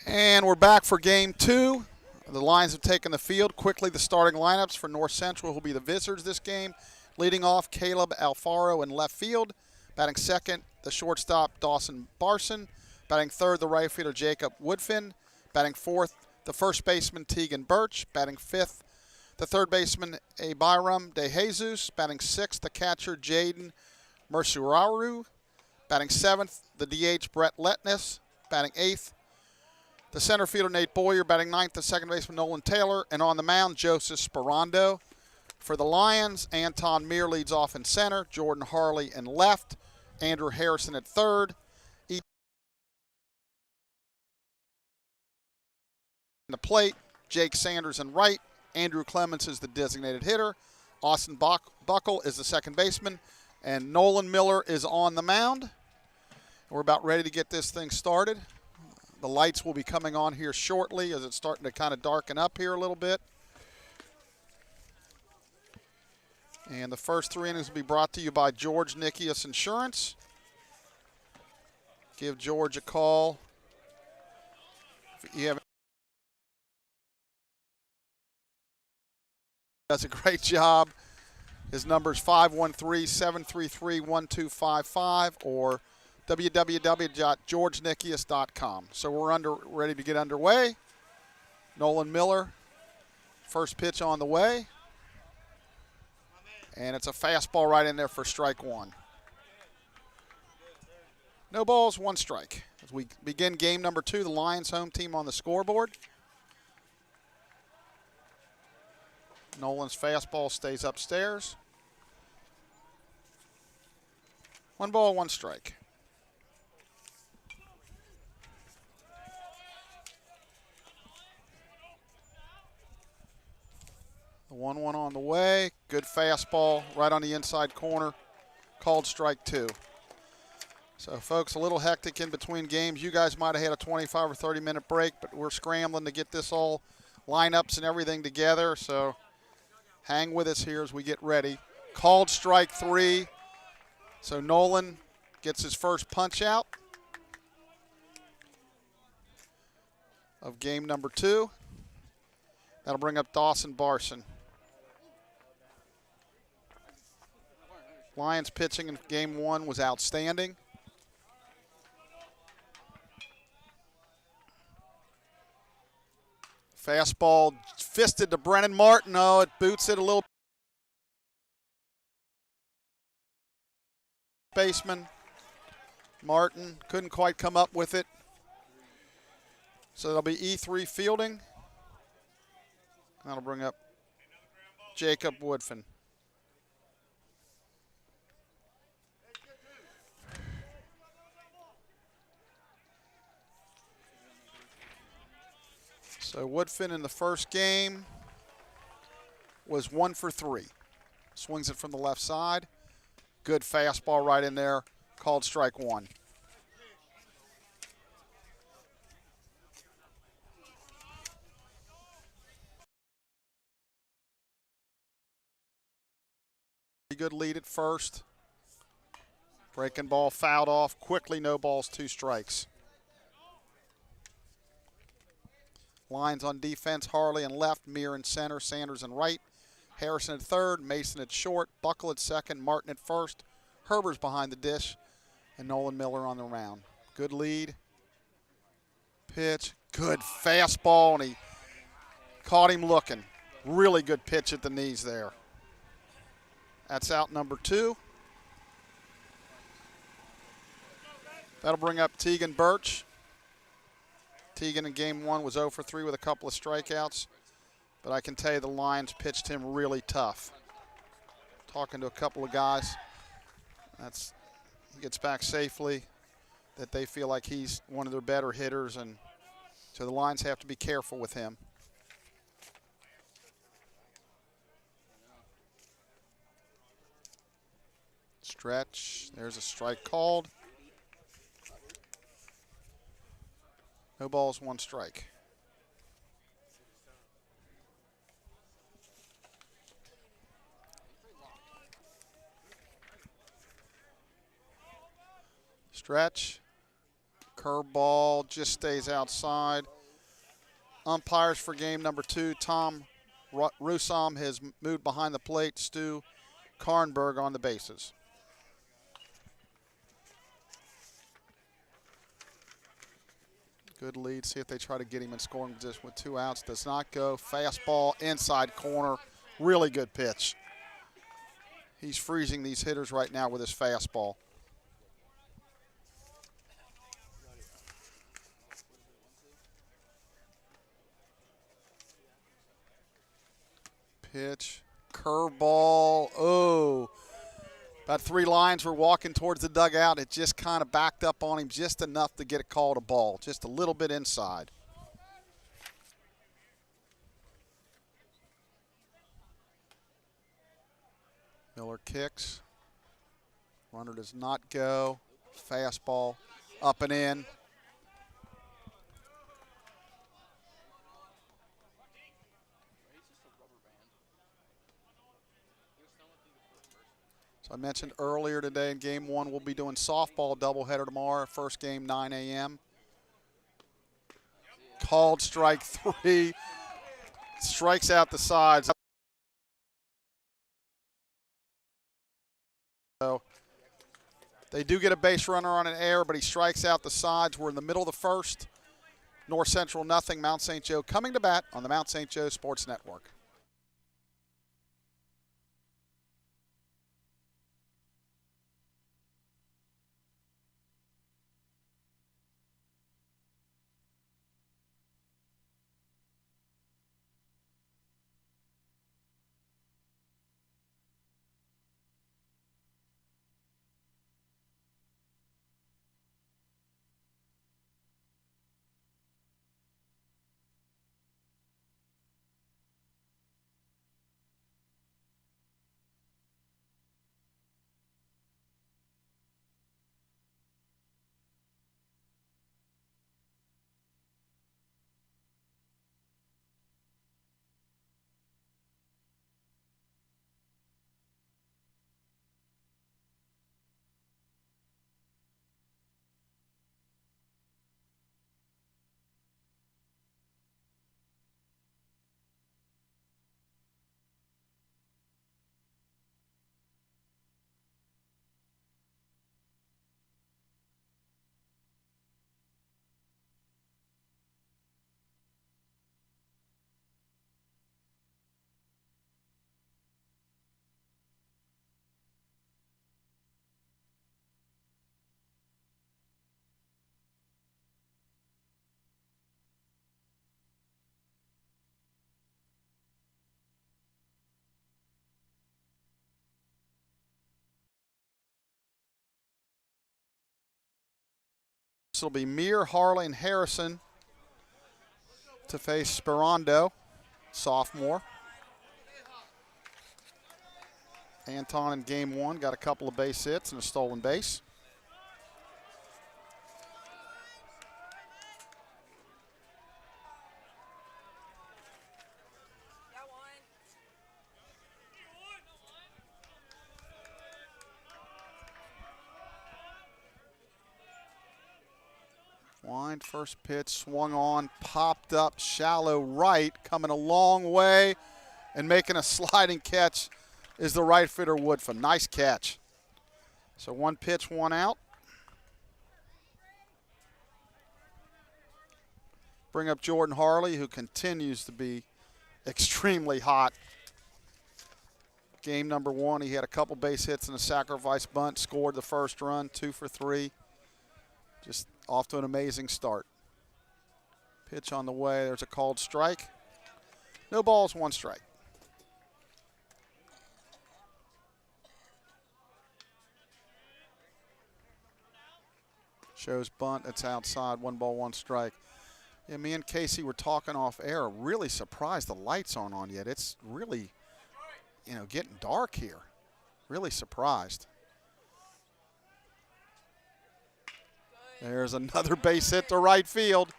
And we're back for game 2. The Lions have taken the field. Quickly, the starting lineups for North Central will be the visitors this game. Leading off, Caleb Alfaro in left field. Batting second, the shortstop, Dawson Barson. Batting third, the right fielder, Jacob Woodfin. Batting fourth, the first baseman, Tegan Birch. Batting fifth, the third baseman, Abiram De Jesus. Batting sixth, the catcher, Jaden Mercuraru. Batting seventh, the DH, Brett Letness. Batting eighth, the center fielder, Nate Boyer. Batting ninth, the second baseman, Nolan Taylor. And on the mound, Joseph Sperando. For the Lions, Anton Meir leads off in center, Jordan Harley in left, Andrew Harrison at third. In the plate, Jake Sanders in right, Andrew Clements is the designated hitter, Austin Buckle is the second baseman, and Nolan Miller is on the mound. We're about ready to get this thing started. The lights will be coming on here shortly as it's starting to kind of darken up here a little bit. And the first 3 innings will be brought to you by George Nikias Insurance. Give George a call. If you have, does a great job. His number is 513-733-1255 or www.georgenikias.com. So we're ready to get underway. Nolan Miller, first pitch on the way. And it's a fastball right in there for strike one. No balls, 1 strike. As we begin game number 2, the Lions home team on the scoreboard. Nolan's fastball stays upstairs. 1 ball, 1 strike. The 1-1 on the way. Good fastball right on the inside corner. Called strike 2. So, folks, a little hectic in between games. You guys might have had a 25 or 30-minute break, but we're scrambling to get this all lineups and everything together. So hang with us here as we get ready. Called strike 3. So Nolan gets his first punch out of game number 2. That'll bring up Dawson Barson. Lions pitching in game 1 was outstanding. Fastball fisted to Brennan Martin. Oh, it boots it a little. Baseman Martin couldn't quite come up with it. So it'll be E3 fielding. That'll bring up Jacob Woodfin. So Woodfin in the first game was 1 for 3. Swings it from the left side. Good fastball right in there. Called strike 1. Good lead at first. Breaking ball fouled off quickly. No balls, 2 strikes. Lions on defense, Harley in left, Meir in center, Sanders in right, Harrison at third, Mason at short, Buckle at second, Martin at first, Herber's behind the dish, and Nolan Miller on the mound. Good lead. Pitch, good fastball, and he caught him looking. Really good pitch at the knees there. That's out number 2. That'll bring up Tegan Birch. Tegan in game 1 was 0 for 3 with a couple of strikeouts. But I can tell you the Lions pitched him really tough. Talking to a couple of guys. He gets back safely. That they feel like he's one of their better hitters. And so the Lions have to be careful with him. Stretch. There's a strike called. No balls, 1 strike. Stretch. Curveball just stays outside. Umpires for game number 2, Tom Rusam has moved behind the plate. Stu Karnberg on the bases. Good lead. See if they try to get him in scoring position with 2 outs. Does not go. Fastball inside corner. Really good pitch. He's freezing these hitters right now with his fastball. Pitch. Curveball. Oh. About 3 lines were walking towards the dugout. It just kind of backed up on him just enough to get it called a ball. Just a little bit inside. Miller kicks. Runner does not go. Fastball up and in. So I mentioned earlier today in game 1, we'll be doing softball doubleheader tomorrow. First game 9 a.m. Called strike 3. Strikes out the sides. So they do get a base runner on an error, but he strikes out the sides. We're in the middle of the first. North Central nothing. Mount St. Joe coming to bat on the Mount St. Joe Sports Network. This will be Meir, Harley, and Harrison to face Sperando, sophomore. Anton in game 1 got a couple of base hits and a stolen base. Wind, first pitch, swung on, popped up, shallow right, coming a long way, and making a sliding catch is the right fielder Woodfin. Nice catch. So 1 pitch, 1 out. Bring up Jordan Harley, who continues to be extremely hot. Game number 1, he had a couple base hits and a sacrifice bunt, scored the first run, 2 for 3. Just off to an amazing start. Pitch on the way. There's a called strike. No balls, 1 strike. Shows bunt. It's outside. 1 ball, 1 strike. Yeah, me and Casey were talking off air. Really surprised the lights aren't on yet. It's really, getting dark here. Really surprised. There's another base hit to right field.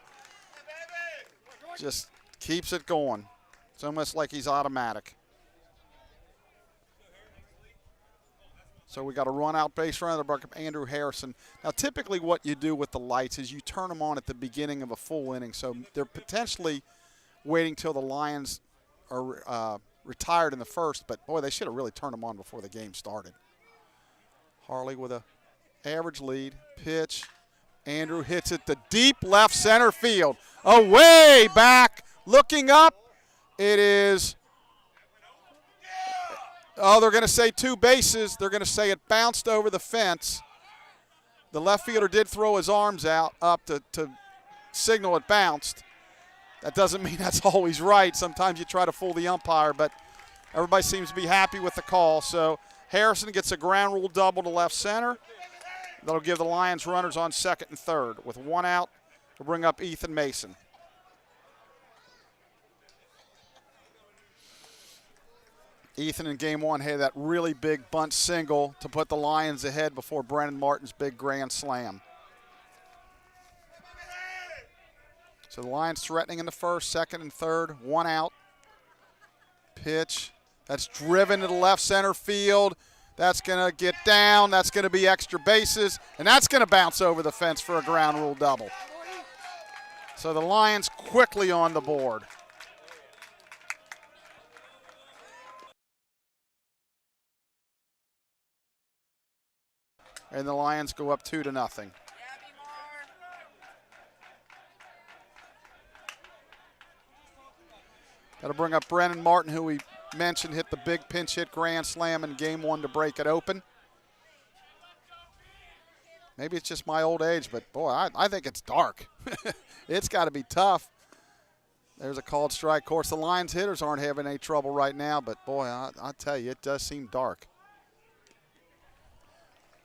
Just keeps it going. It's almost like he's automatic. So we got a run-out base runner, bring up Andrew Harrison. Now, typically what you do with the lights is you turn them on at the beginning of a full inning. So they're potentially waiting till the Lions are retired in the first, but boy, they should have really turned them on before the game started. Harley with a average lead. Pitch. Andrew hits it to deep left center field. Away back, looking up. It is, oh, they're going to say 2 bases. They're going to say it bounced over the fence. The left fielder did throw his arms out up to signal it bounced. That doesn't mean that's always right. Sometimes you try to fool the umpire, but everybody seems to be happy with the call. So Harrison gets a ground rule double to left center. That'll give the Lions runners on second and third. With 1 out, we'll bring up Ethan Mason. Ethan in game 1 had that really big bunt single to put the Lions ahead before Brennan Martin's big grand slam. So the Lions threatening in the first, second, and third. 1 out. Pitch. That's driven to the left center field. That's going to get down. That's going to be extra bases. And that's going to bounce over the fence for a ground rule double. So the Lions quickly on the board. And the Lions go up 2-0. That'll bring up Brennan Martin, who we mentioned hit the big pinch hit grand slam in game 1 to break it open. Maybe it's just my old age, but boy, I think it's dark. It's got to be tough. There's a called strike. Of course, the Lions hitters aren't having any trouble right now, but boy, I tell you, it does seem dark.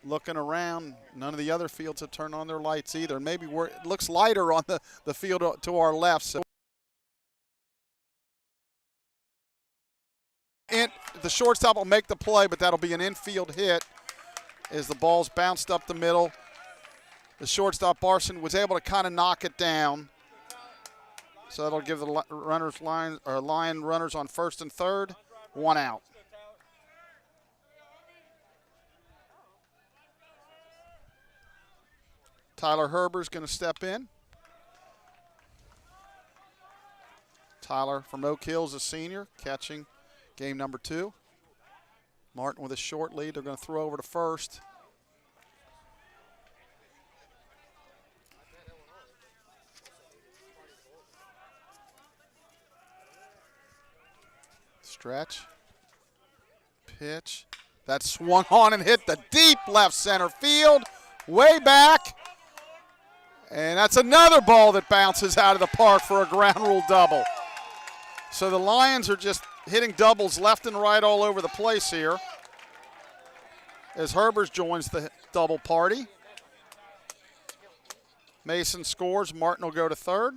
Looking around, none of the other fields have turned on their lights either. Maybe it looks lighter on the field to our left. So the shortstop will make the play, but that'll be an infield hit as the ball's bounced up the middle. The shortstop, Barson, was able to kind of knock it down. So that'll give the Lion runners on first and third, 1 out. Tyler Herber's going to step in. Tyler from Oak Hills, a senior, catching game number 2. Martin with a short lead. They're going to throw over to first. Stretch. Pitch. That swung on and hit the deep left center field. Way back. And that's another ball that bounces out of the park for a ground rule double. So the Lions are just hitting doubles left and right all over the place here as Herbers joins the double party. Mason scores. Martin will go to third.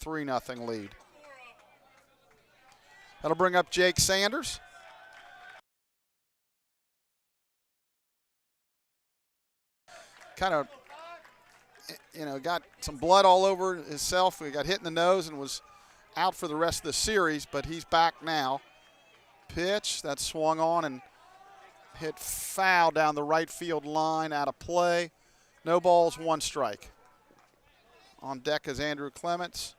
$3-0 lead. That'll bring up Jake Sanders. Kind of, got some blood all over himself. He got hit in the nose and was out for the rest of the series, but he's back now. Pitch, that swung on and hit foul down the right field line, out of play. No balls, 1 strike. On deck is Andrew Clements.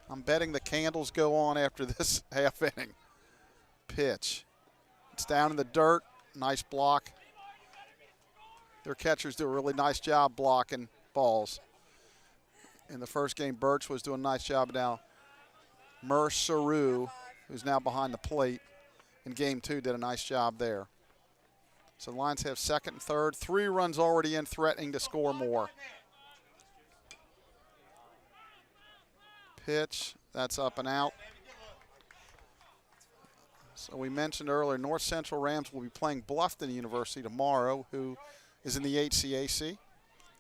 I'm betting the candles go on after this half inning. Pitch. It's down in the dirt. Nice block. Their catchers do a really nice job blocking balls. In the first game, Birch was doing a nice job. Now, Merceru, who's now behind the plate, in game 2 did a nice job there. So the Lions have second and third. 3 runs already in, threatening to score more. Pitch, that's up and out. So we mentioned earlier, North Central Rams will be playing Bluffton University tomorrow, who is in the HCAC.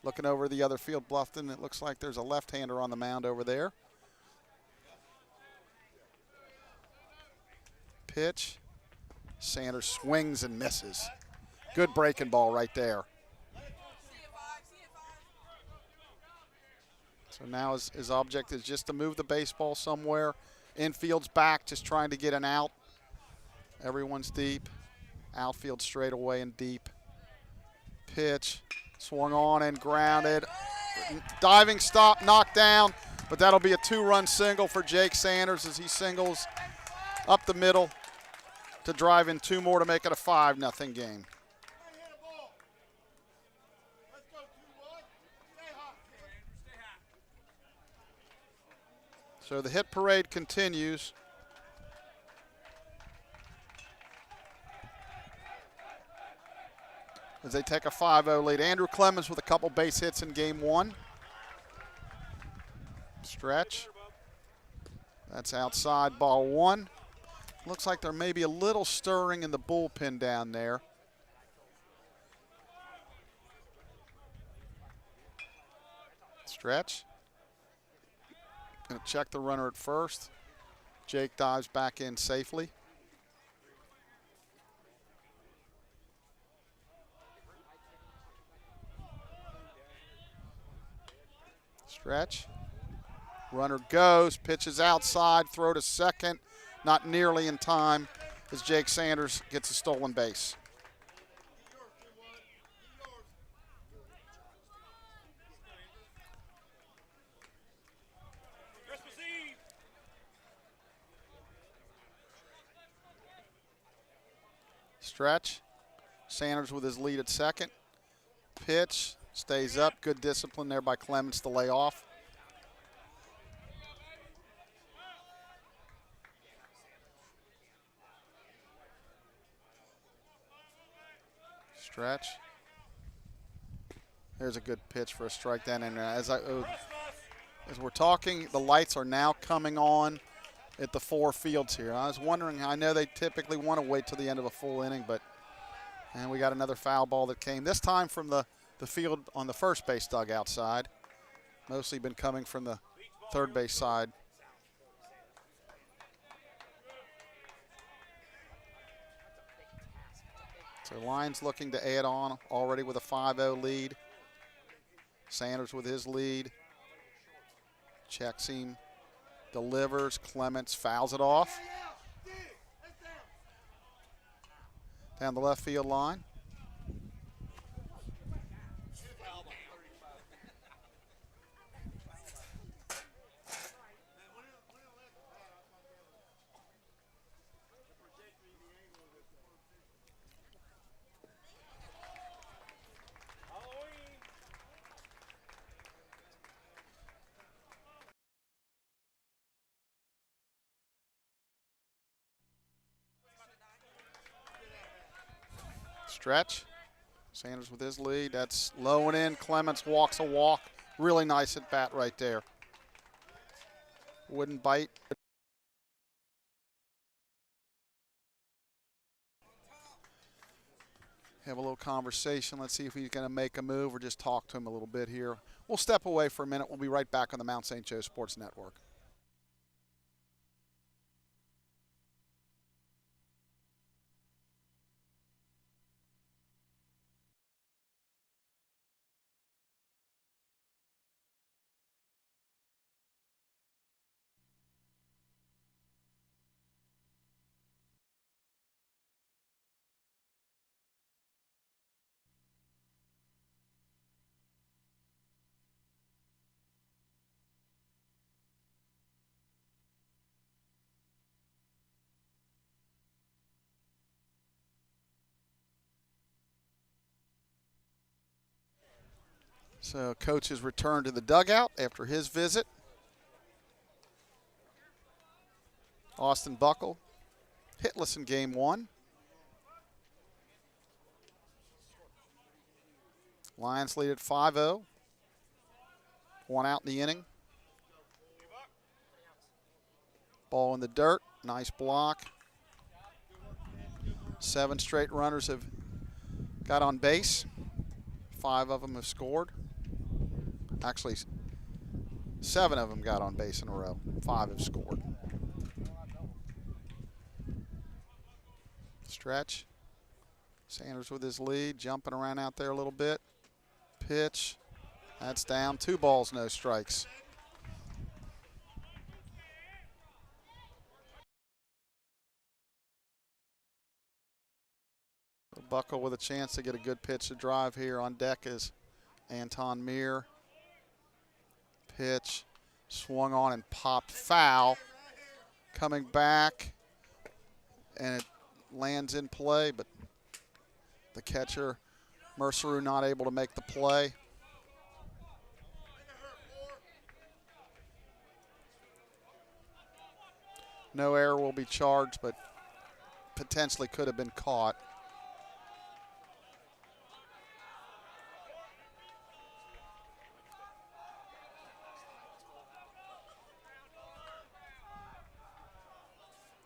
Looking over the other field, Bluffton, it looks like there's a left-hander on the mound over there. Pitch, Sanders swings and misses. Good breaking ball right there. So now his object is just to move the baseball somewhere Infield's back, just trying to get an out. Everyone's deep. Outfield straight away and deep. Pitch, swung on and grounded. Diving stop, knocked down, but that'll be a 2-run single for Jake Sanders as he singles up the middle to drive in 2 more to make it a 5-0 game. So the hit parade continues. As they take a 5-0 lead. Andrew Clemens with a couple base hits in game 1. Stretch. That's outside, ball 1. Looks like there may be a little stirring in the bullpen down there. Stretch. Gonna check the runner at first. Jake dives back in safely. Stretch. Runner goes, pitches outside, throw to second. Not nearly in time as Jake Sanders gets a stolen base. Stretch. Sanders with his lead at second. Pitch. Stays up. Good discipline there by Clemens to lay off. Stretch. There's a good pitch for a strike down in there. As we're talking, the lights are now coming on at the 4 fields here. I was wondering, I know they typically want to wait till the end of a full inning, but and we got another foul ball that came, this time from the field on the first base dugout side. Mostly been coming from the third base side. So Lions looking to add on already with a 5-0 lead. Sanders with his lead. Checks him, delivers. Clements fouls it off. Down the left field line. Stretch. Sanders with his lead. That's low and in. Clements walks a walk. Really nice at bat right there. Wouldn't bite. Have a little conversation. Let's see if he's going to make a move or just talk to him a little bit here. We'll step away for a minute. We'll be right back on the Mount St. Joe Sports Network. So coach has returned to the dugout after his visit. Austin Buckle, hitless in game 1. Lions lead at 5-0. 1 out in the inning. Ball in the dirt, nice block. 7 straight runners have got on base. 5 of them have scored. Actually, 7 of them got on base in a row. 5 have scored. Stretch. Sanders with his lead, jumping around out there a little bit. Pitch. That's down. 2 balls, no strikes. Buckle with a chance to get a good pitch to drive here. On deck is Anton Meir. Pitch swung on and popped foul. Coming back, and it lands in play, but the catcher, Mercereau, not able to make the play. No error will be charged, but potentially could have been caught.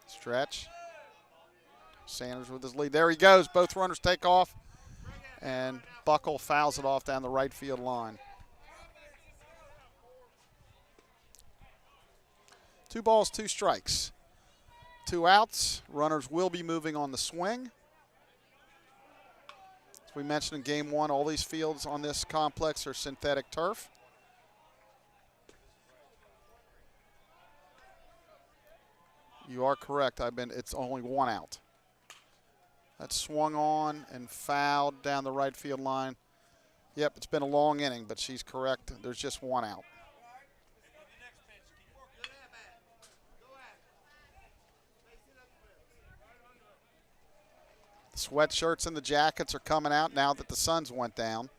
Stretch. Sanders with his lead. There he goes. Both runners take off, and Buckle fouls it off down the right field line. 2 balls, 2 strikes. 2 outs. Runners will be moving on the swing. As we mentioned in game 1, all these fields on this complex are synthetic turf. You are correct. It's only 1 out. That's swung on and fouled down the right field line. Yep, it's been a long inning, but she's correct. There's just 1 out. The sweatshirts and the jackets are coming out now that the Suns went down.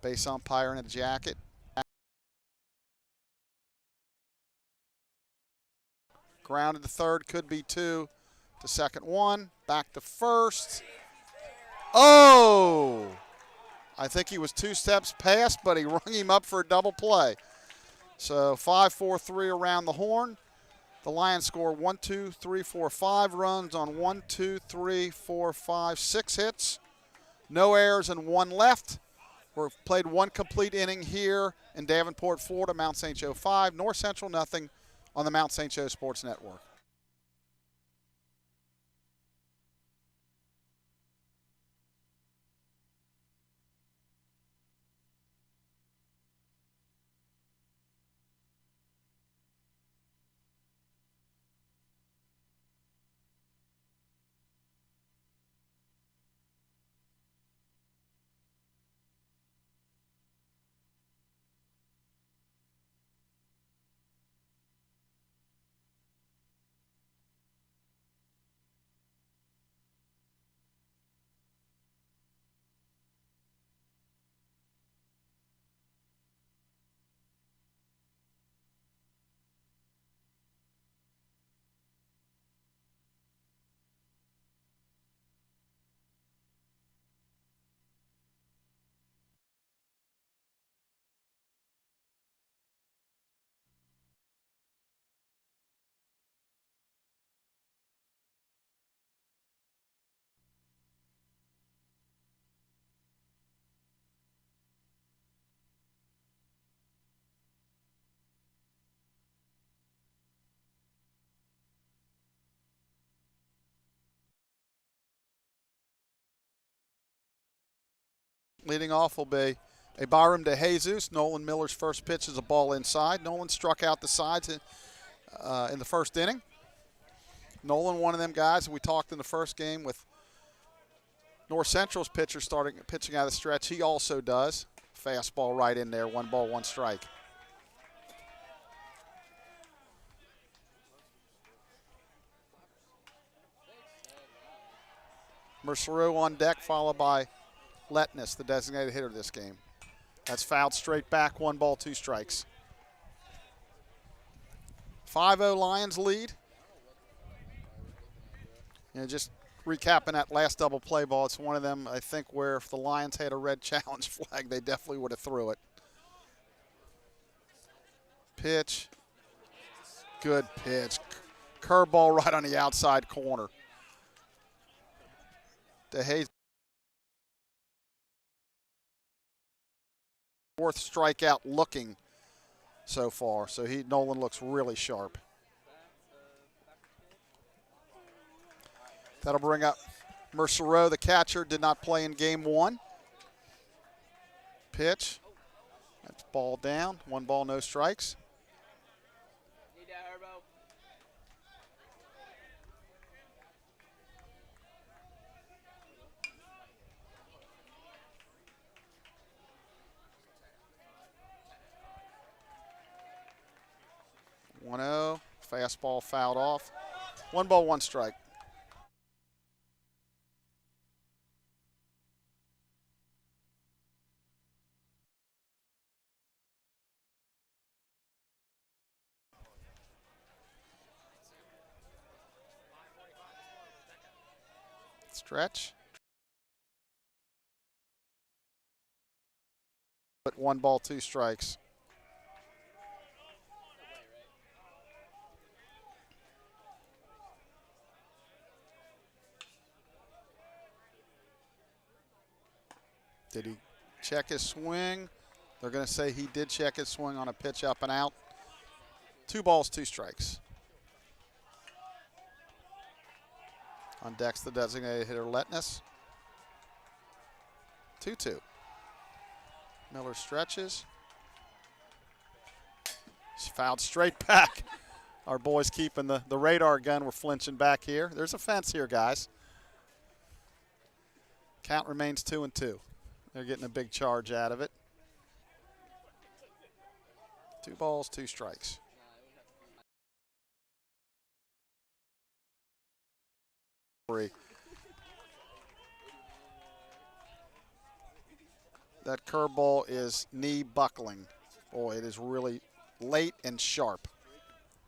Base umpire in a jacket. Grounded to third, could be 2. To second 1, back to first. Oh! I think he was 2 steps past, but he rung him up for a double play. So 5-4-3 around the horn. The Lions score 1, 2, 3, 4, 5 runs on 1, 2, 3, 4, 5, 6 hits. No errors and 1 left. We've played 1 complete inning here in Davenport, Florida. Mount St. Joe 5, North Central nothing on the Mount St. Joe Sports Network. Leading off will be a Byram de Jesus. Nolan Miller's first pitch is a ball inside. Nolan struck out the sides in the first inning. Nolan, one of them guys we talked in the first game with North Central's pitcher pitching out of the stretch. He also does. Fastball right in there. 1 ball, 1 strike. Mercereau on deck, followed by Letness, the designated hitter this game. That's fouled straight back, 1 ball, 2 strikes. 5-0 Lions lead. Just recapping that last double play ball, it's one of them, I think, where if the Lions had a red challenge flag, they definitely would have threw it. Pitch. Good pitch. Curveball right on the outside corner. DeHaze. 4th strikeout looking so far. So Nolan looks really sharp. That'll bring up Mercereau, the catcher, did not play in game 1. Pitch. That's ball down. 1 ball, no strikes. 1-0. Fastball fouled off. 1 ball, 1 strike. Stretch. But 1 ball, 2 strikes. Did he check his swing? They're going to say he did check his swing on a pitch up and out. 2 balls, 2 strikes. On deck's the designated hitter, Letness. 2-2. Miller stretches. He's fouled straight back. Our boys keeping the radar gun. We're flinching back here. There's a fence here, guys. Count remains 2-2. They're getting a big charge out of it. 2 balls, 2 strikes. That curveball is knee buckling. Boy, it is really late and sharp.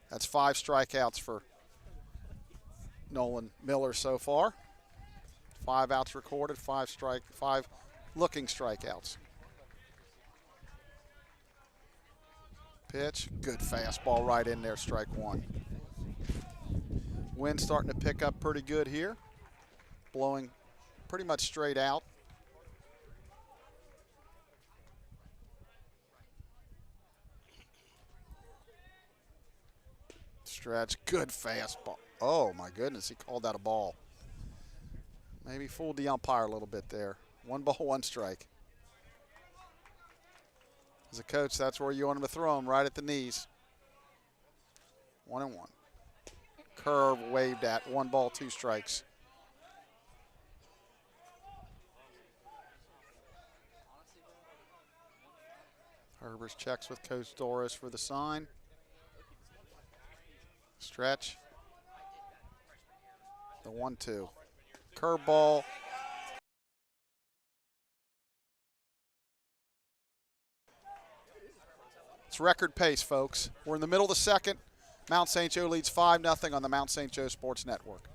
That's 5 strikeouts for Nolan Miller so far. 5 outs recorded, 5 looking strikeouts. Pitch, good fastball right in there, strike 1. Wind starting to pick up pretty good here. Blowing pretty much straight out. Stretch, good fastball. Oh my goodness, he called that a ball. Maybe fooled the umpire a little bit there. 1 ball, 1 strike. As a coach, that's where you want him to throw him, right at the knees. 1-1. Curve waved at. 1 ball, 2 strikes. Herbers checks with Coach Doris for the sign. Stretch. The 1-2. Curveball. It's record pace, folks. We're in the middle of the second. Mount St. Joe leads 5-0 on the Mount St. Joe Sports Network.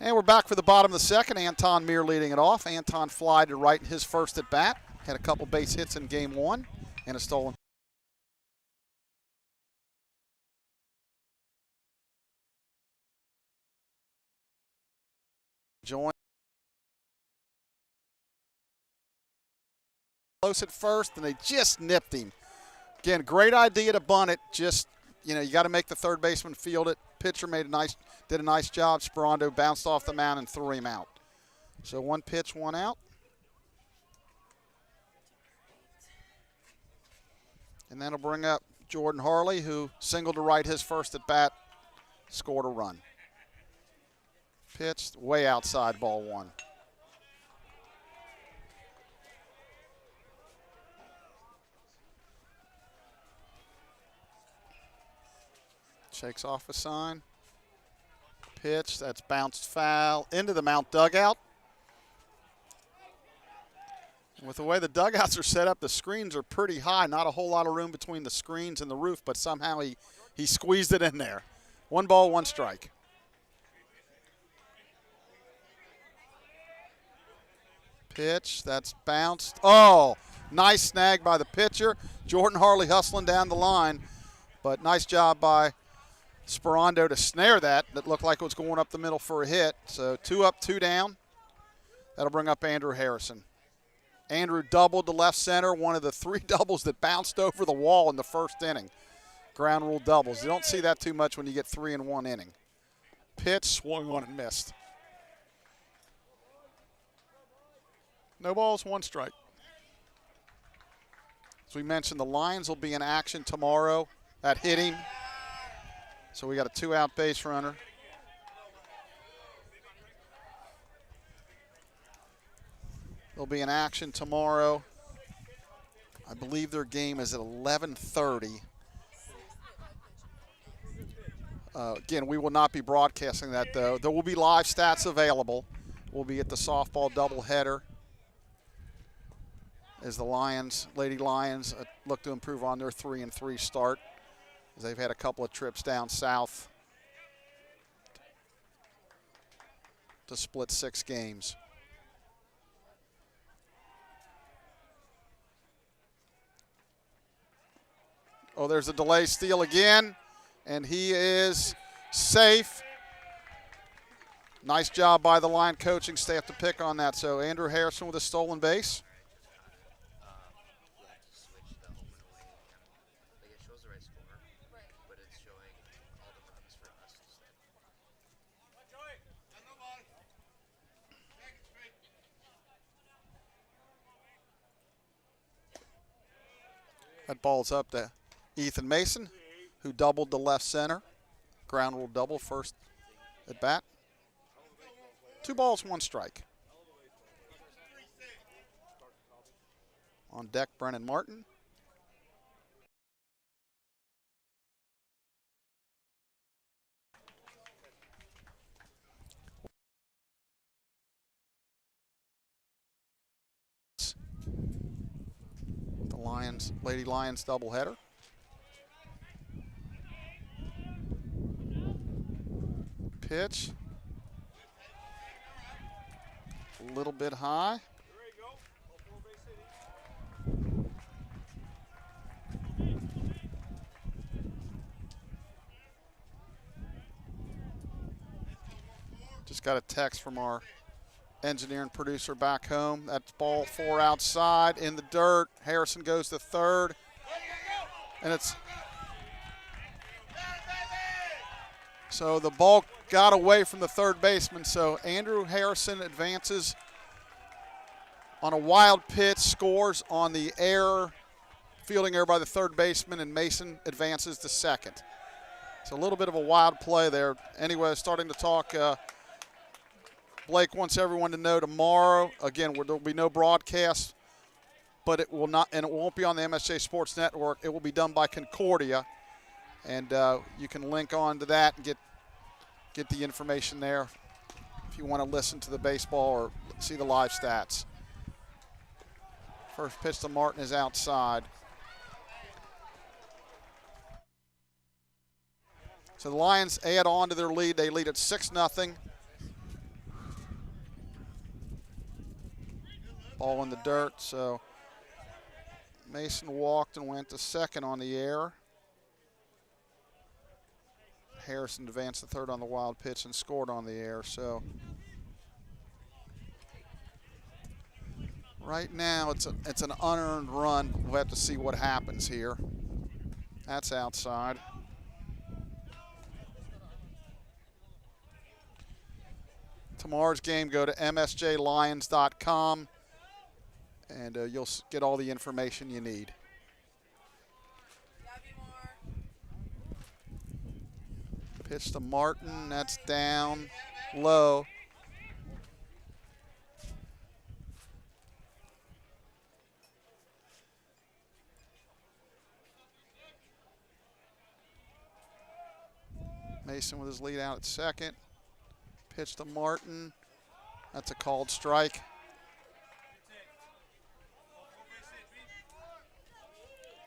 And we're back for the bottom of the second. Anton Meir leading it off. Anton fly to right his first at bat. Had a couple base hits in game 1 and a stolen. Join. Close at first, and they just nipped him. Again, great idea to bunt it. Just, you got to make the third baseman field it. Pitcher did a nice job. Sperando bounced off the mound and threw him out. So 1 pitch, 1 out. And that'll bring up Jordan Harley, who singled to right his first at bat, scored a run. Pitched way outside, ball 1. takes off a sign. Pitch, that's bounced foul into the Mount dugout. With the way the dugouts are set up, the screens are pretty high. Not a whole lot of room between the screens and the roof, but somehow he squeezed it in there. 1 ball, 1 strike. Pitch, that's bounced. Oh, nice snag by the pitcher. Jordan Harley hustling down the line, but nice job by Sperando to snare that. That looked like it was going up the middle for a hit. So 2 up, 2 down. That'll bring up Andrew Harrison. Andrew doubled to left center, one of the 3 doubles that bounced over the wall in the first inning. Ground rule doubles. You don't see that too much when you get 3 in 1 inning. Pitch, swung on and missed. No balls, 1 strike. As we mentioned, the Lions will be in action tomorrow. That hit him. So we got a 2-out base runner. They'll be in action tomorrow. I believe their game is at 11:30. Again, we will not be broadcasting that, though. There will be live stats available. We'll be at the softball doubleheader as the Lions, Lady Lions, look to improve on their 3-3 start, as they've had a couple of trips down south to split 6 games. Oh, there's a delay steal again, and he is safe. Nice job by the line coaching staff to pick on that. So Andrew Harrison with a stolen base. That ball's up to Ethan Mason, who doubled to left center. Ground rule double first at bat. 2 balls, 1 strike. On deck, Brennan Martin. The Lions, Lady Lions doubleheader. Pitch. A little bit high. Just got a text from our engineer and producer back home. That's ball 4 outside in the dirt. Harrison goes to third. And it's so the ball got away from the third baseman. So Andrew Harrison advances on a wild pitch, scores on the error, fielding error by the third baseman, and Mason advances to second. It's a little bit of a wild play there. Anyway, starting to talk. Blake wants everyone to know tomorrow, again, there will be no broadcast, but it will not, and it won't be on the MSJ Sports Network. It will be done by Concordia, and you can link on to that and get the information there if you want to listen to the baseball or see the live stats. First pitch to Martin is outside. So the Lions add on to their lead. They lead at 6-0. Ball in the dirt, so Mason walked and went to second on the error. Harrison advanced to third on the wild pitch and scored on the error. So right now it's an unearned run. We'll have to see what happens here. That's outside. Tomorrow's game, go to msjlions.com. And you'll get all the information you need. Pitch to Martin, that's down low. Mason with his lead out at second. Pitch to Martin. That's a called strike.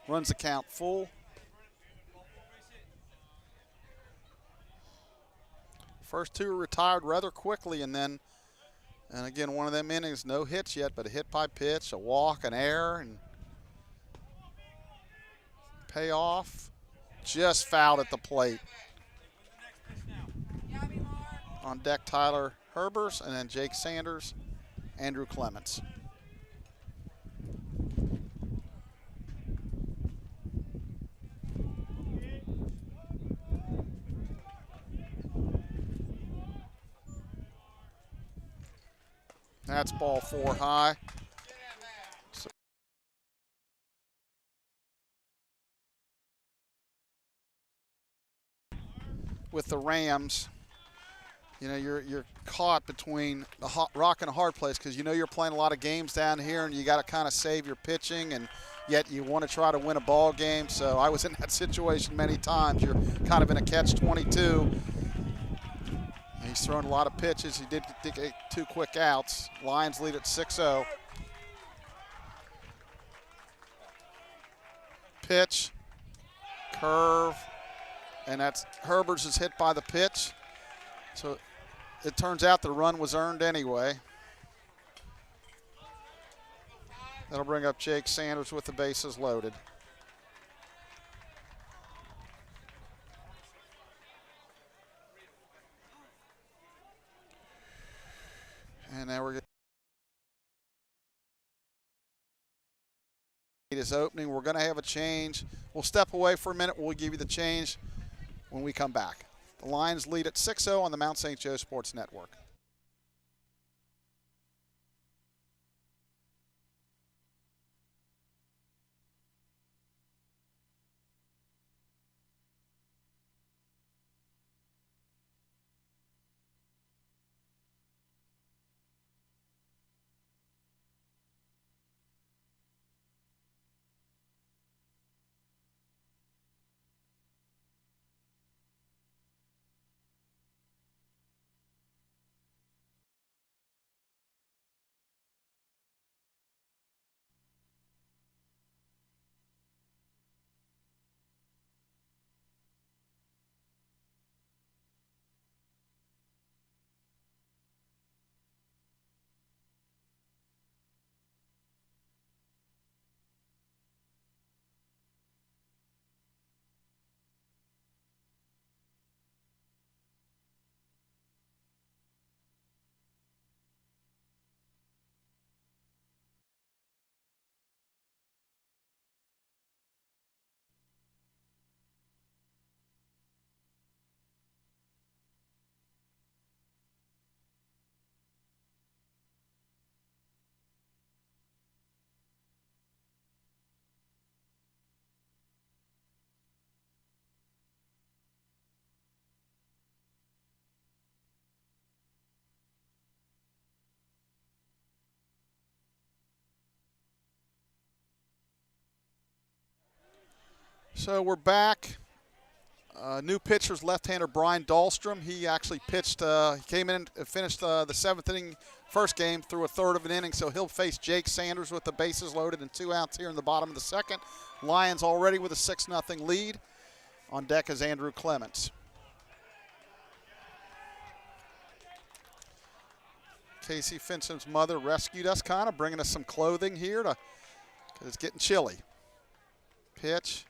Runs the count full. First two were retired rather quickly, and again, one of them innings, no hits yet, but a hit by pitch, a walk, an error, and payoff. Just fouled at the plate. On deck, Tyler Herbers, and then Jake Sanders, Andrew Clements. That's ball 4 high. So with the Rams, you know, you're caught between a rock and a hard place because you know you're playing a lot of games down here and you got to kind of save your pitching, and yet you want to try to win a ball game. So I was in that situation many times. You're kind of in a catch-22. He's thrown a lot of pitches. He did get 2 quick outs. Lions lead at 6-0. Pitch, curve, and that's Herbers is hit by the pitch. So it turns out the run was earned anyway. That'll bring up Jake Sanders with the bases loaded. And now we're going to is opening. We're going to have a change. We'll step away for a minute. We'll give you the change when we come back. The Lions lead at 6-0 on the Mount St. Joe Sports Network. So we're back. New pitcher's left-hander Brian Dahlstrom. He actually pitched, he came in and finished the 7th inning first game through a third of an inning, so he'll face Jake Sanders with the bases loaded and 2 outs here in the bottom of the second. Lions already with a 6-0 lead. On deck is Andrew Clements. Casey Finson's mother rescued us, kind of bringing us some clothing here because it's getting chilly. Pitch.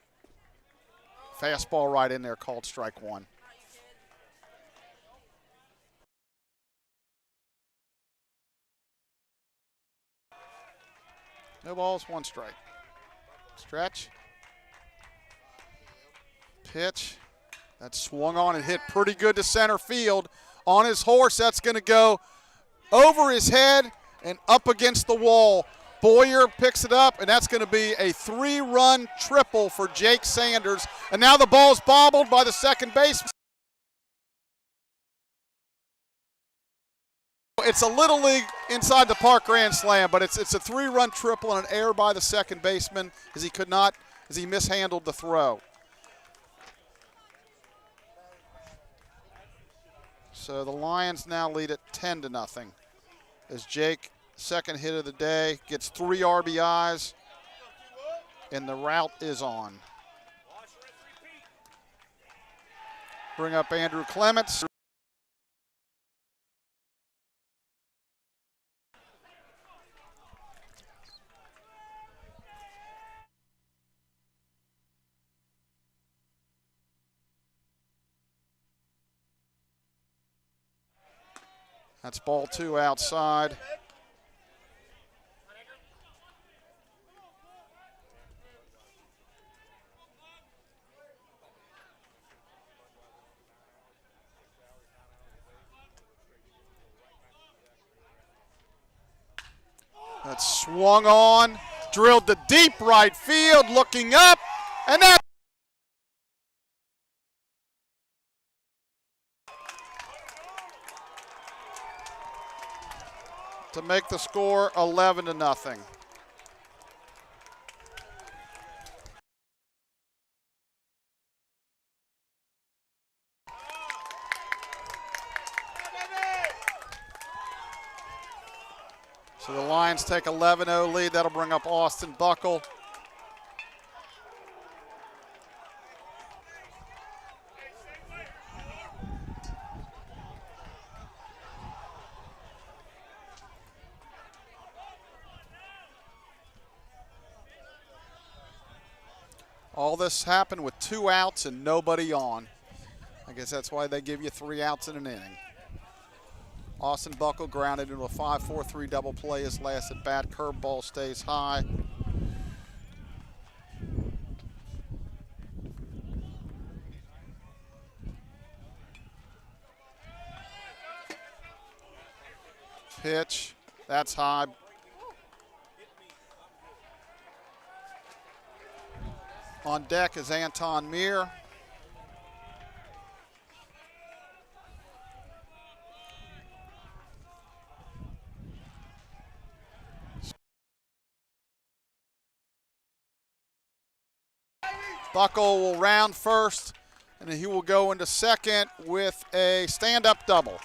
Fastball right in there, called strike 1. No balls, 1 strike. Stretch. Pitch. That swung on and hit pretty good to center field. On his horse, that's going to go over his head and up against the wall. Boyer picks it up, and that's going to be a 3-run triple for Jake Sanders. And now the ball's bobbled by the second baseman. It's a Little League inside the park grand slam, but it's a 3-run triple and an error by the second baseman as he mishandled the throw. So the Lions now lead at 10-0. As Jake, second hit of the day, gets 3 RBIs, and the route is on. Bring up Andrew Clements. That's ball 2 outside. That's swung on, drilled to deep right field, looking up, and that. To make the score 11-0. So the Lions take 11-0 lead. That'll bring up Austin Buckle. All this happened with 2 outs and nobody on. I guess that's why they give you 3 outs in an inning. Austin Buckle grounded into a 5-4-3 double play his last at bat. Curveball stays high. Pitch, that's high. On deck is Anton Meir. Buckle will round first, and he will go into second with a stand-up double.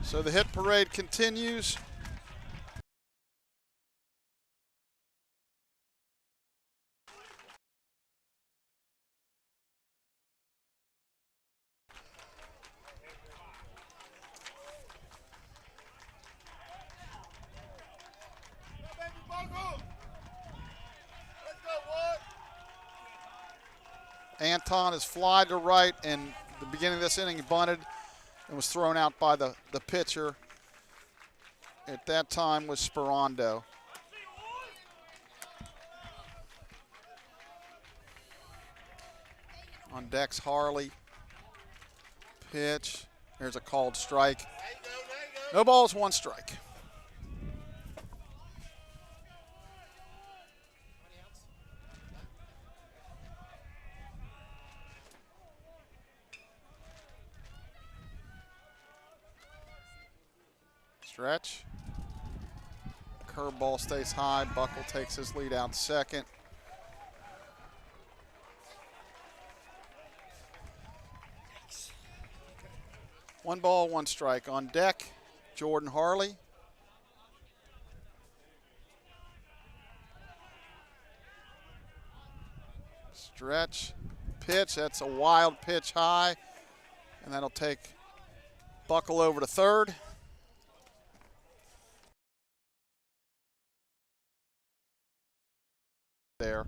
So the hit parade continues. Anton is fly to right, and the beginning of this inning he bunted and was thrown out by the pitcher. At that time was Sperando. On deck's Harley. Pitch. There's a called strike. No balls, 1 strike. Stretch. Curveball stays high. Buckle takes his lead out second. One ball, 1 strike. On deck, Jordan Harley. Stretch. Pitch. That's a wild pitch high. And that'll take Buckle over to third. There.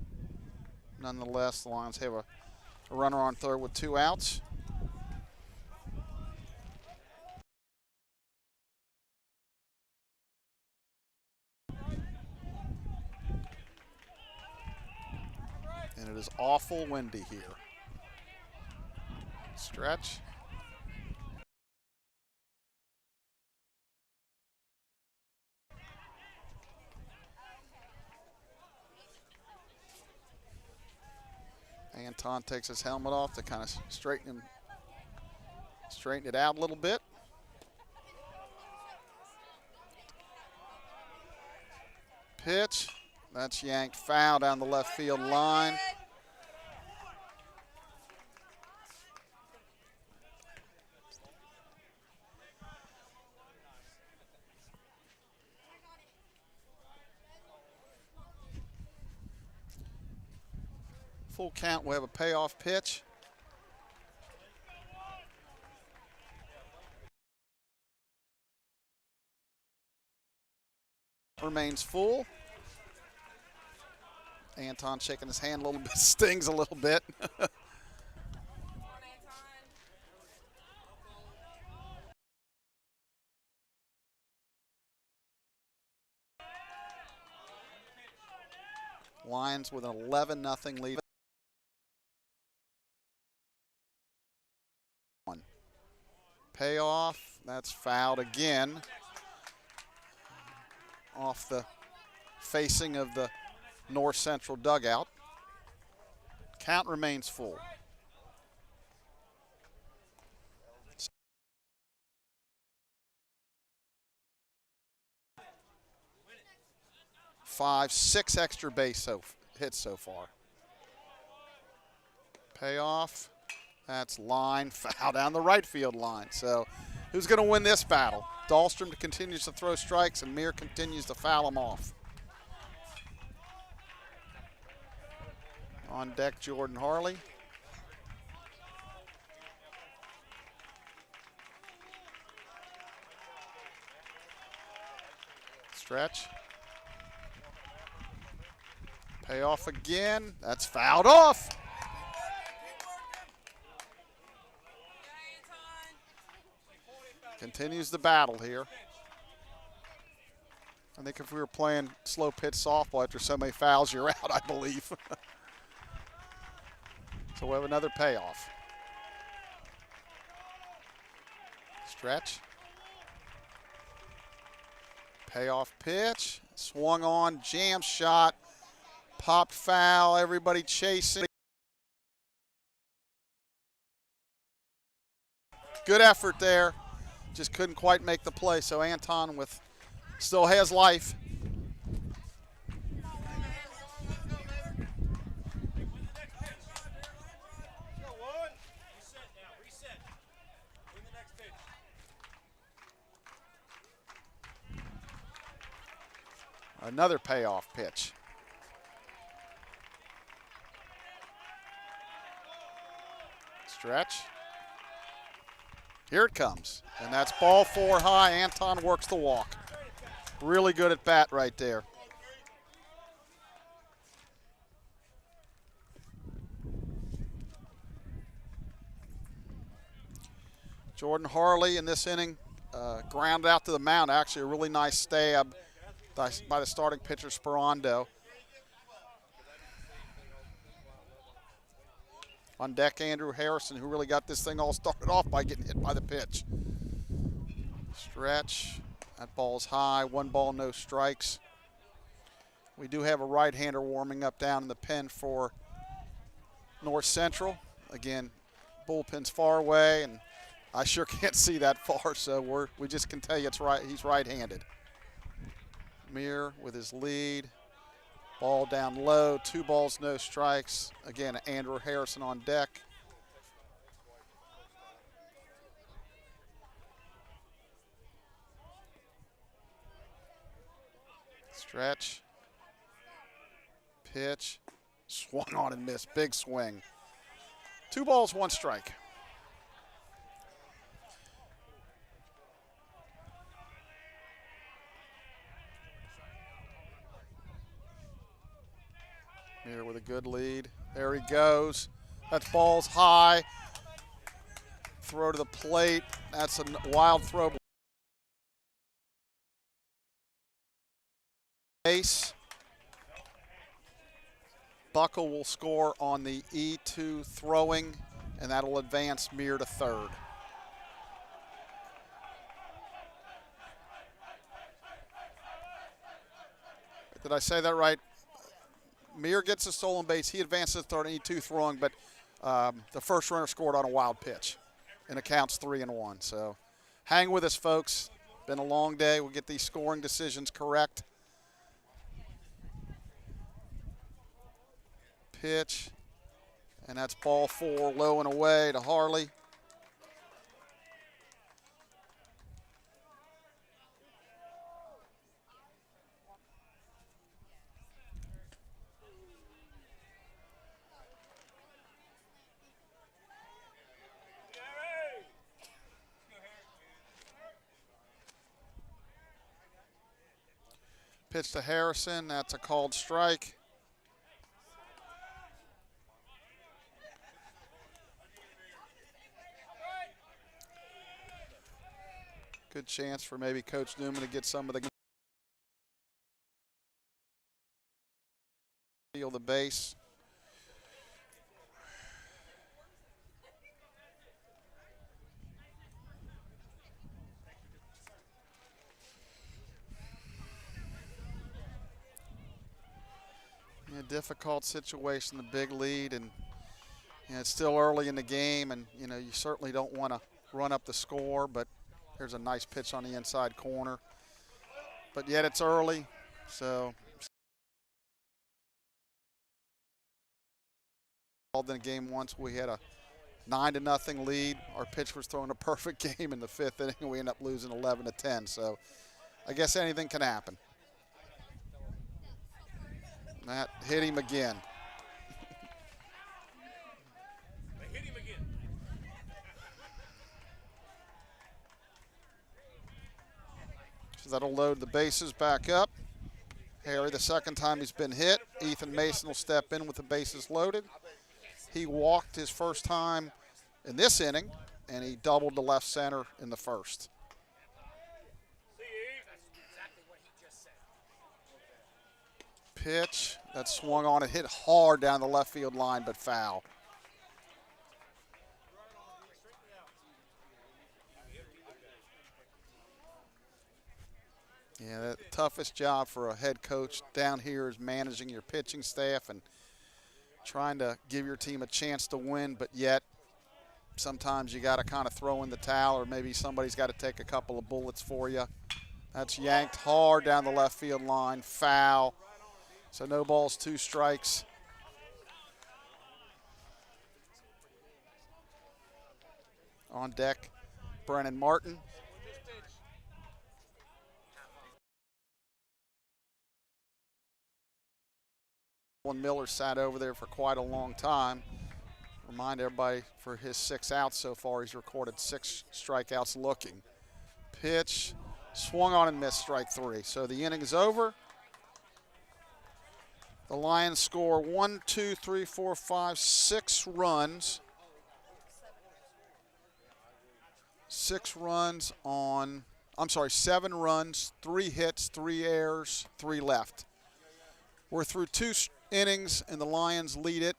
Nonetheless, the Lions have a runner on third with 2 outs. And it is awful windy here. Stretch. Anton takes his helmet off to kind of straighten it out a little bit. Pitch. That's yanked foul down the left field line. Full count, we'll have a payoff pitch. Remains full. Anton shaking his hand a little bit, stings a little bit. Lions with an 11-0 lead. Payoff, that's fouled again. Off the facing of the North Central dugout. Count remains full. Six extra base hits so far. Payoff, that's line, foul down the right field line. So who's going to win this battle? Dahlstrom continues to throw strikes and Mir continues to foul him off. On deck, Jordan Harley. Stretch. Payoff again. That's fouled off. Continues the battle here. I think if we were playing slow pitch softball after so many fouls, you're out, I believe. So we have another payoff. Stretch. Payoff pitch. Swung on, jam shot. Popped foul, everybody chasing. Good effort there. Just couldn't quite make the play. So Anton still has life. Another payoff pitch. Stretch. Here it comes. And that's ball 4 high. Anton works the walk. Really good at bat right there. Jordan Harley in this inning grounded out to the mound. Actually a really nice stab by the starting pitcher, Sperando. On deck, Andrew Harrison, who really got this thing all started off by getting hit by the pitch. Stretch. That ball's high. 1 ball, no strikes. We do have a right-hander warming up down in the pen for North Central. Again, bullpen's far away, and I sure can't see that far, so we just can tell you it's right. He's right-handed. Mir with his lead. Ball down low, 2 balls, no strikes. Again, Andrew Harrison on deck. Stretch. Pitch. Swung on and missed. Big swing. 2 balls, 1 strike. Here with a good lead. There he goes. That ball's high. Throw to the plate. That's a wild throw. Base. Buckle will score on the E2 throwing, and that'll advance Mir to third. Did I say that right? Mir gets a stolen base. He advances to third, E2 throwing, but the first runner scored on a wild pitch. And it counts 3-1. So hang with us, folks. Been a long day. We'll get these scoring decisions correct. Pitch. And that's ball 4, low and away to Harley. Pitch to Harrison. That's a called strike. Good chance for maybe Coach Newman to get some of the feel the base. Difficult situation, the big lead, and it's still early in the game, and you certainly don't want to run up the score, but there's a nice pitch on the inside corner. But yet it's early, so in the game once we had a 9-0 lead. Our pitch was throwing a perfect game in the 5th inning, and we ended up losing 11-10. So I guess anything can happen. That hit him again. They hit him again. So that'll load the bases back up. Harry, the second time he's been hit. Ethan Mason will step in with the bases loaded. He walked his first time in this inning, and he doubled to left center in the first. Pitch that swung on and hit hard down the left field line, but foul. Yeah, the toughest job for a head coach down here is managing your pitching staff and trying to give your team a chance to win, but yet sometimes you got to kind of throw in the towel, or maybe somebody's got to take a couple of bullets for you. That's yanked hard down the left field line, foul. So no balls, 2 strikes. On deck, Brennan Martin. Miller sat over there for quite a long time. Remind everybody, for his 6 outs so far, he's recorded 6 strikeouts looking. Pitch, swung on and missed, strike 3. So the inning is over. The Lions score 1, 2, 3, 4, 5, 6 runs. 6 runs on, 7 runs, 3 hits, 3 errors, 3 left. We're through 2 innings, and the Lions lead it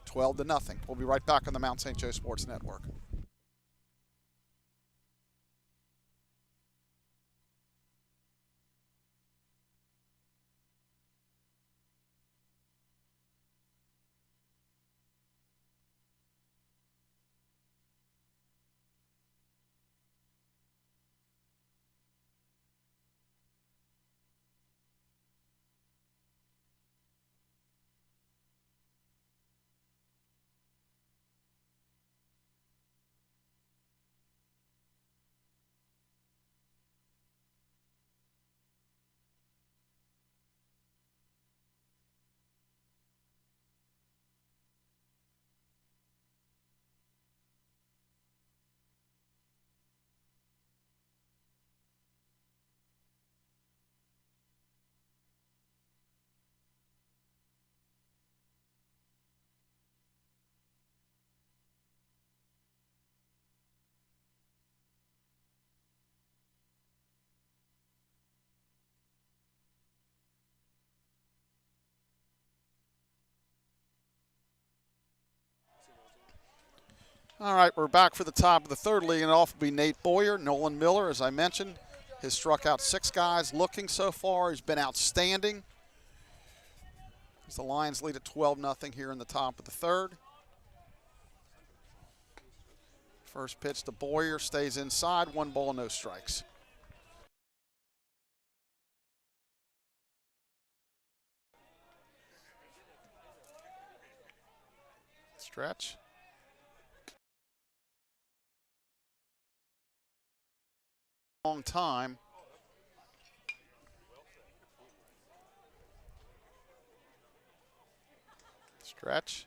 12-0. We'll be right back on the Mount St. Joe Sports Network. All right, we're back for the top of the 3rd. Leading off will be Nate Boyer. Nolan Miller, as I mentioned, has struck out 6 guys looking so far. He's been outstanding. As the Lions lead at 12-0 here in the top of the 3rd. First pitch to Boyer, stays inside, 1 ball, no strikes. Stretch. Long time. Stretch.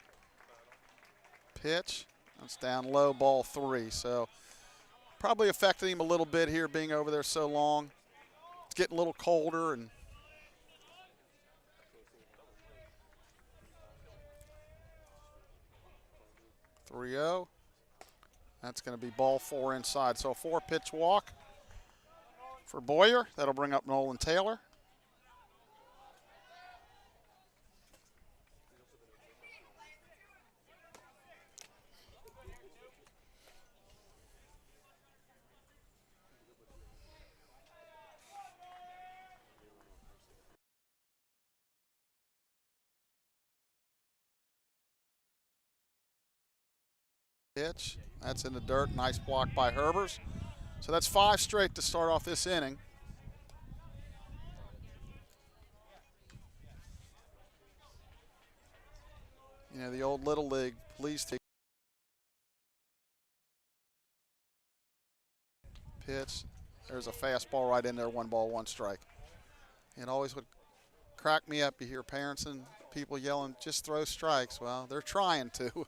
Pitch. That's down low, ball 3. So probably affected him a little bit here being over there so long. getting a little colder and .3-0. That's going to be ball 4 inside. So a 4-pitch walk for Boyer. That'll bring up Nolan Taylor. Pitch. That's in the dirt. Nice block by Herbers. So that's 5 straight to start off this inning. You know, the old Little League police team. Pitch. There's a fastball right in there. 1 ball, 1 strike. It always would crack me up. You hear parents and people yelling, just throw strikes. Well, they're trying to.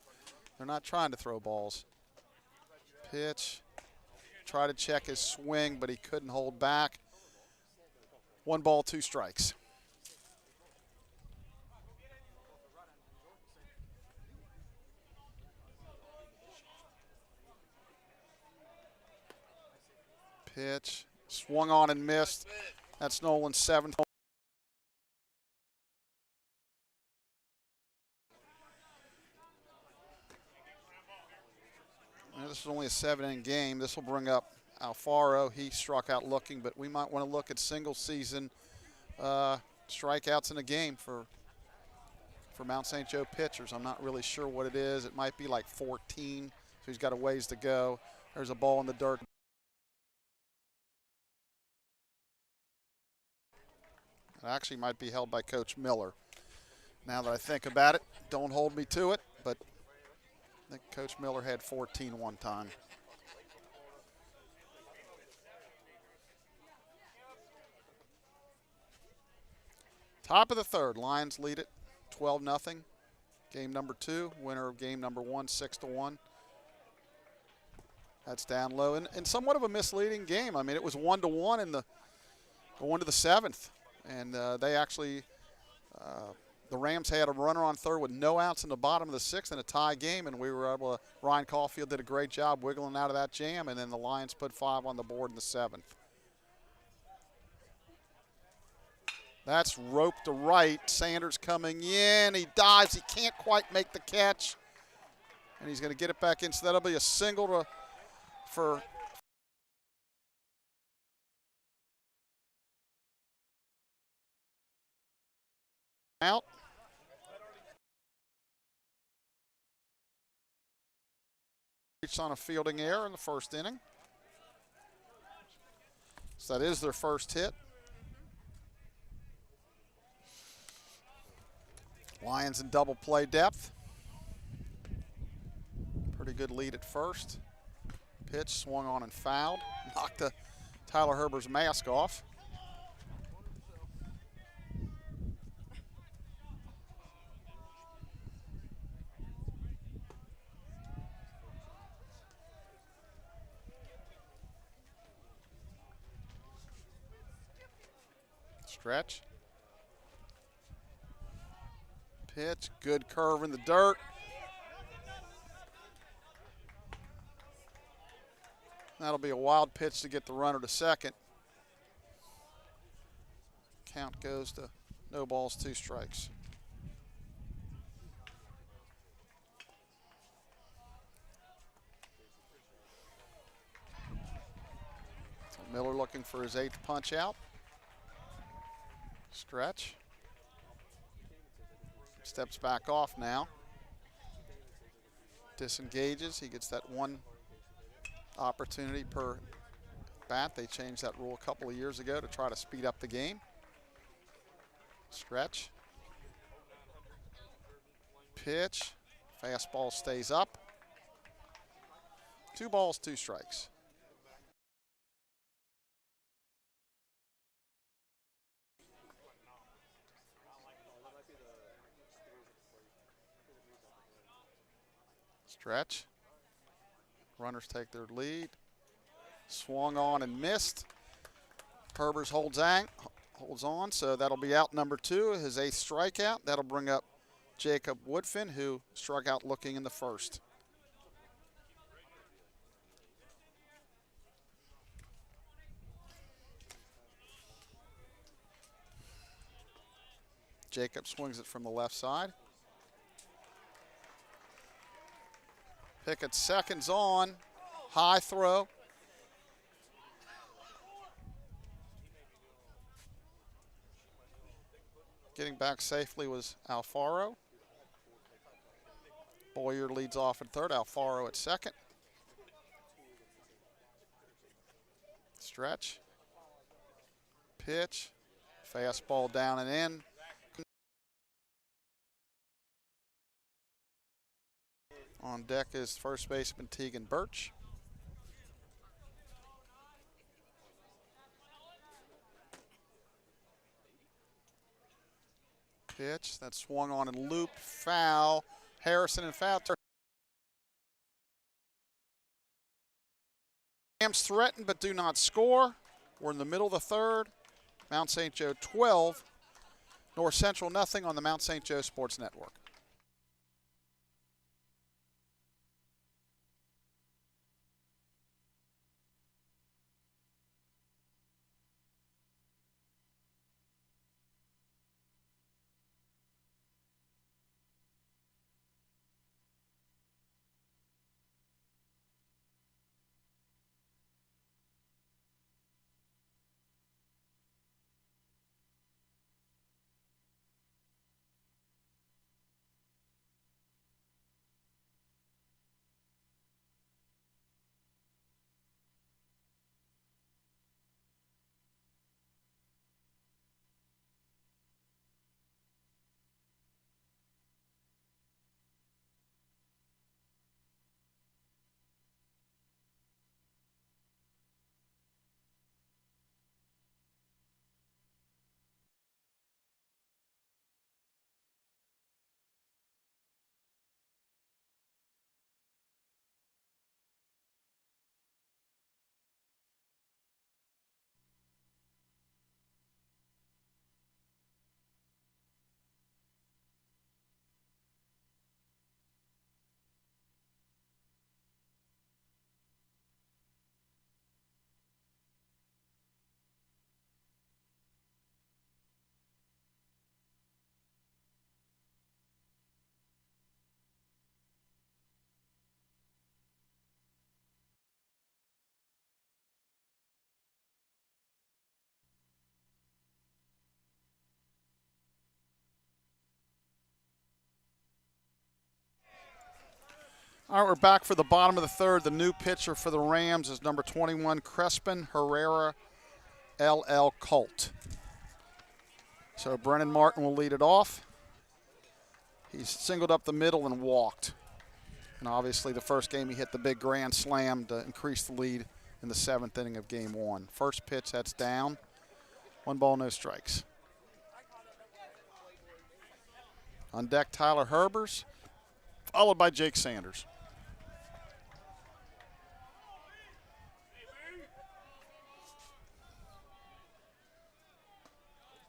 They're not trying to throw balls. Pitch. Try to check his swing, but he couldn't hold back. 1 ball, 2 strikes. Pitch. Swung on and missed. That's Nolan's 7th. This is only a 7-inning game. This will bring up Alfaro. He struck out looking, but we might want to look at single season strikeouts in a game for Mount St. Joe pitchers. I'm not really sure what it is. It might be like 14, so he's got a ways to go. There's a ball in the dirt. It actually might be held by Coach Miller. Now that I think about it, don't hold me to it, but I think Coach Miller had 14 one time. Top of the 3rd, Lions lead it 12-0. Game number 2, winner of game number 1, 6-1. That's down low, and somewhat of a misleading game. I mean, it was 1-1 in the going to the 7th, and they actually the Rams had a runner on 3rd with no outs in the bottom of the 6th in a tie game, and we were able to. Ryan Caulfield did a great job wiggling out of that jam, and then the Lions put 5 on the board in the 7th. That's roped to right. Sanders coming in. He dives. He can't quite make the catch, and he's going to get it back in. So that'll be a single for. Out. Reached on a fielding error in the 1st inning. So that is their first hit. Lions in double play depth. Pretty good lead at first. Pitch swung on and fouled. Knocked Tyler Herber's mask off. Stretch. Pitch, good curve in the dirt. That'll be a wild pitch to get the runner to second. Count goes to no balls, 2 strikes. So Miller looking for his 8th punch out. Stretch. Steps back off now. Disengages. He gets that 1 opportunity per bat. They changed that rule a couple of years ago to try to speed up the game. Stretch. Pitch. Fastball stays up. 2 balls, 2 strikes. Stretch. Runners take their lead. Swung on and missed. Herbers holds on, so that'll be out number 2, his 8th strikeout. That'll bring up Jacob Woodfin, who struck out looking in the first. Jacob swings it from the left side. Pickett seconds on, high throw. Getting back safely was Alfaro. Boyer leads off at third, Alfaro at second. Stretch. Pitch. Fastball down and in. On deck is first baseman Tegan Birch. Pitch that swung on and looped, foul. Harrison and foul. Rams threaten but do not score. We're in the middle of the third. Mount St. Joe 12, North Central nothing on the Mount St. Joe Sports Network. All right, we're back for the bottom of the third. The new pitcher for the Rams is number 21, Crespin Herrera LL Colt. So Brennan Martin will lead it off. He's singled up the middle and walked. And obviously the first game he hit the big grand slam to increase the lead in the 7th inning of game 1. First pitch, that's down. 1 ball, no strikes. On deck, Tyler Herbers, followed by Jake Sanders.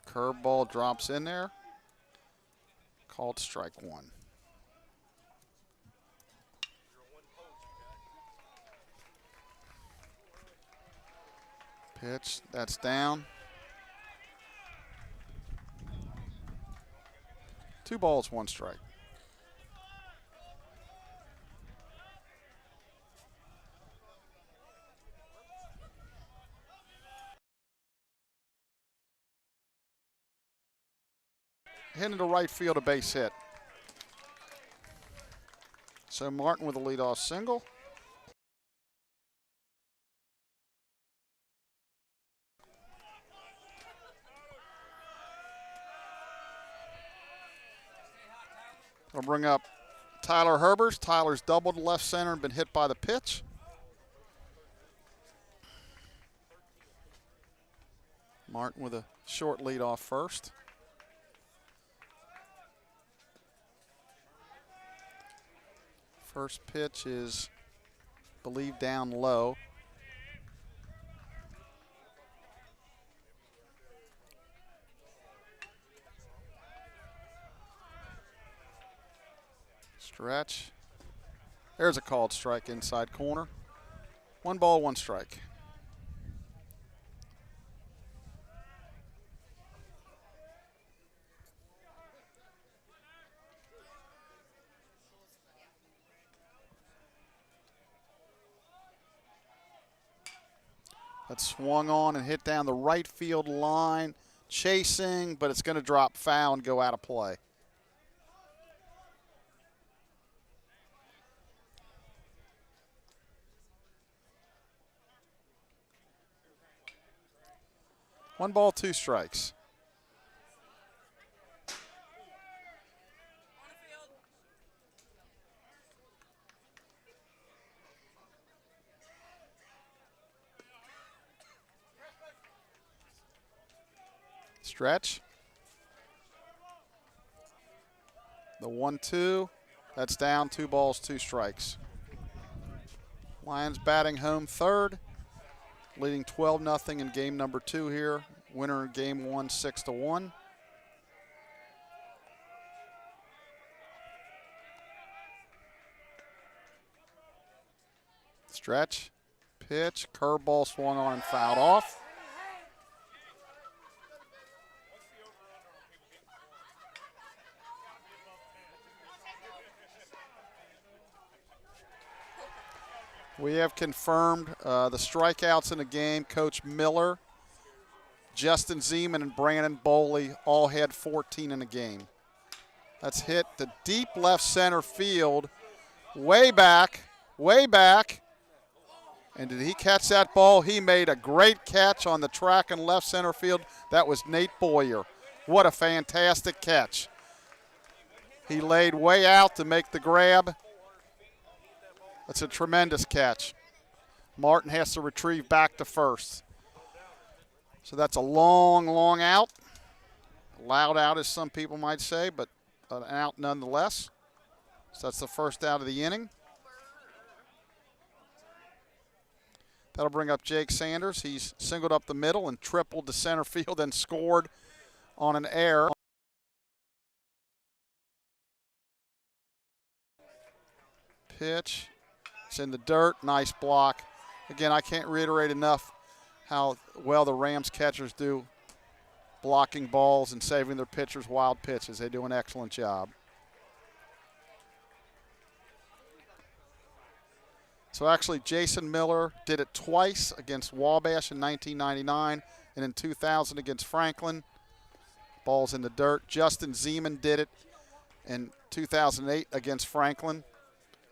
Curveball drops in there. Called strike 1. Pitch, that's down. 2 balls, 1 strike. Hit into right field, a base hit. So Martin with a leadoff single. We'll bring up Tyler Herbers. Tyler's doubled to left center and been hit by the pitch. Martin with a short lead off first. First pitch is believed down low. Stretch. There's a called strike inside corner. 1 ball, 1 strike. That swung on and hit down the right field line. Chasing, but it's going to drop foul and go out of play. One ball, 2 strikes. Stretch. The 1-2. That's down. 2 balls, 2 strikes. Lions batting home third, leading 12-0 in game number 2 here. Winner in game 1, 6-1. Stretch. Pitch. Curveball swung on and fouled off. We have confirmed the strikeouts in the game. Coach Miller, Justin Zeman, and Brandon Boley all had 14 in the game. That's hit to deep left center field, way back, way back. And did he catch that ball? He made a great catch on the track in left center field. That was Nate Boyer. What a fantastic catch. He laid way out to make the grab. That's a tremendous catch. Martin has to retrieve back to first. So that's a long, long out. Loud out, as some people might say, but an out nonetheless. So that's the first out of the inning. That'll bring up Jake Sanders. He's singled up the middle and tripled to center field and scored on an error. Pitch. It's in the dirt. Nice block. Again, I can't reiterate enough how well the Rams catchers do blocking balls and saving their pitchers wild pitches. They do an excellent job. So actually, Jason Miller did it twice against Wabash in 1999 and in 2000 against Franklin. Balls in the dirt. Justin Zeman did it in 2008 against Franklin.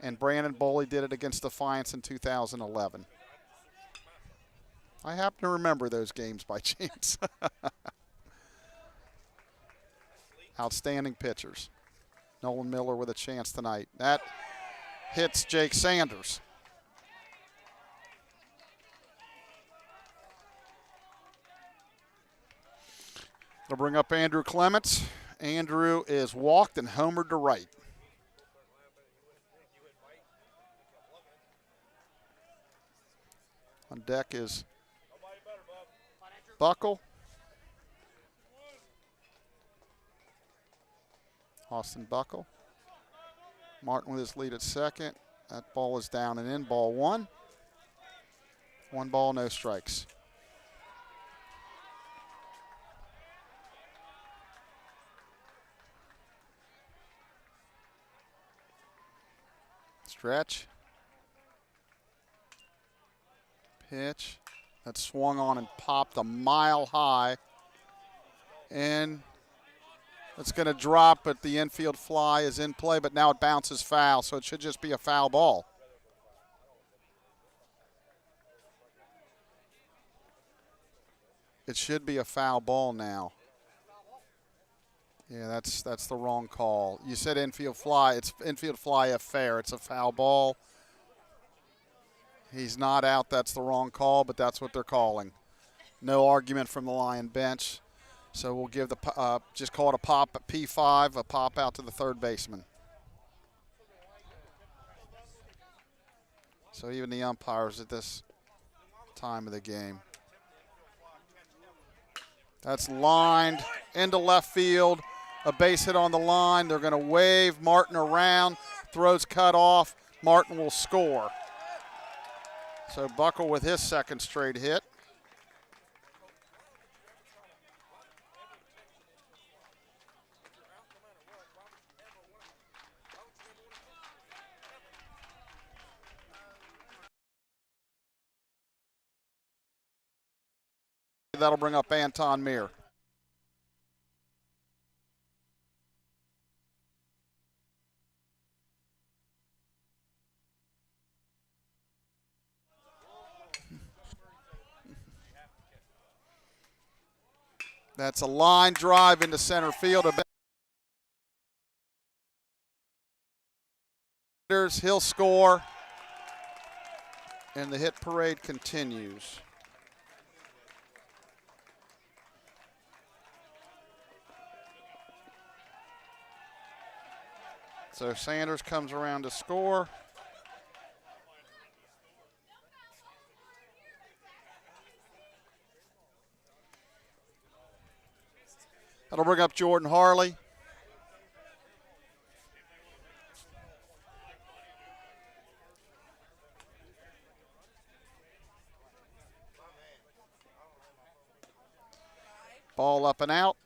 And Brandon Boley did it against Defiance in 2011. I happen to remember those games by chance. Outstanding pitchers. Nolan Miller with a chance tonight. That hits Jake Sanders. They'll bring up Andrew Clements. Andrew is walked and homered to right. On deck is Buckle. Austin Buckle. Martin with his lead at second. That ball is down and in. Ball 1. 1 ball, no strikes. Stretch. Pitch. That swung on and popped a mile high. And it's going to drop, but the infield fly is in play, but now it bounces foul, so it should just be a foul ball. It should be a foul ball now. Yeah, that's the wrong call. You said infield fly. It's infield fly if fair. It's a foul ball. He's not out. That's the wrong call, but that's what they're calling. No argument from the Lion bench. So we'll give the just call it a pop at P5, a pop out to the third baseman. So even the umpires at this time of the game. That's lined into left field. A base hit on the line. They're going to wave Martin around. Throws cut off. Martin will score. So Buckle with his second straight hit. That'll bring up Anton Meir. That's a line drive into center field. He'll score, and the hit parade continues. So Sanders comes around to score. That'll bring up Jordan Harley. Ball up and out.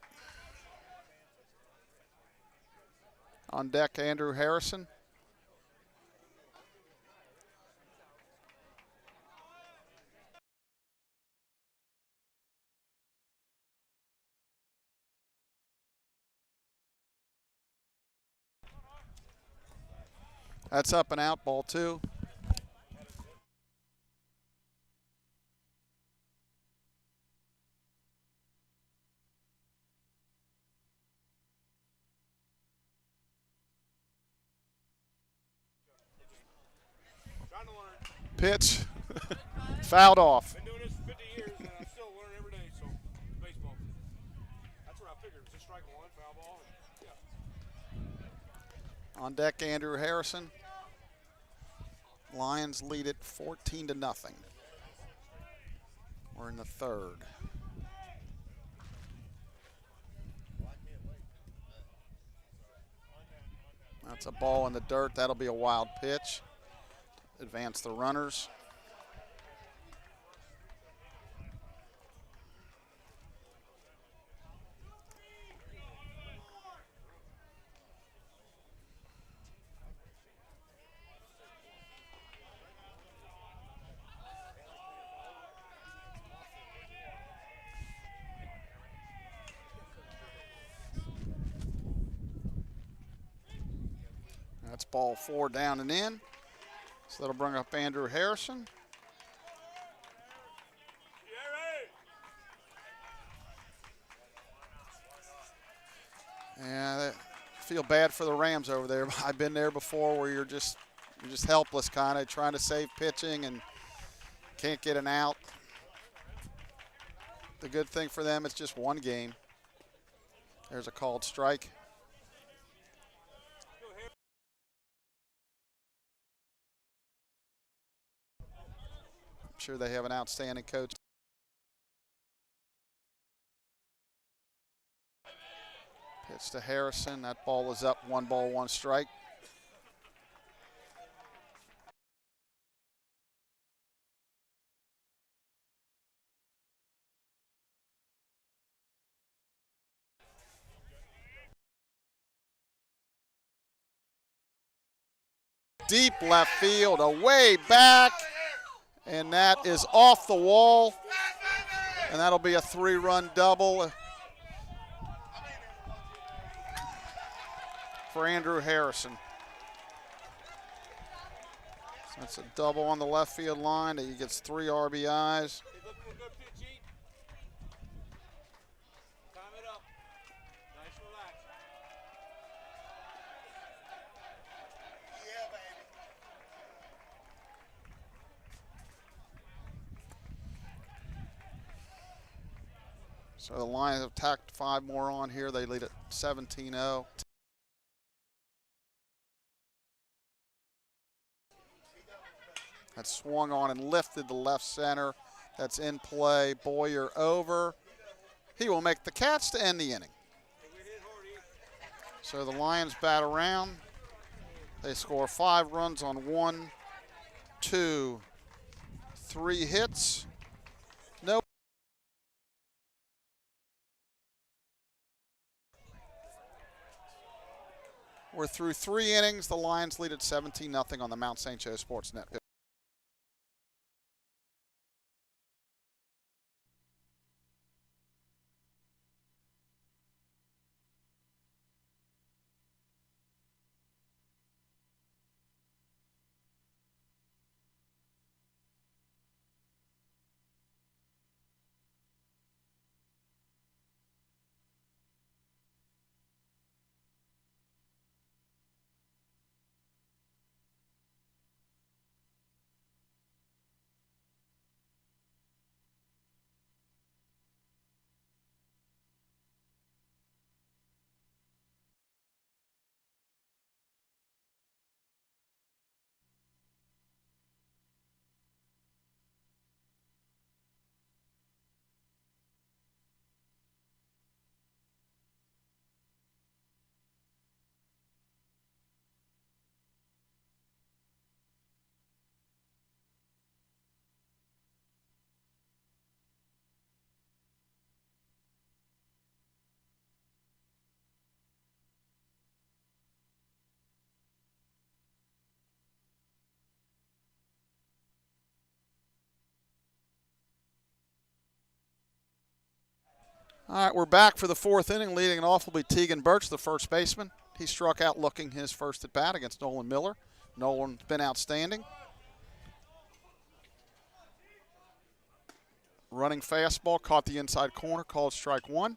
On deck, Andrew Harrison. That's up and out, ball 2. Pitch, fouled off. Been doing this for 50 years, and I still learn every day. So baseball. That's what I figured. Just strike one, foul ball. Yeah. On deck, Andrew Harrison. Lions lead it 14-0. We're in the third. That's a ball in the dirt. That'll be a wild pitch. Advance the runners. That's ball 4 down and in. So that'll bring up Andrew Harrison. And I feel bad for the Rams over there. I've been there before where you're just helpless, kind of trying to save pitching and can't get an out. The good thing for them, it's just one game. There's a called strike. I'm sure they have an outstanding coach. Pitch to Harrison. That ball is up. 1 ball, 1 strike. Deep left field, away back. And that is off the wall. And that'll be a 3-run double for Andrew Harrison. So that's a double on the left field line. He gets 3 RBIs. So the Lions have tacked 5 more on here. They lead at 17-0. That's swung on and lifted to left center. That's in play. Boyer over. He will make the catch to end the inning. So the Lions bat around. They score 5 runs on 1, 2, 3 hits. No. We're through 3 innings. The Lions lead at 17-0 on the Mount St. Joe Sports Net. All right, we're back for the 4th inning. Leading it off will be Tegan Birch, the first baseman. He struck out looking his first at bat against Nolan Miller. Nolan's been outstanding. Running fastball, caught the inside corner, called strike 1.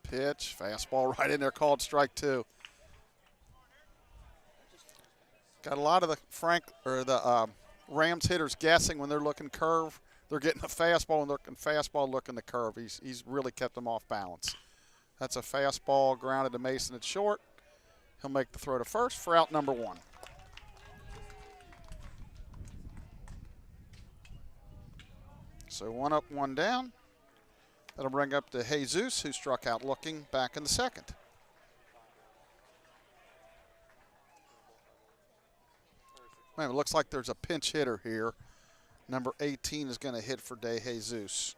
Pitch, fastball right in there, called strike 2. Got a lot of the Rams hitters guessing when they're looking curve. They're getting a fastball and looking fastball, looking the curve. He's really kept them off balance. That's a fastball grounded to Mason at short. He'll make the throw to first for out number 1. So 1 up, 1 down. That'll bring up to Jesus, who struck out looking back in the 2nd. Man, it looks like there's a pinch hitter here. Number 18 is going to hit for De Jesus.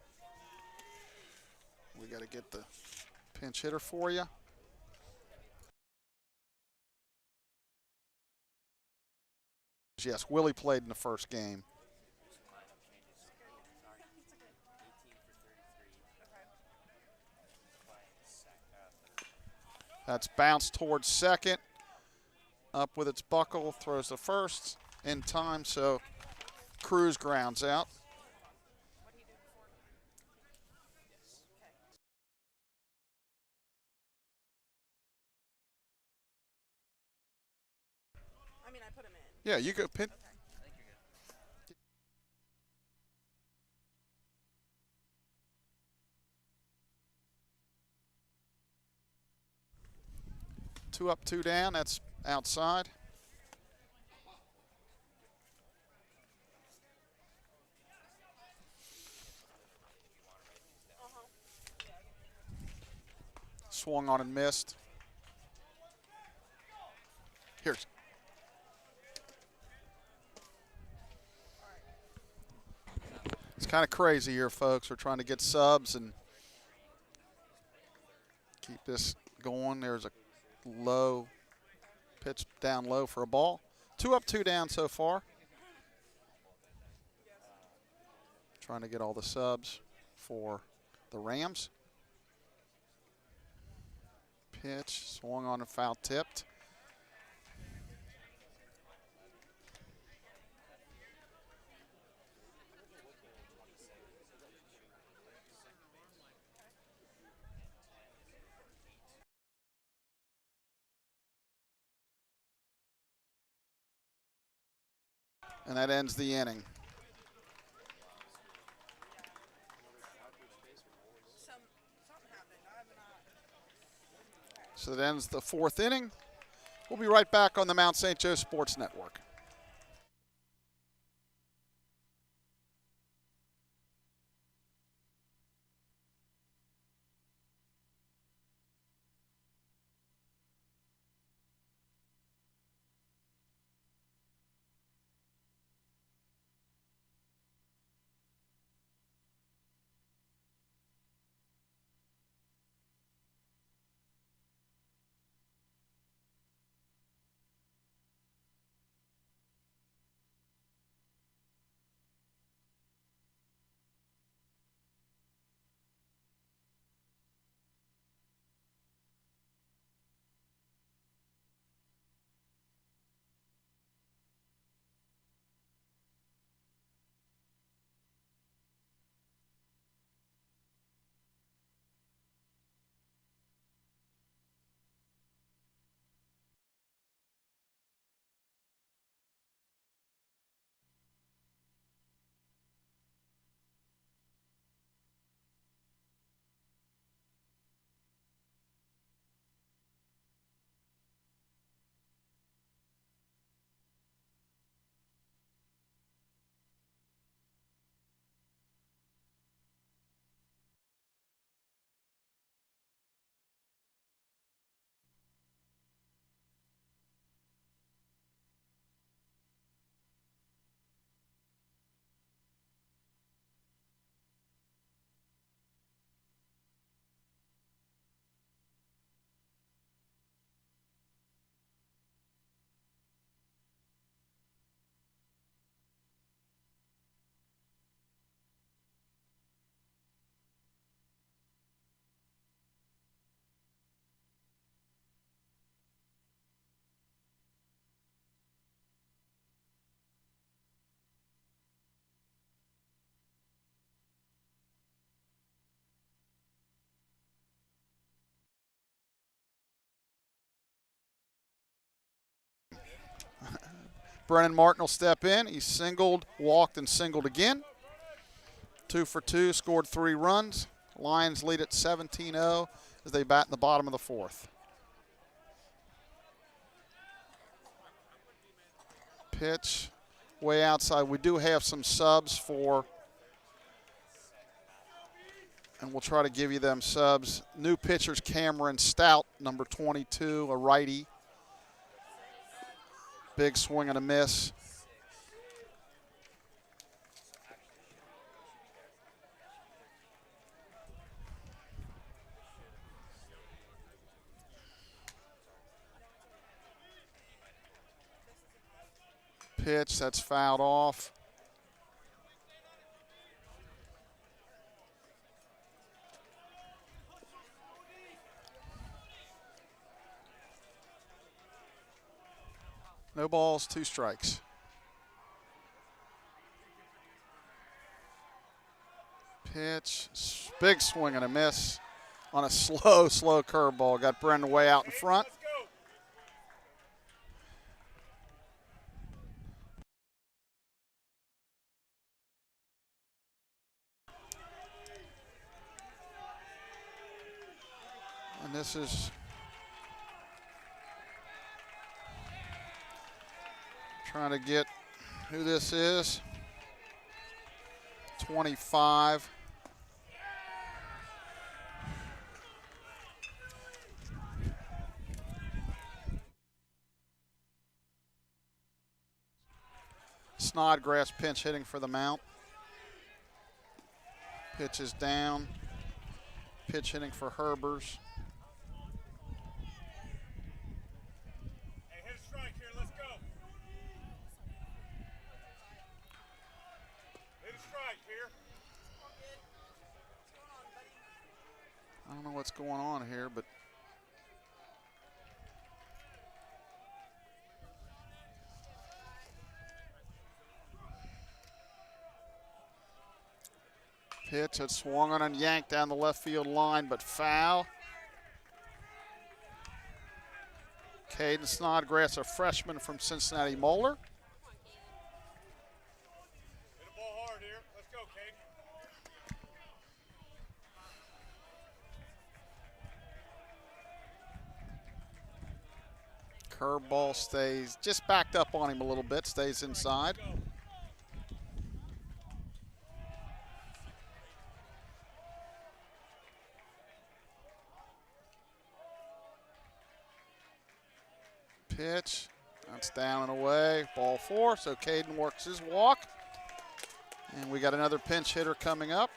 We got to get the pinch hitter for you. Yes, Willie played in the first game. That's bounced towards second. Up with its buckle, throws to first in time, so Cruz grounds out. I mean, I put him in. Yeah, you go pin. Two up, 2 down. That's outside. Swung on and missed. Here's. It's kind of crazy here, folks. We're trying to get subs and keep this going. There's a low pitch down low for a ball. 2 up, 2 down so far. Trying to get all the subs for the Rams. Pitch, swung on and foul tipped. And that ends the inning. So that ends the 4th inning. We'll be right back on the Mount St. Joe Sports Network. Brennan Martin will step in. He singled, walked, and singled again. 2 for 2, scored 3 runs. Lions lead at 17-0 as they bat in the bottom of the 4th. Pitch way outside. We do have some subs for, and we'll try to give you them subs. New pitchers, Cameron Stout, number 22, a righty. Big swing and a miss. Pitch, that's fouled off. No balls, 2 strikes. Pitch, big swing and a miss on a slow curveball. Got Brendan way out in front. And this is trying to get who this is. 25. Snodgrass pinch hitting for the mount. Pitch is down. Pitch hitting for Herbers. Hey, hit a strike here. Let's go. Hit a strike here. I don't know what's going on here, but pitch had swung on and yanked down the left field line, but foul. Caden Snodgrass, a freshman from Cincinnati Moeller. Hit a ball hard here. Let's go, Caden. Curveball stays just backed up on him a little bit, stays inside. Pitch, that's down and away, ball 4, so Caden works his walk. And we got another pinch hitter coming up.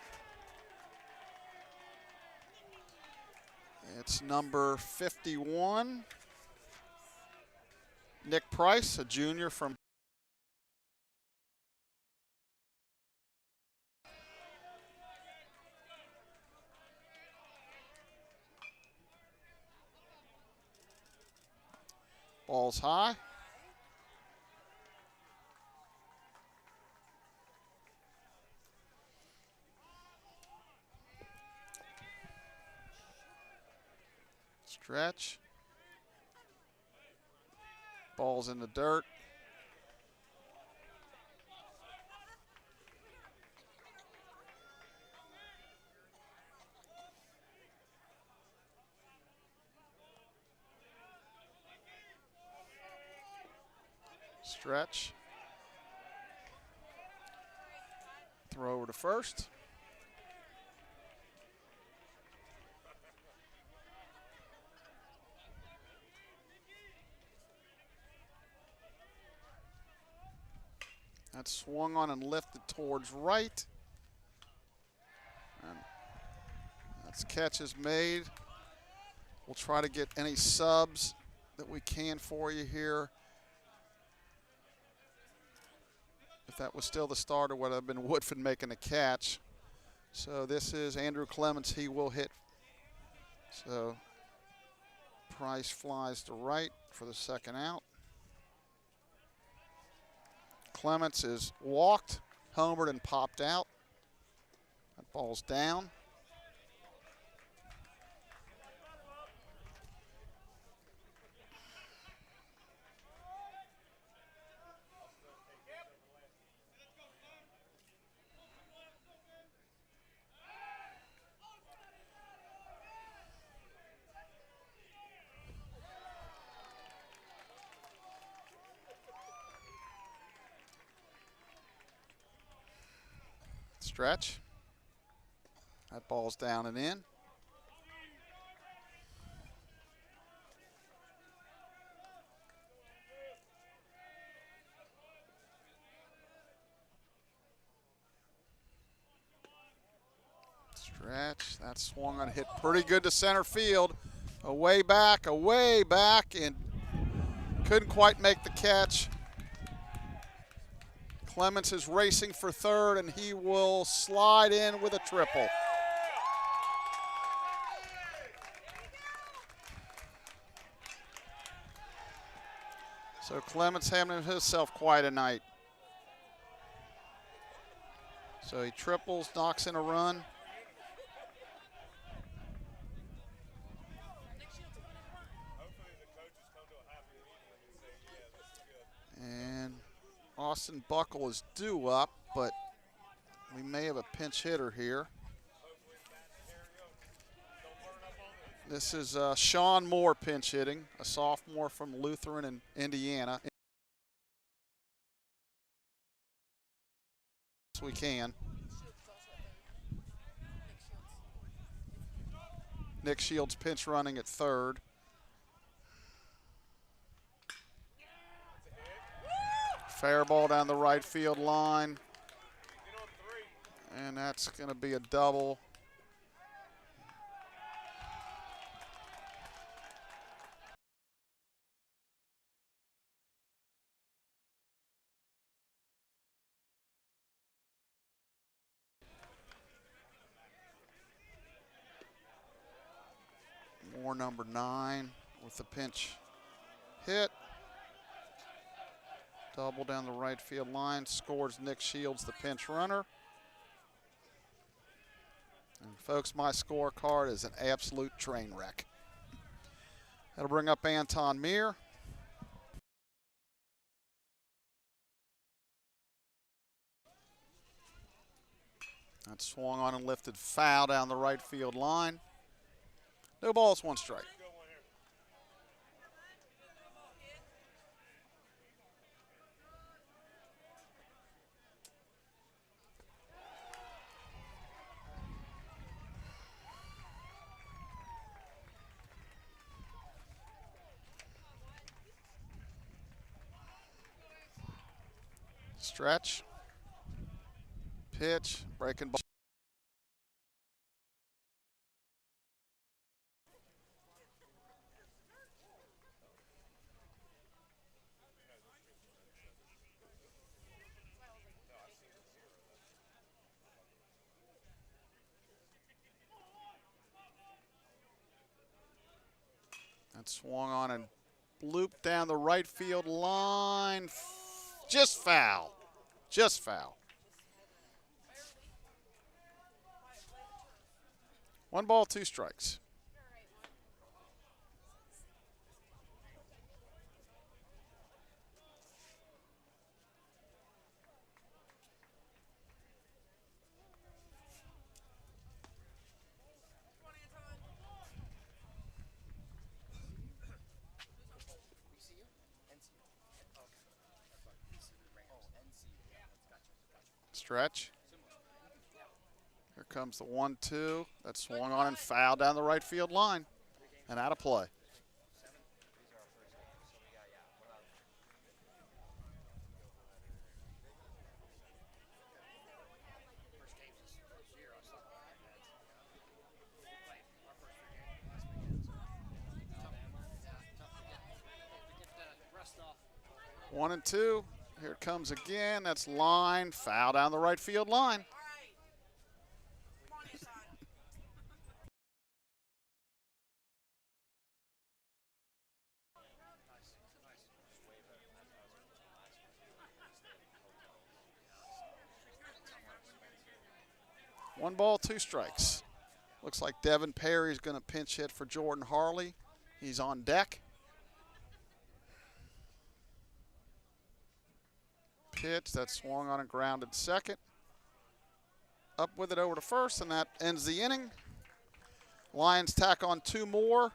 It's number 51, Nick Price, a junior from ball's high. Stretch. Ball's in the dirt. Stretch. Throw over to first. That's swung on and lifted towards right. And that's catches made. We'll try to get any subs that we can for you here. If that was still the starter, would have been Woodford making the catch. So this is Andrew Clements. He will hit. So Price flies to right for the second out. Clements is walked, homered, and popped out. That ball's down. Stretch. That ball's down and in. Stretch. That swung on, hit pretty good to center field. Away back, and couldn't quite make the catch. Clements is racing for third, and he will slide in with a triple. So Clements having himself quite a night. So he triples, knocks in a run. And Austin Buckle is due up, but we may have a pinch hitter here. This is Sean Moore pinch hitting, a sophomore from Lutheran in Indiana. Yes, we can. Nick Shields pinch running at third. Fair ball down the right field line. And that's going to be a double. Moore, number 9, with the pinch hit. Double down the right field line. Scores Nick Shields, the pinch runner. And folks, my scorecard is an absolute train wreck. That'll bring up Anton Meir. That swung on and lifted foul down the right field line. No balls, 1 strike. Stretch. Pitch. Breaking ball. That swung on and looped down the right field line. Just foul. Just foul. 1 ball, 2 strikes. Stretch. Here comes the 1-2. That swung on and fouled down the right field line and out of play. One and 2. Here it comes again. That's line. Foul down the right field line. One ball, 2 strikes. Looks like Devin Perry's going to pinch hit for Jordan Harley. He's on deck. Pitch that swung on and grounded second. Up with it over to first, and that ends the inning. Lions tack on 2 more.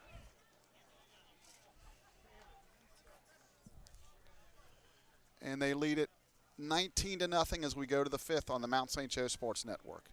And they lead it 19-0 as we go to the 5th on the Mount St. Joe Sports Network.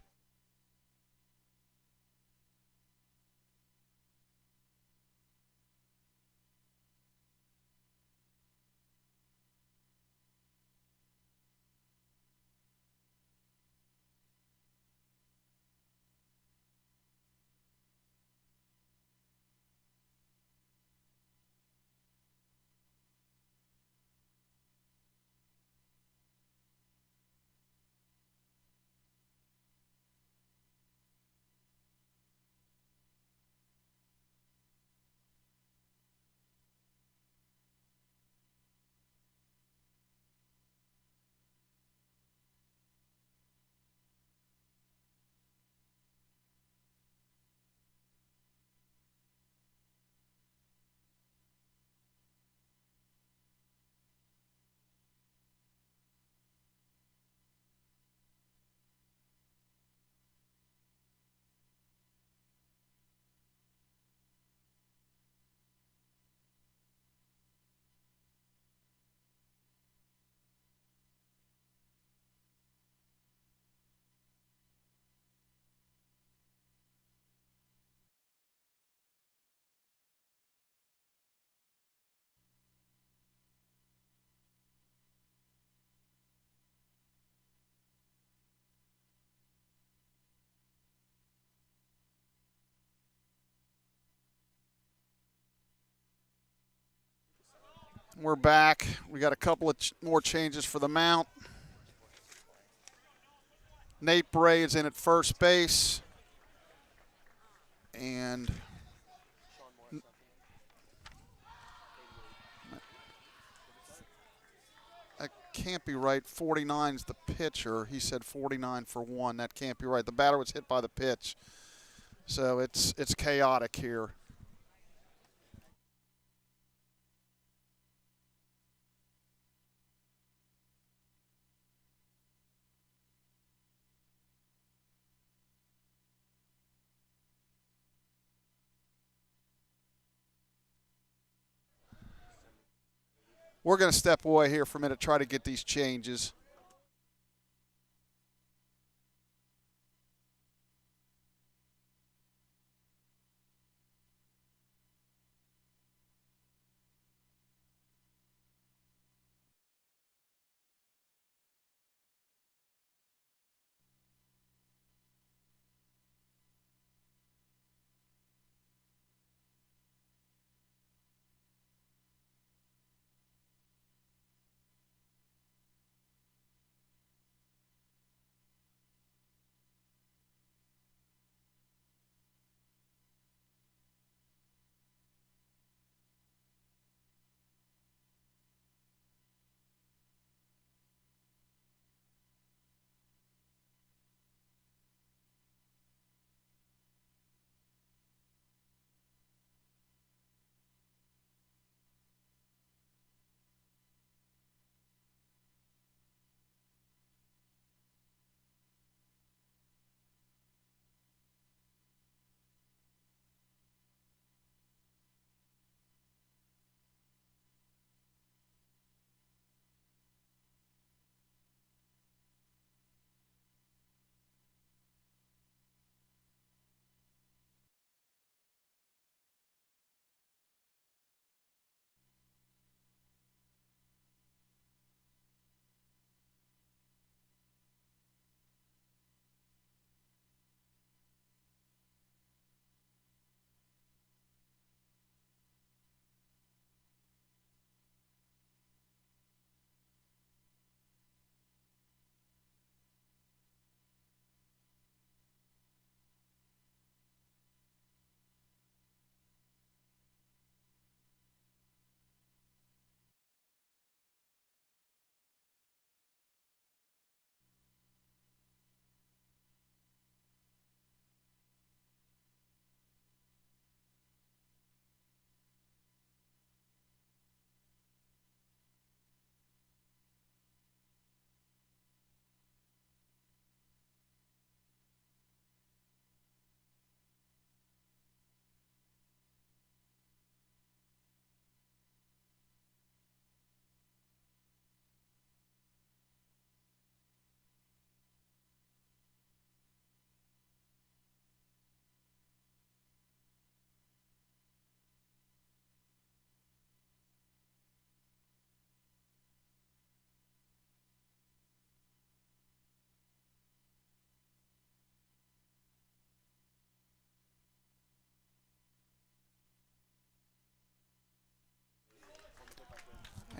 We're back. We got a couple of more changes for the Mount. Nate Bray is in at first base. And that can't be right. 49's the pitcher. He said 49 for 1. That can't be right. The batter was hit by the pitch. So it's chaotic here. We're going to step away here for a minute, try to get these changes.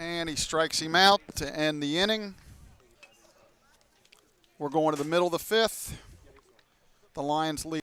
And he strikes him out to end the inning. We're going to the middle of the fifth. The Lions lead.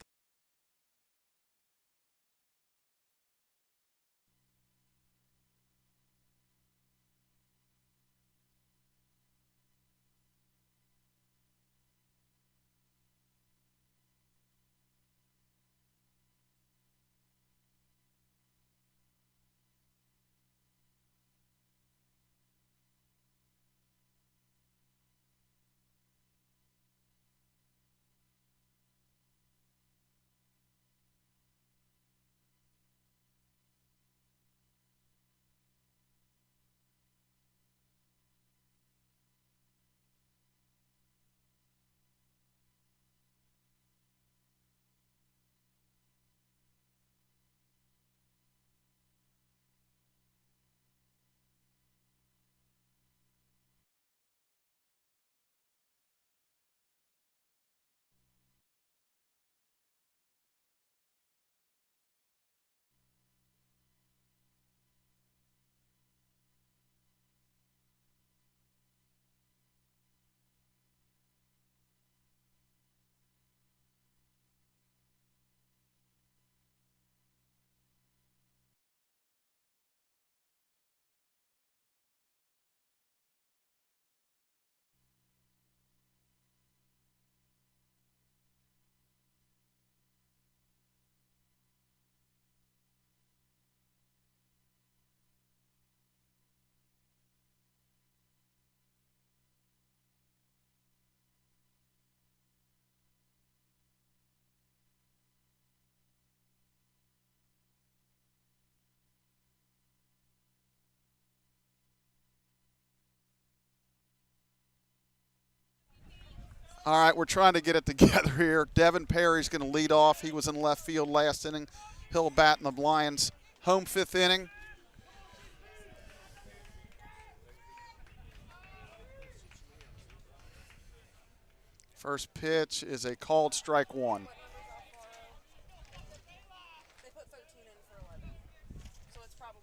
All right, we're trying to get it together here. Devin Perry's going to lead off. He was in left field last inning. He'll bat in the Lions' home fifth inning. First pitch is a called strike one. They put 13 in for 11. So it's probably.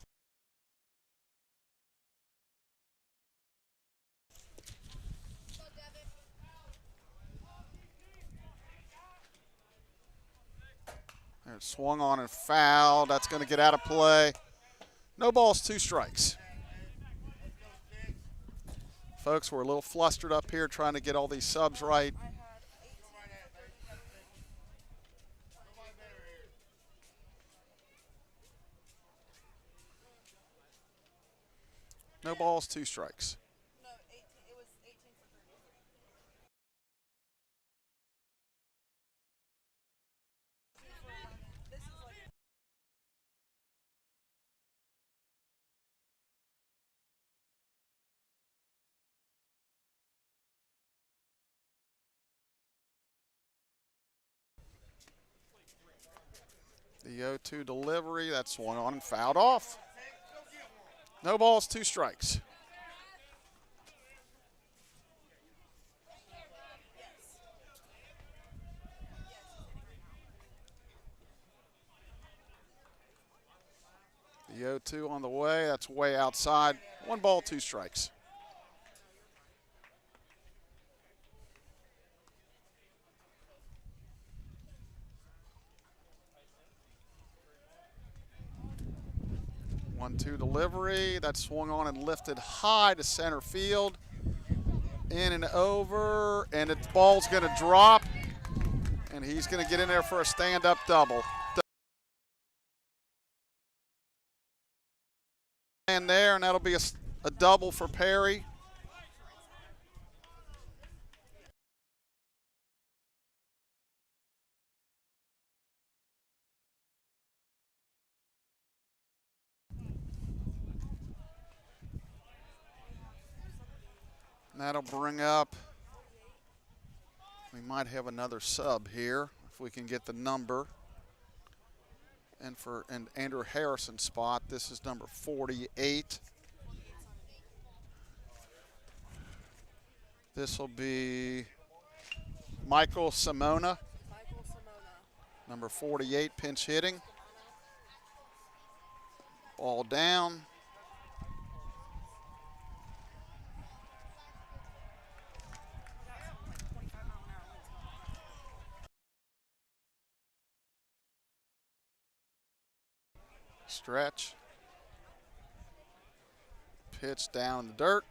It's swung on and fouled. That's going to get out of play. No balls, 2 strikes. Folks, we're a little flustered up here trying to get all these subs right. No balls, 2 strikes. No, 18. It was 18 for 30. This is like. The 0-2 delivery, that's swung on and fouled off. No balls, 2 strikes. The 0-2 on the way, that's way outside. 1 ball, 2 strikes. One-two delivery. That swung on and lifted high to center field. In and over, and the ball's going to drop, and he's going to get in there for a stand-up double. And there, and that'll be a double for Perry. And that'll bring up, we might have another sub here if we can get the number. And for an Andrew Harrison spot, this is number 48. This will be Michael Simona, number 48, pinch hitting. Ball down. Stretch. Pitch down in the dirt.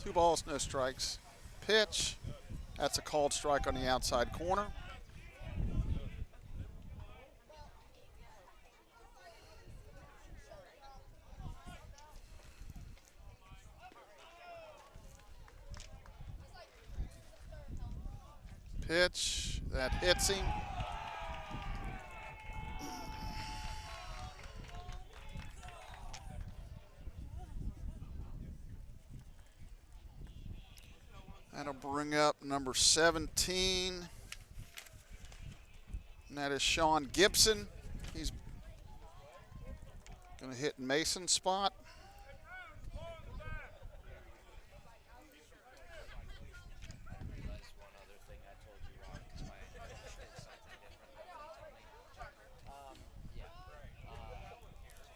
Two balls, no strikes. Pitch. That's a called strike on the outside corner. Pitch. That hits him. That'll bring up number 17. And that is Sean Gibson. He's going to hit Mason's spot.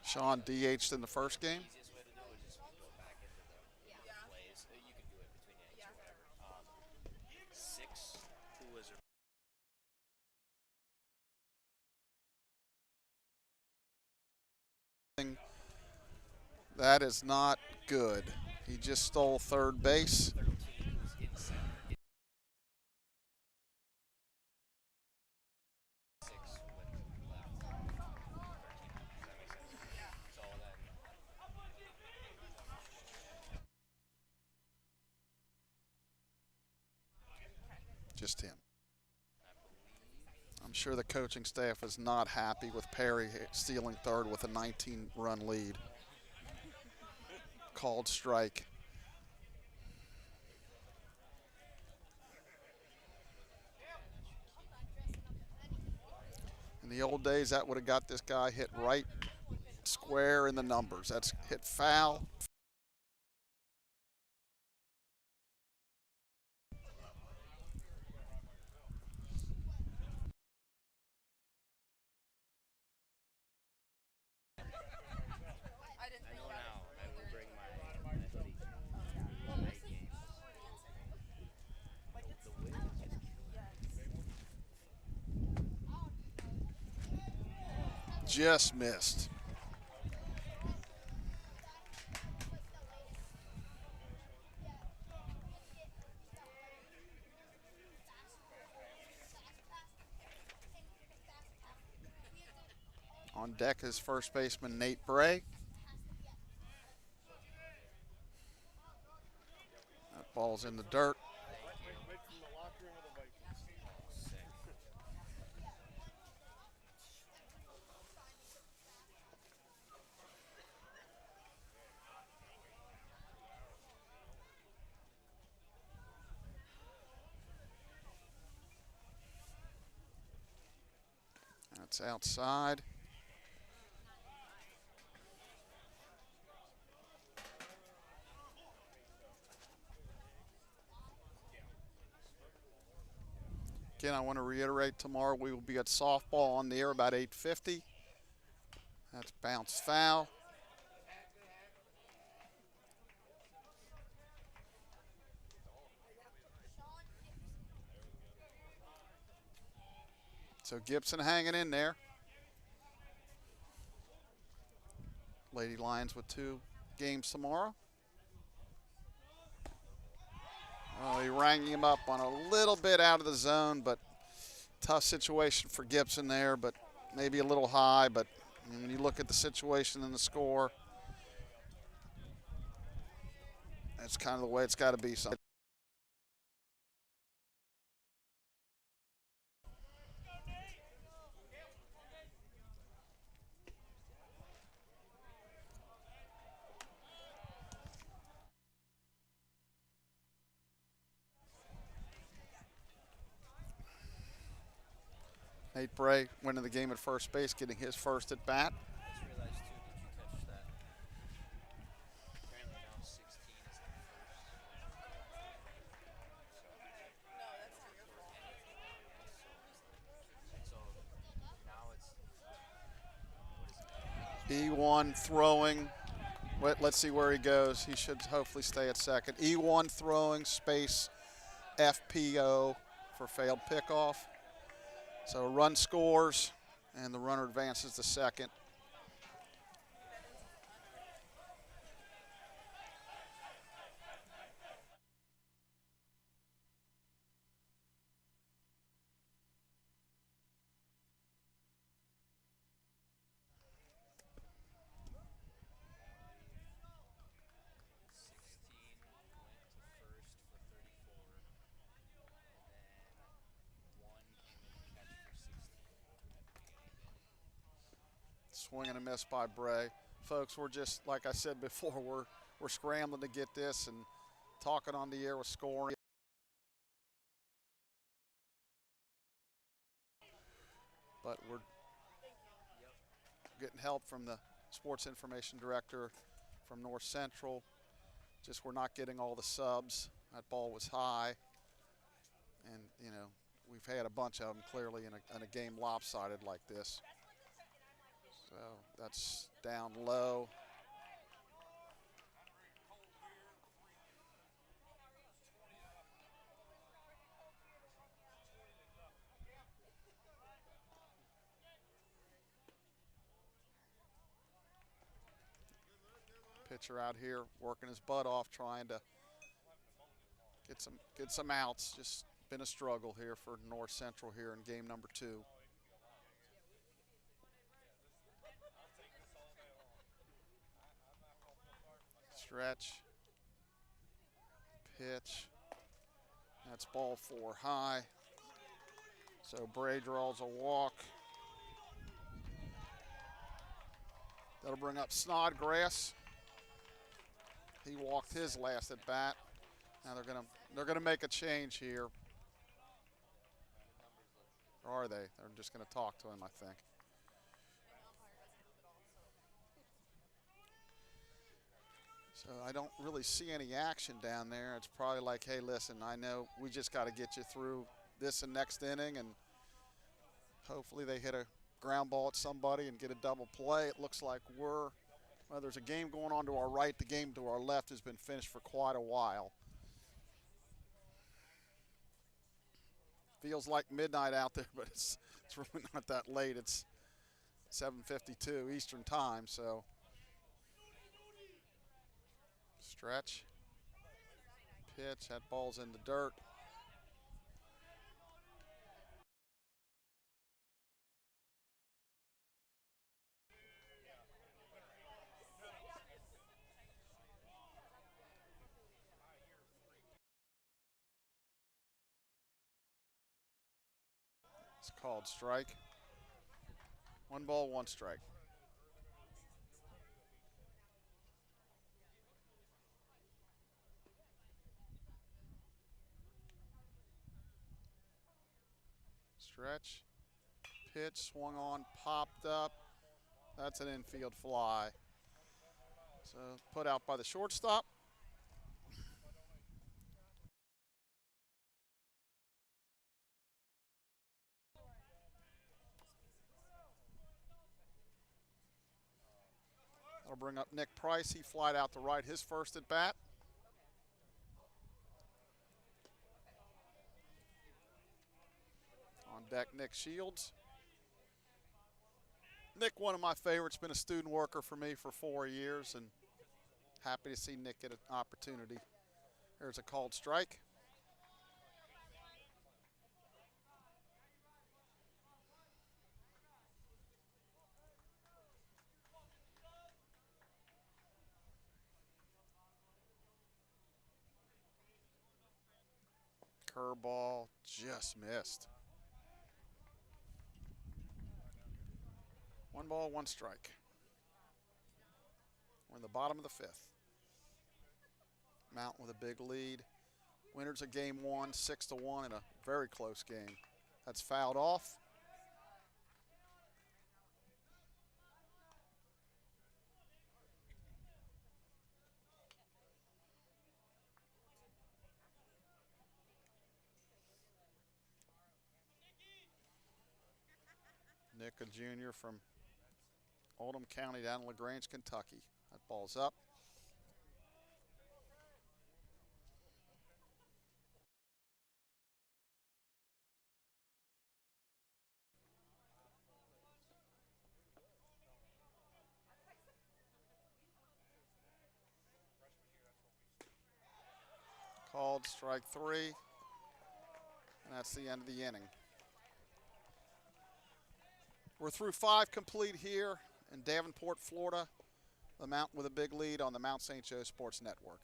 Sean DH'd in the first game. That is not good. He just stole third base. Just him. I'm sure the coaching staff is not happy with Perry stealing third with a 19-run lead. Called strike. In the old days, that would have got this guy hit right square in the numbers. That's hit foul. Just missed. On deck is first baseman Nate Bray. That ball's in the dirt. That's outside. Again, I want to reiterate, tomorrow we will be at softball on the air about 8:50. That's bounced foul. So Gibson hanging in there. Lady Lions with 2 games tomorrow. Oh, he rang him up on a little bit out of the zone, but tough situation for Gibson there, but maybe a little high. But when you look at the situation and the score, that's kind of the way it's got to be. So Nate Bray winning the game at first base, getting his first at bat. He E1 throwing. Let's see where he goes. He should hopefully stay at second. E1 throwing space FPO for failed pickoff. So a run scores, and the runner advances to second. Swing and a miss by Bray. Folks, we're just, like I said before, we're scrambling to get this and talking on the air with scoring. But we're getting help from the sports information director from North Central. Just we're not getting all the subs. That ball was high. And, you know, we've had a bunch of them clearly in a game lopsided like this. So that's down low. Pitcher out here working his butt off, trying to get some outs. Just been a struggle here for North Central here in game number 2. Stretch. Pitch. That's ball 4 high. So Bray draws a walk. That'll bring up Snodgrass. He walked his last at bat. Now they're gonna make a change here. Or are they? They're just gonna talk to him, I think. So I don't really see any action down there. It's probably like, hey, listen, I know we just got to get you through this and next inning, and hopefully they hit a ground ball at somebody and get a double play. It looks like well, there's a game going on to our right. The game to our left has been finished for quite a while. Feels like midnight out there, but it's really not that late. It's 7:52 Eastern time, so. Stretch. Pitch. That ball's in the dirt. It's called strike. 1 ball, 1 strike. Stretch. Pitch swung on, popped up. That's an infield fly. So put out by the shortstop. That'll bring up Nick Price. He flied out to right his first at bat. On deck, Nick Shields. Nick, one of my favorites, been a student worker for me for 4 years, and happy to see Nick get an opportunity. There's a called strike. Curveball just missed. 1 ball, 1 strike. We're in the bottom of the 5th. Mountain with a big lead. Winners of game 1, 6-1 in a very close game. That's fouled off. Nick, a junior from Oldham County down in LaGrange, Kentucky. That ball's up. Called strike 3, and that's the end of the inning. We're through 5 complete here in Davenport, Florida. The Mountain with a big lead on the Mount St. Joe Sports Network.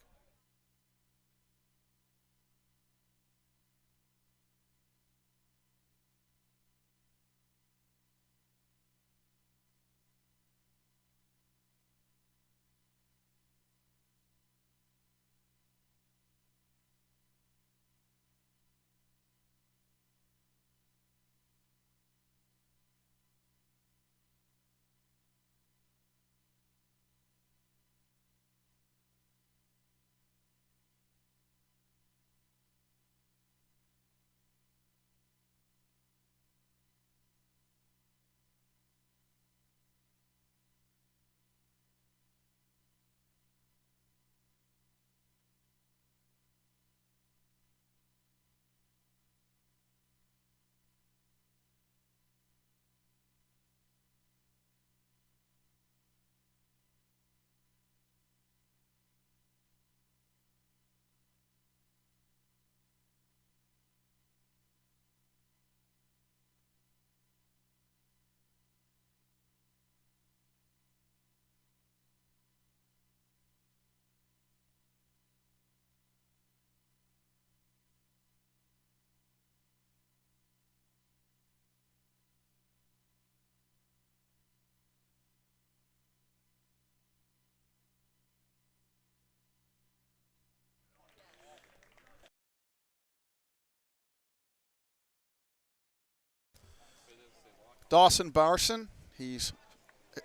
Dawson Barson, he's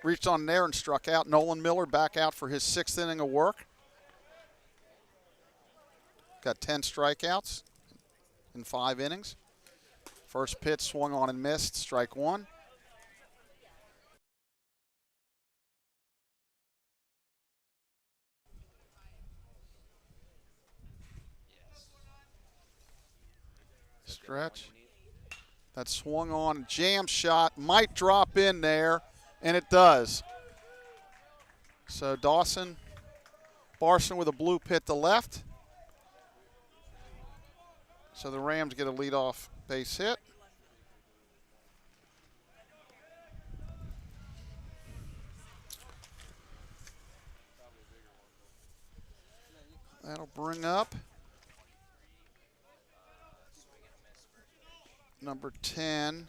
reached on there and struck out. Nolan Miller back out for his 6th inning of work. Got 10 strikeouts in 5 innings. First pitch swung on and missed, strike 1. Stretch. That swung on, jam shot, might drop in there, and it does. So Dawson, Barson with a blue pit to left. So the Rams get a leadoff base hit. That'll bring up number 10,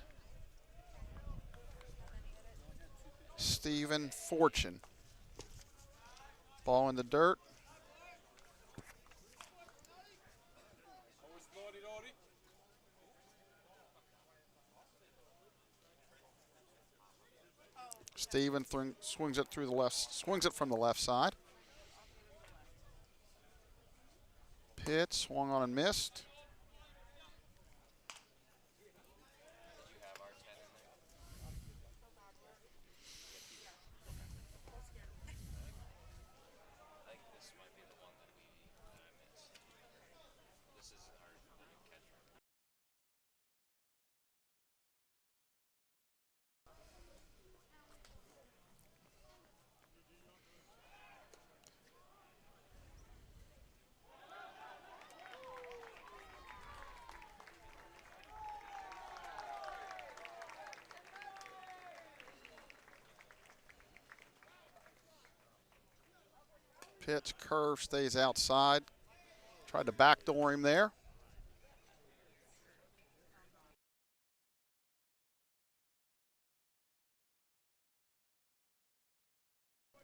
Stephen Fortune. Ball in the dirt. Stephen swings it through the left, swings it from the left side. Pitch swung on and missed. Pitch, curve, stays outside. Tried to backdoor him there.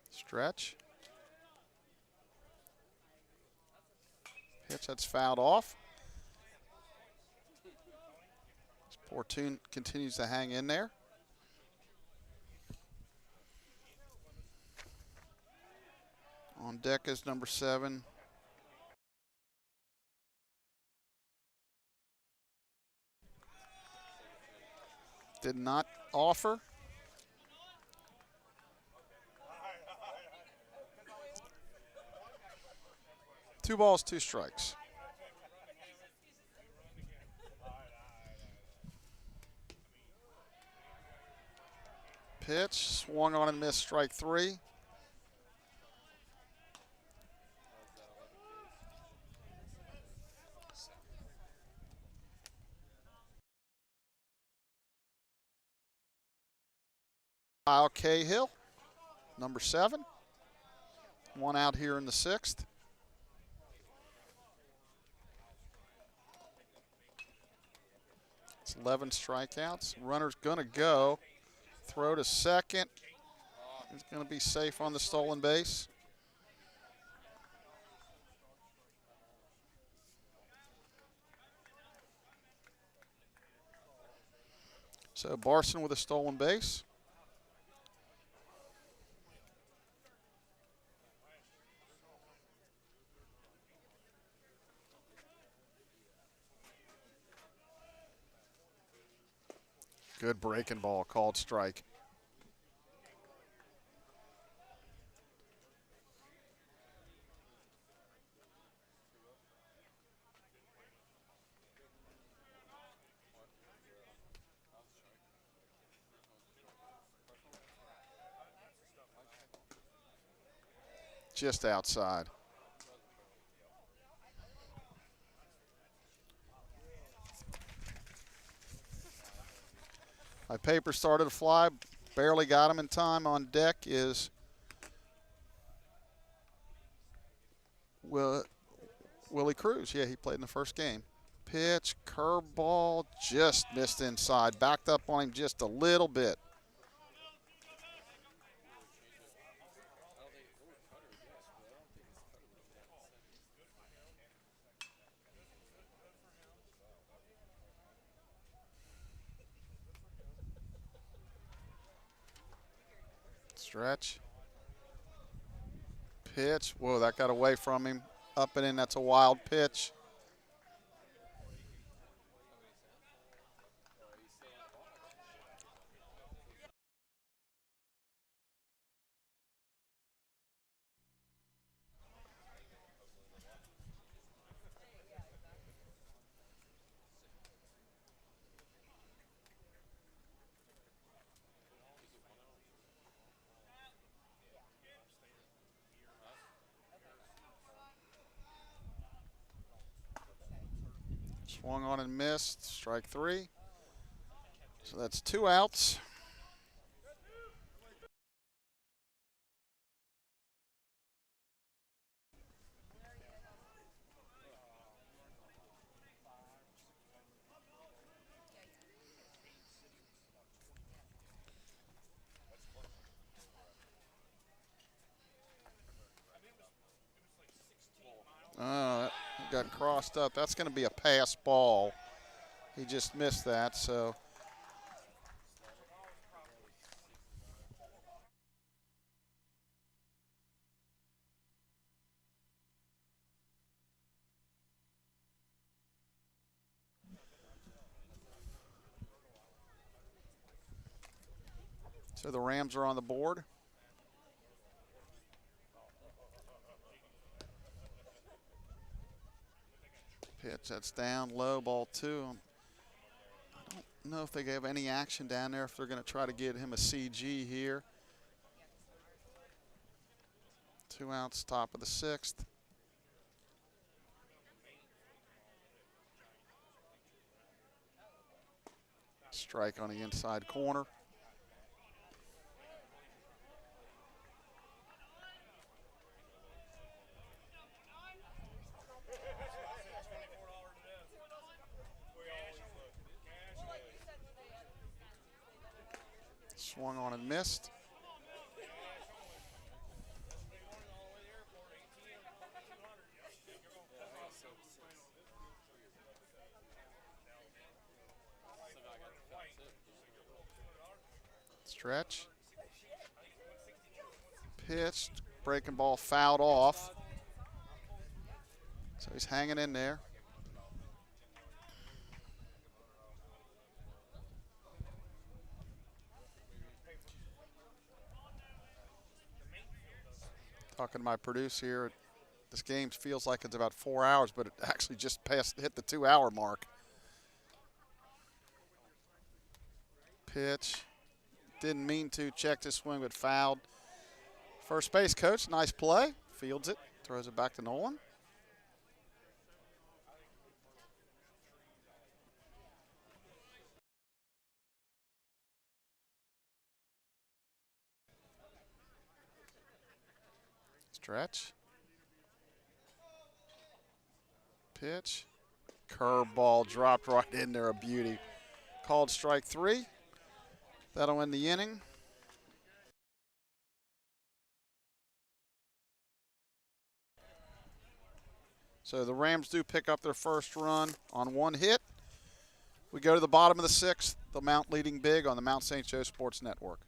Stretch. Pitch that's fouled off. Fortune continues to hang in there. On deck is number 7. Did not offer. 2 balls, 2 strikes. Pitch, swung on and missed, strike 3. Kyle Cahill, number 7. 1 out here in the 6th. It's 11 strikeouts. Runner's going to go. Throw to second. He's going to be safe on the stolen base. So Barson with a stolen base. Good breaking ball, called strike. Just outside. My paper started to fly, barely got him in time. On deck is Willie Cruz. Yeah, he played in the first game. Pitch, curveball, just missed inside. Backed up on him just a little bit. Stretch. Pitch. Whoa, that got away from him. Up and in, that's a wild pitch. Swung on and missed, strike 3. So that's 2 outs. That got crossed up. That's going to be a pass ball. He just missed that, so. So the Rams are on the board. Pitch, that's down low, ball 2. I don't know if they have any action down there, if they're going to try to get him a CG here. 2 outs, top of the 6th. Strike on the inside corner. Swung on and missed. Stretch. Pitched. Breaking ball fouled off. So he's hanging in there. Talking to my producer here. This game feels like it's about 4 hours, but it actually just hit the 2-hour mark. Pitch. Didn't mean to. Checked his swing, but fouled. First base coach, nice play. Fields it. Throws it back to Nolan. Stretch. Pitch. Curveball dropped right in there, a beauty. Called strike 3. That'll end the inning. So the Rams do pick up their first run on one hit. We go to the bottom of the 6th, the Mount leading big on the Mount St. Joe Sports Network.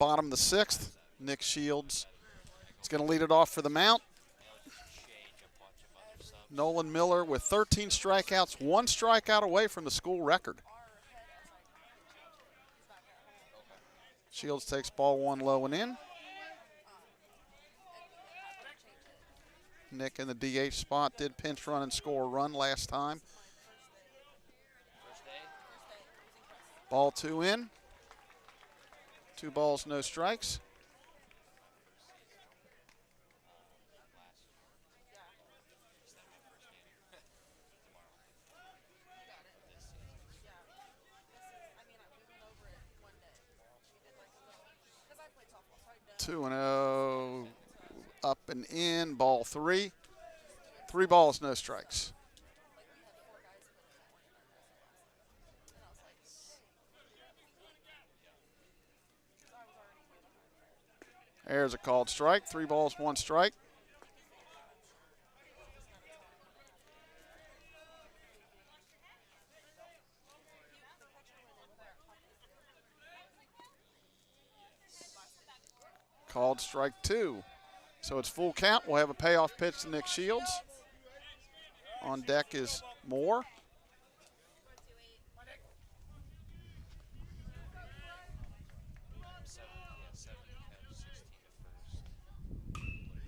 Bottom of the 6th, Nick Shields is going to lead it off for the Mount. Nolan Miller with 13 strikeouts, 1 strikeout away from the school record. Shields takes ball 1 low and in. Nick in the DH spot did pinch run and score a run last time. Ball 2 in. 2 balls, no strikes. Two and 0, up and in, ball 3. 3 balls, no strikes. There's a called strike. 3 balls, 1 strike. Called strike 2. So it's full count. We'll have a payoff pitch to Nick Shields. On deck is Moore.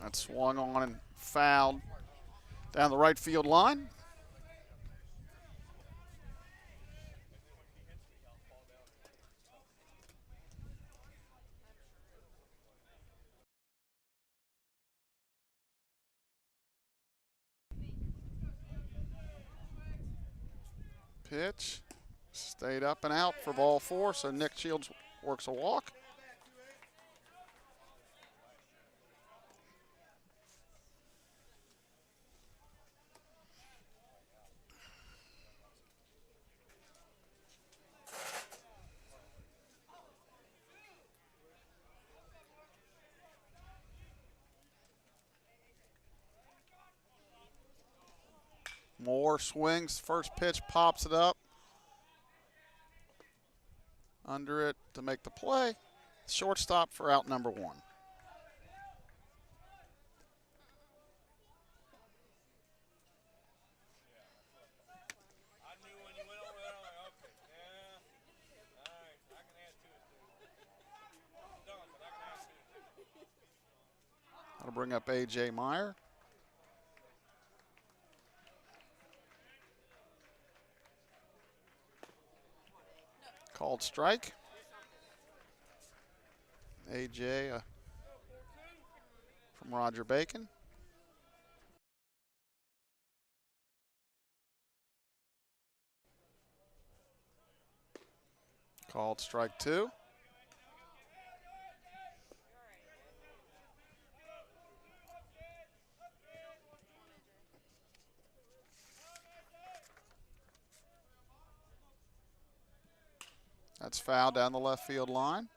That swung on and fouled down the right field line. Pitch stayed up and out for ball 4, so Nick Shields works a walk. Moore swings, first pitch, pops it up. Under it to make the play. Shortstop for out number 1. bring up A.J. Meyer. Called strike. A.J. From Roger Bacon. Called strike 2. That's foul down the left field line.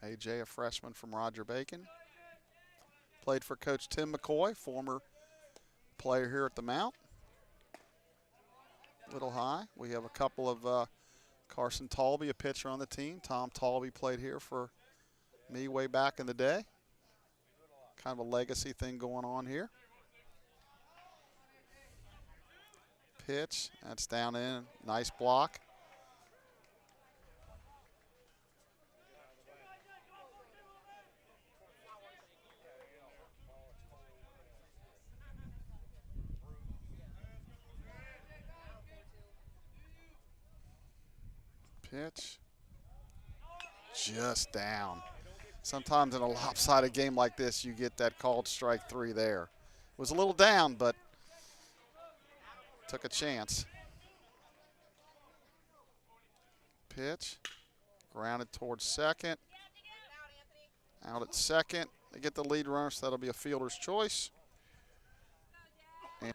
A.J., a freshman from Roger Bacon. Played for Coach Tim McCoy, former player here at the Mount. Little high. We have a couple of Carson Talby, a pitcher on the team. Tom Talby played here for me way back in the day. Kind of a legacy thing going on here. Pitch, that's down in. Nice block. Pitch. Just down. Sometimes in a lopsided game like this, you get that called strike 3 there. It was a little down, but took a chance. Pitch. Grounded towards second. Out at second. They get the lead runner, so that'll be a fielder's choice. And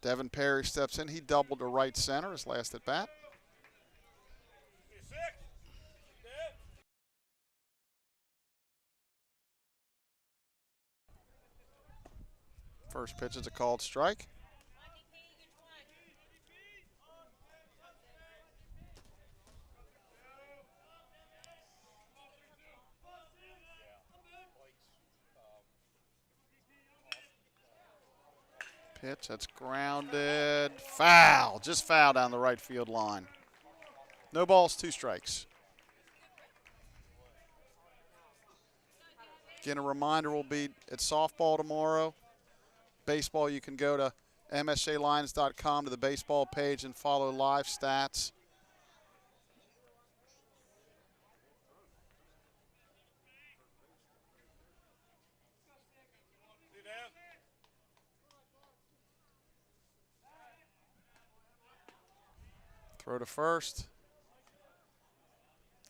Devin Perry steps in. He doubled to right center his last at bat. First pitch is a called strike. Pitch, that's grounded. Foul, just foul down the right field line. No balls, 2 strikes. Again, a reminder, we'll be at softball tomorrow. Baseball, you can go to msjlines.com to the baseball page and follow live stats. Throw to first.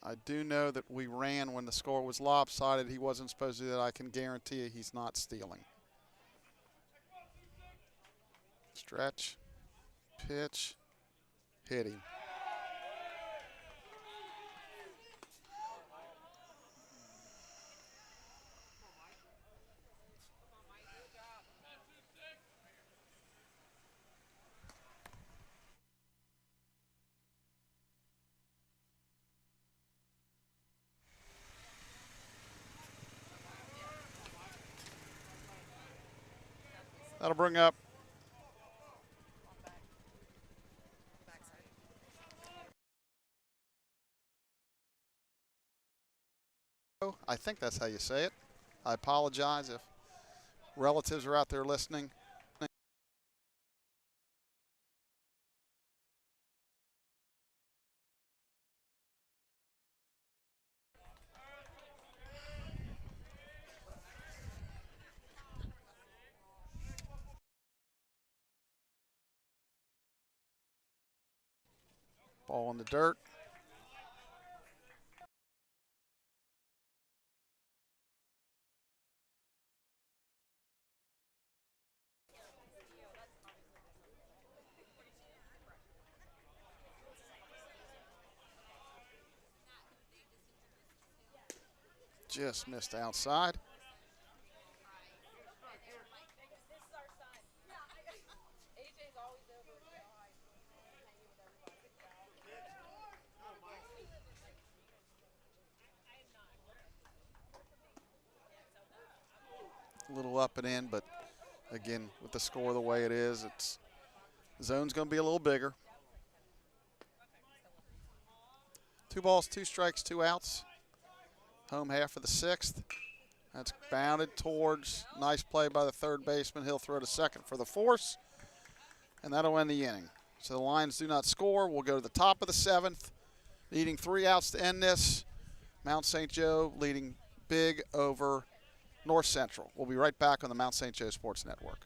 I do know that we ran when the score was lopsided. He wasn't supposed to do that. I can guarantee you he's not stealing. Stretch, pitch, hit him. That'll bring up I think that's how you say it. I apologize if relatives are out there listening. Ball in the dirt. Just missed outside. a little up and in, but again, with the score the way it is, it's zone's going to be a little bigger. 2 balls, 2 strikes, 2 outs. Home half of the 6th. That's bounded towards. Nice play by the third baseman. He'll throw to second for the force, and that'll end the inning. So the Lions do not score. We'll go to the top of the 7th, needing 3 outs to end this. Mount St. Joe leading big over North Central. We'll be right back on the Mount St. Joe Sports Network.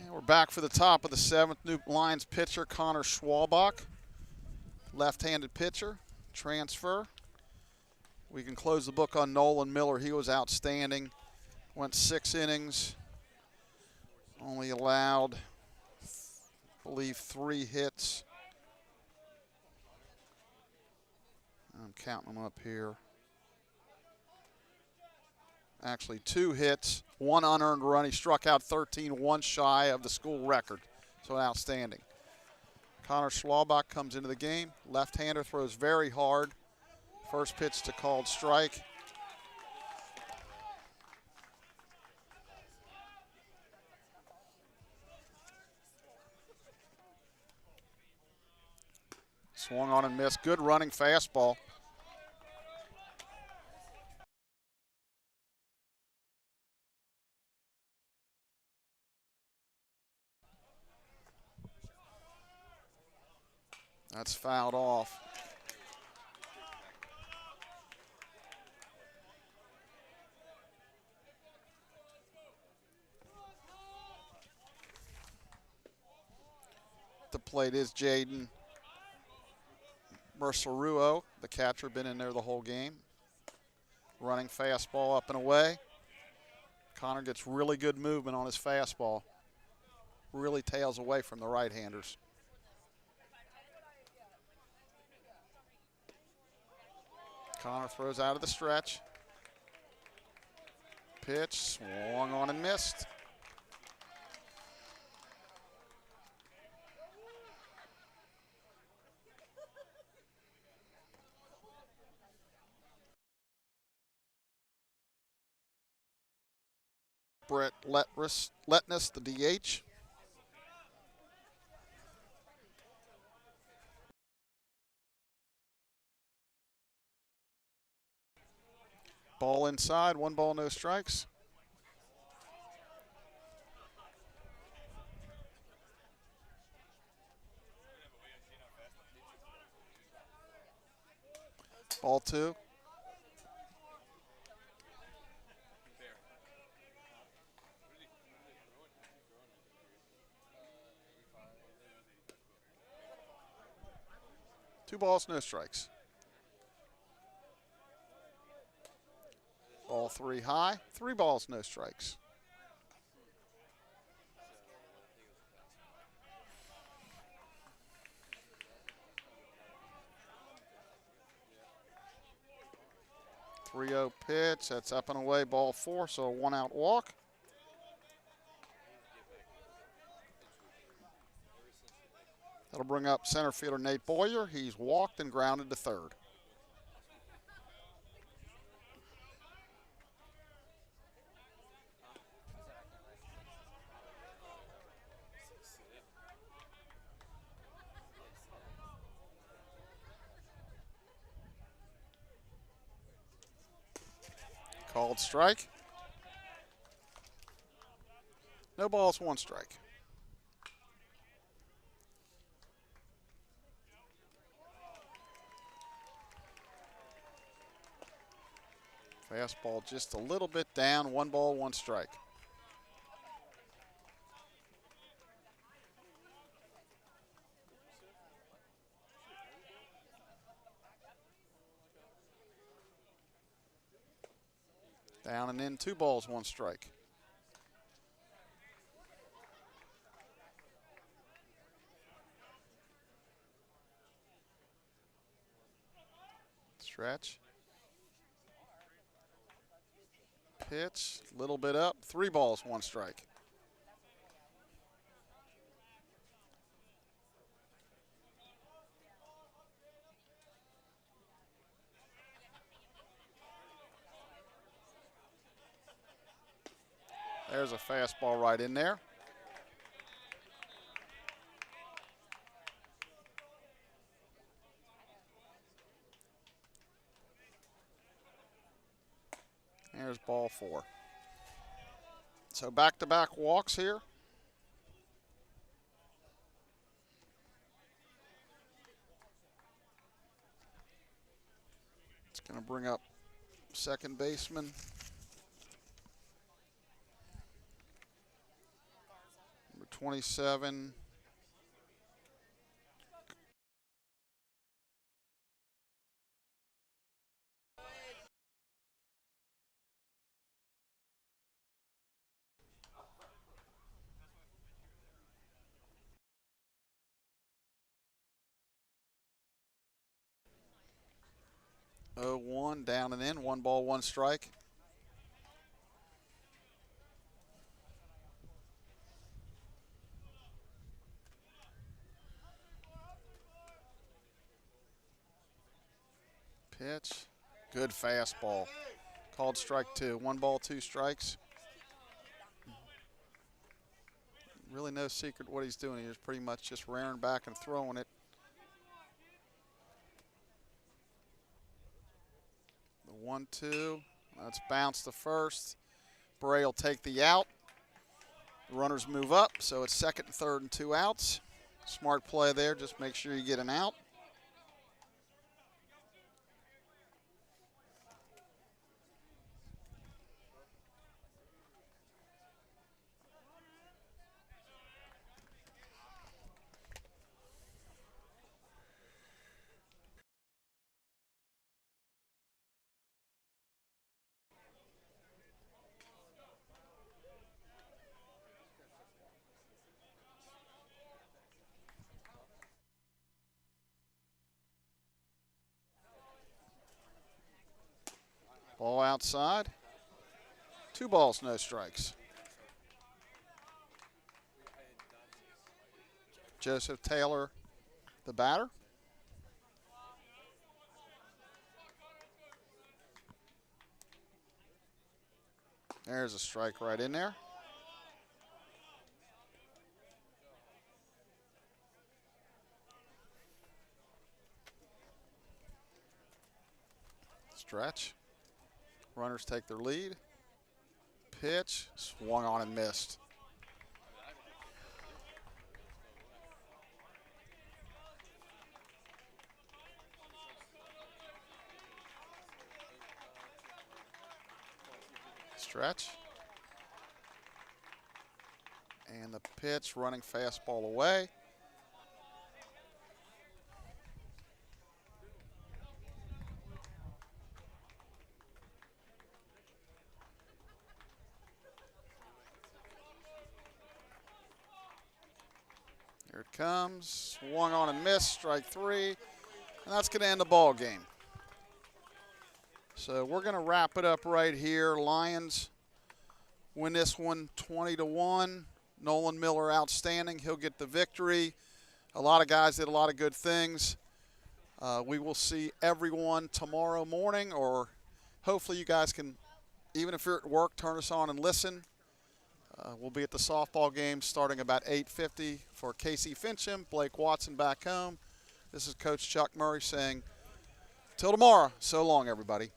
And we're back for the top of the 7th. New Lions pitcher Connor Schwalbach, left-handed pitcher, transfer. We can close the book on Nolan Miller. He was outstanding. Went 6 innings. Only allowed, I believe, 3 hits. I'm counting them up here. Actually, 2 hits, 1 unearned run. He struck out 13, 1 shy of the school record. So outstanding. Connor Schwalbach comes into the game. Left-hander, throws very hard. First pitch to called strike. Swung on and missed. Good running fastball. That's fouled off. The plate is Jaden Merceruo, the catcher, been in there the whole game. Running fastball up and away. Connor gets really good movement on his fastball. Really tails away from the right-handers. Connor throws out of the stretch. Pitch, swung on and missed. Brett Letness, the DH. Ball inside, 1 ball, no strikes. Ball 2. Two balls, no strikes. Ball 3 high, 3 balls, no strikes. .30 pitch, that's up and away, ball 4, so a 1-out walk. That'll bring up center fielder Nate Boyer. He's walked and grounded to third. Called strike. No balls, 1 strike. Fastball just a little bit down. 1 ball, 1 strike. Down and in, 2 balls, 1 strike. Stretch. Pitch, a little bit up, 3 balls, 1 strike. There's a fastball right in there. There's ball 4. So back-to-back walks here. It's going to bring up second baseman. Number 27. Oh, 1 down and in, 1 ball, 1 strike. Pitch, good fastball. Called strike 2. 1 ball, 2 strikes. Really no secret what he's doing. He's pretty much just rearing back and throwing it. The 1-2. That's bounced to first. Bray will take the out. The runners move up, so it's second and third and 2 outs. Smart play there. Just make sure you get an out. Ball outside. 2 balls, no strikes. Joseph Taylor, the batter. There's a strike right in there. Stretch. Runners take their lead. Pitch, swung on and missed. Stretch. And the pitch, running fastball away. Here it comes, swung on and missed, strike 3, and that's going to end the ball game. So we're going to wrap it up right here. Lions win this one 20-1. Nolan Miller outstanding. He'll get the victory. A lot of guys did a lot of good things. We will see everyone tomorrow morning, or hopefully you guys can, even if you're at work, turn us on and listen. We'll be at the softball game starting about 8:50 for Casey Fincham, Blake Watson back home. This is Coach Chuck Murray saying, till tomorrow, so long, everybody.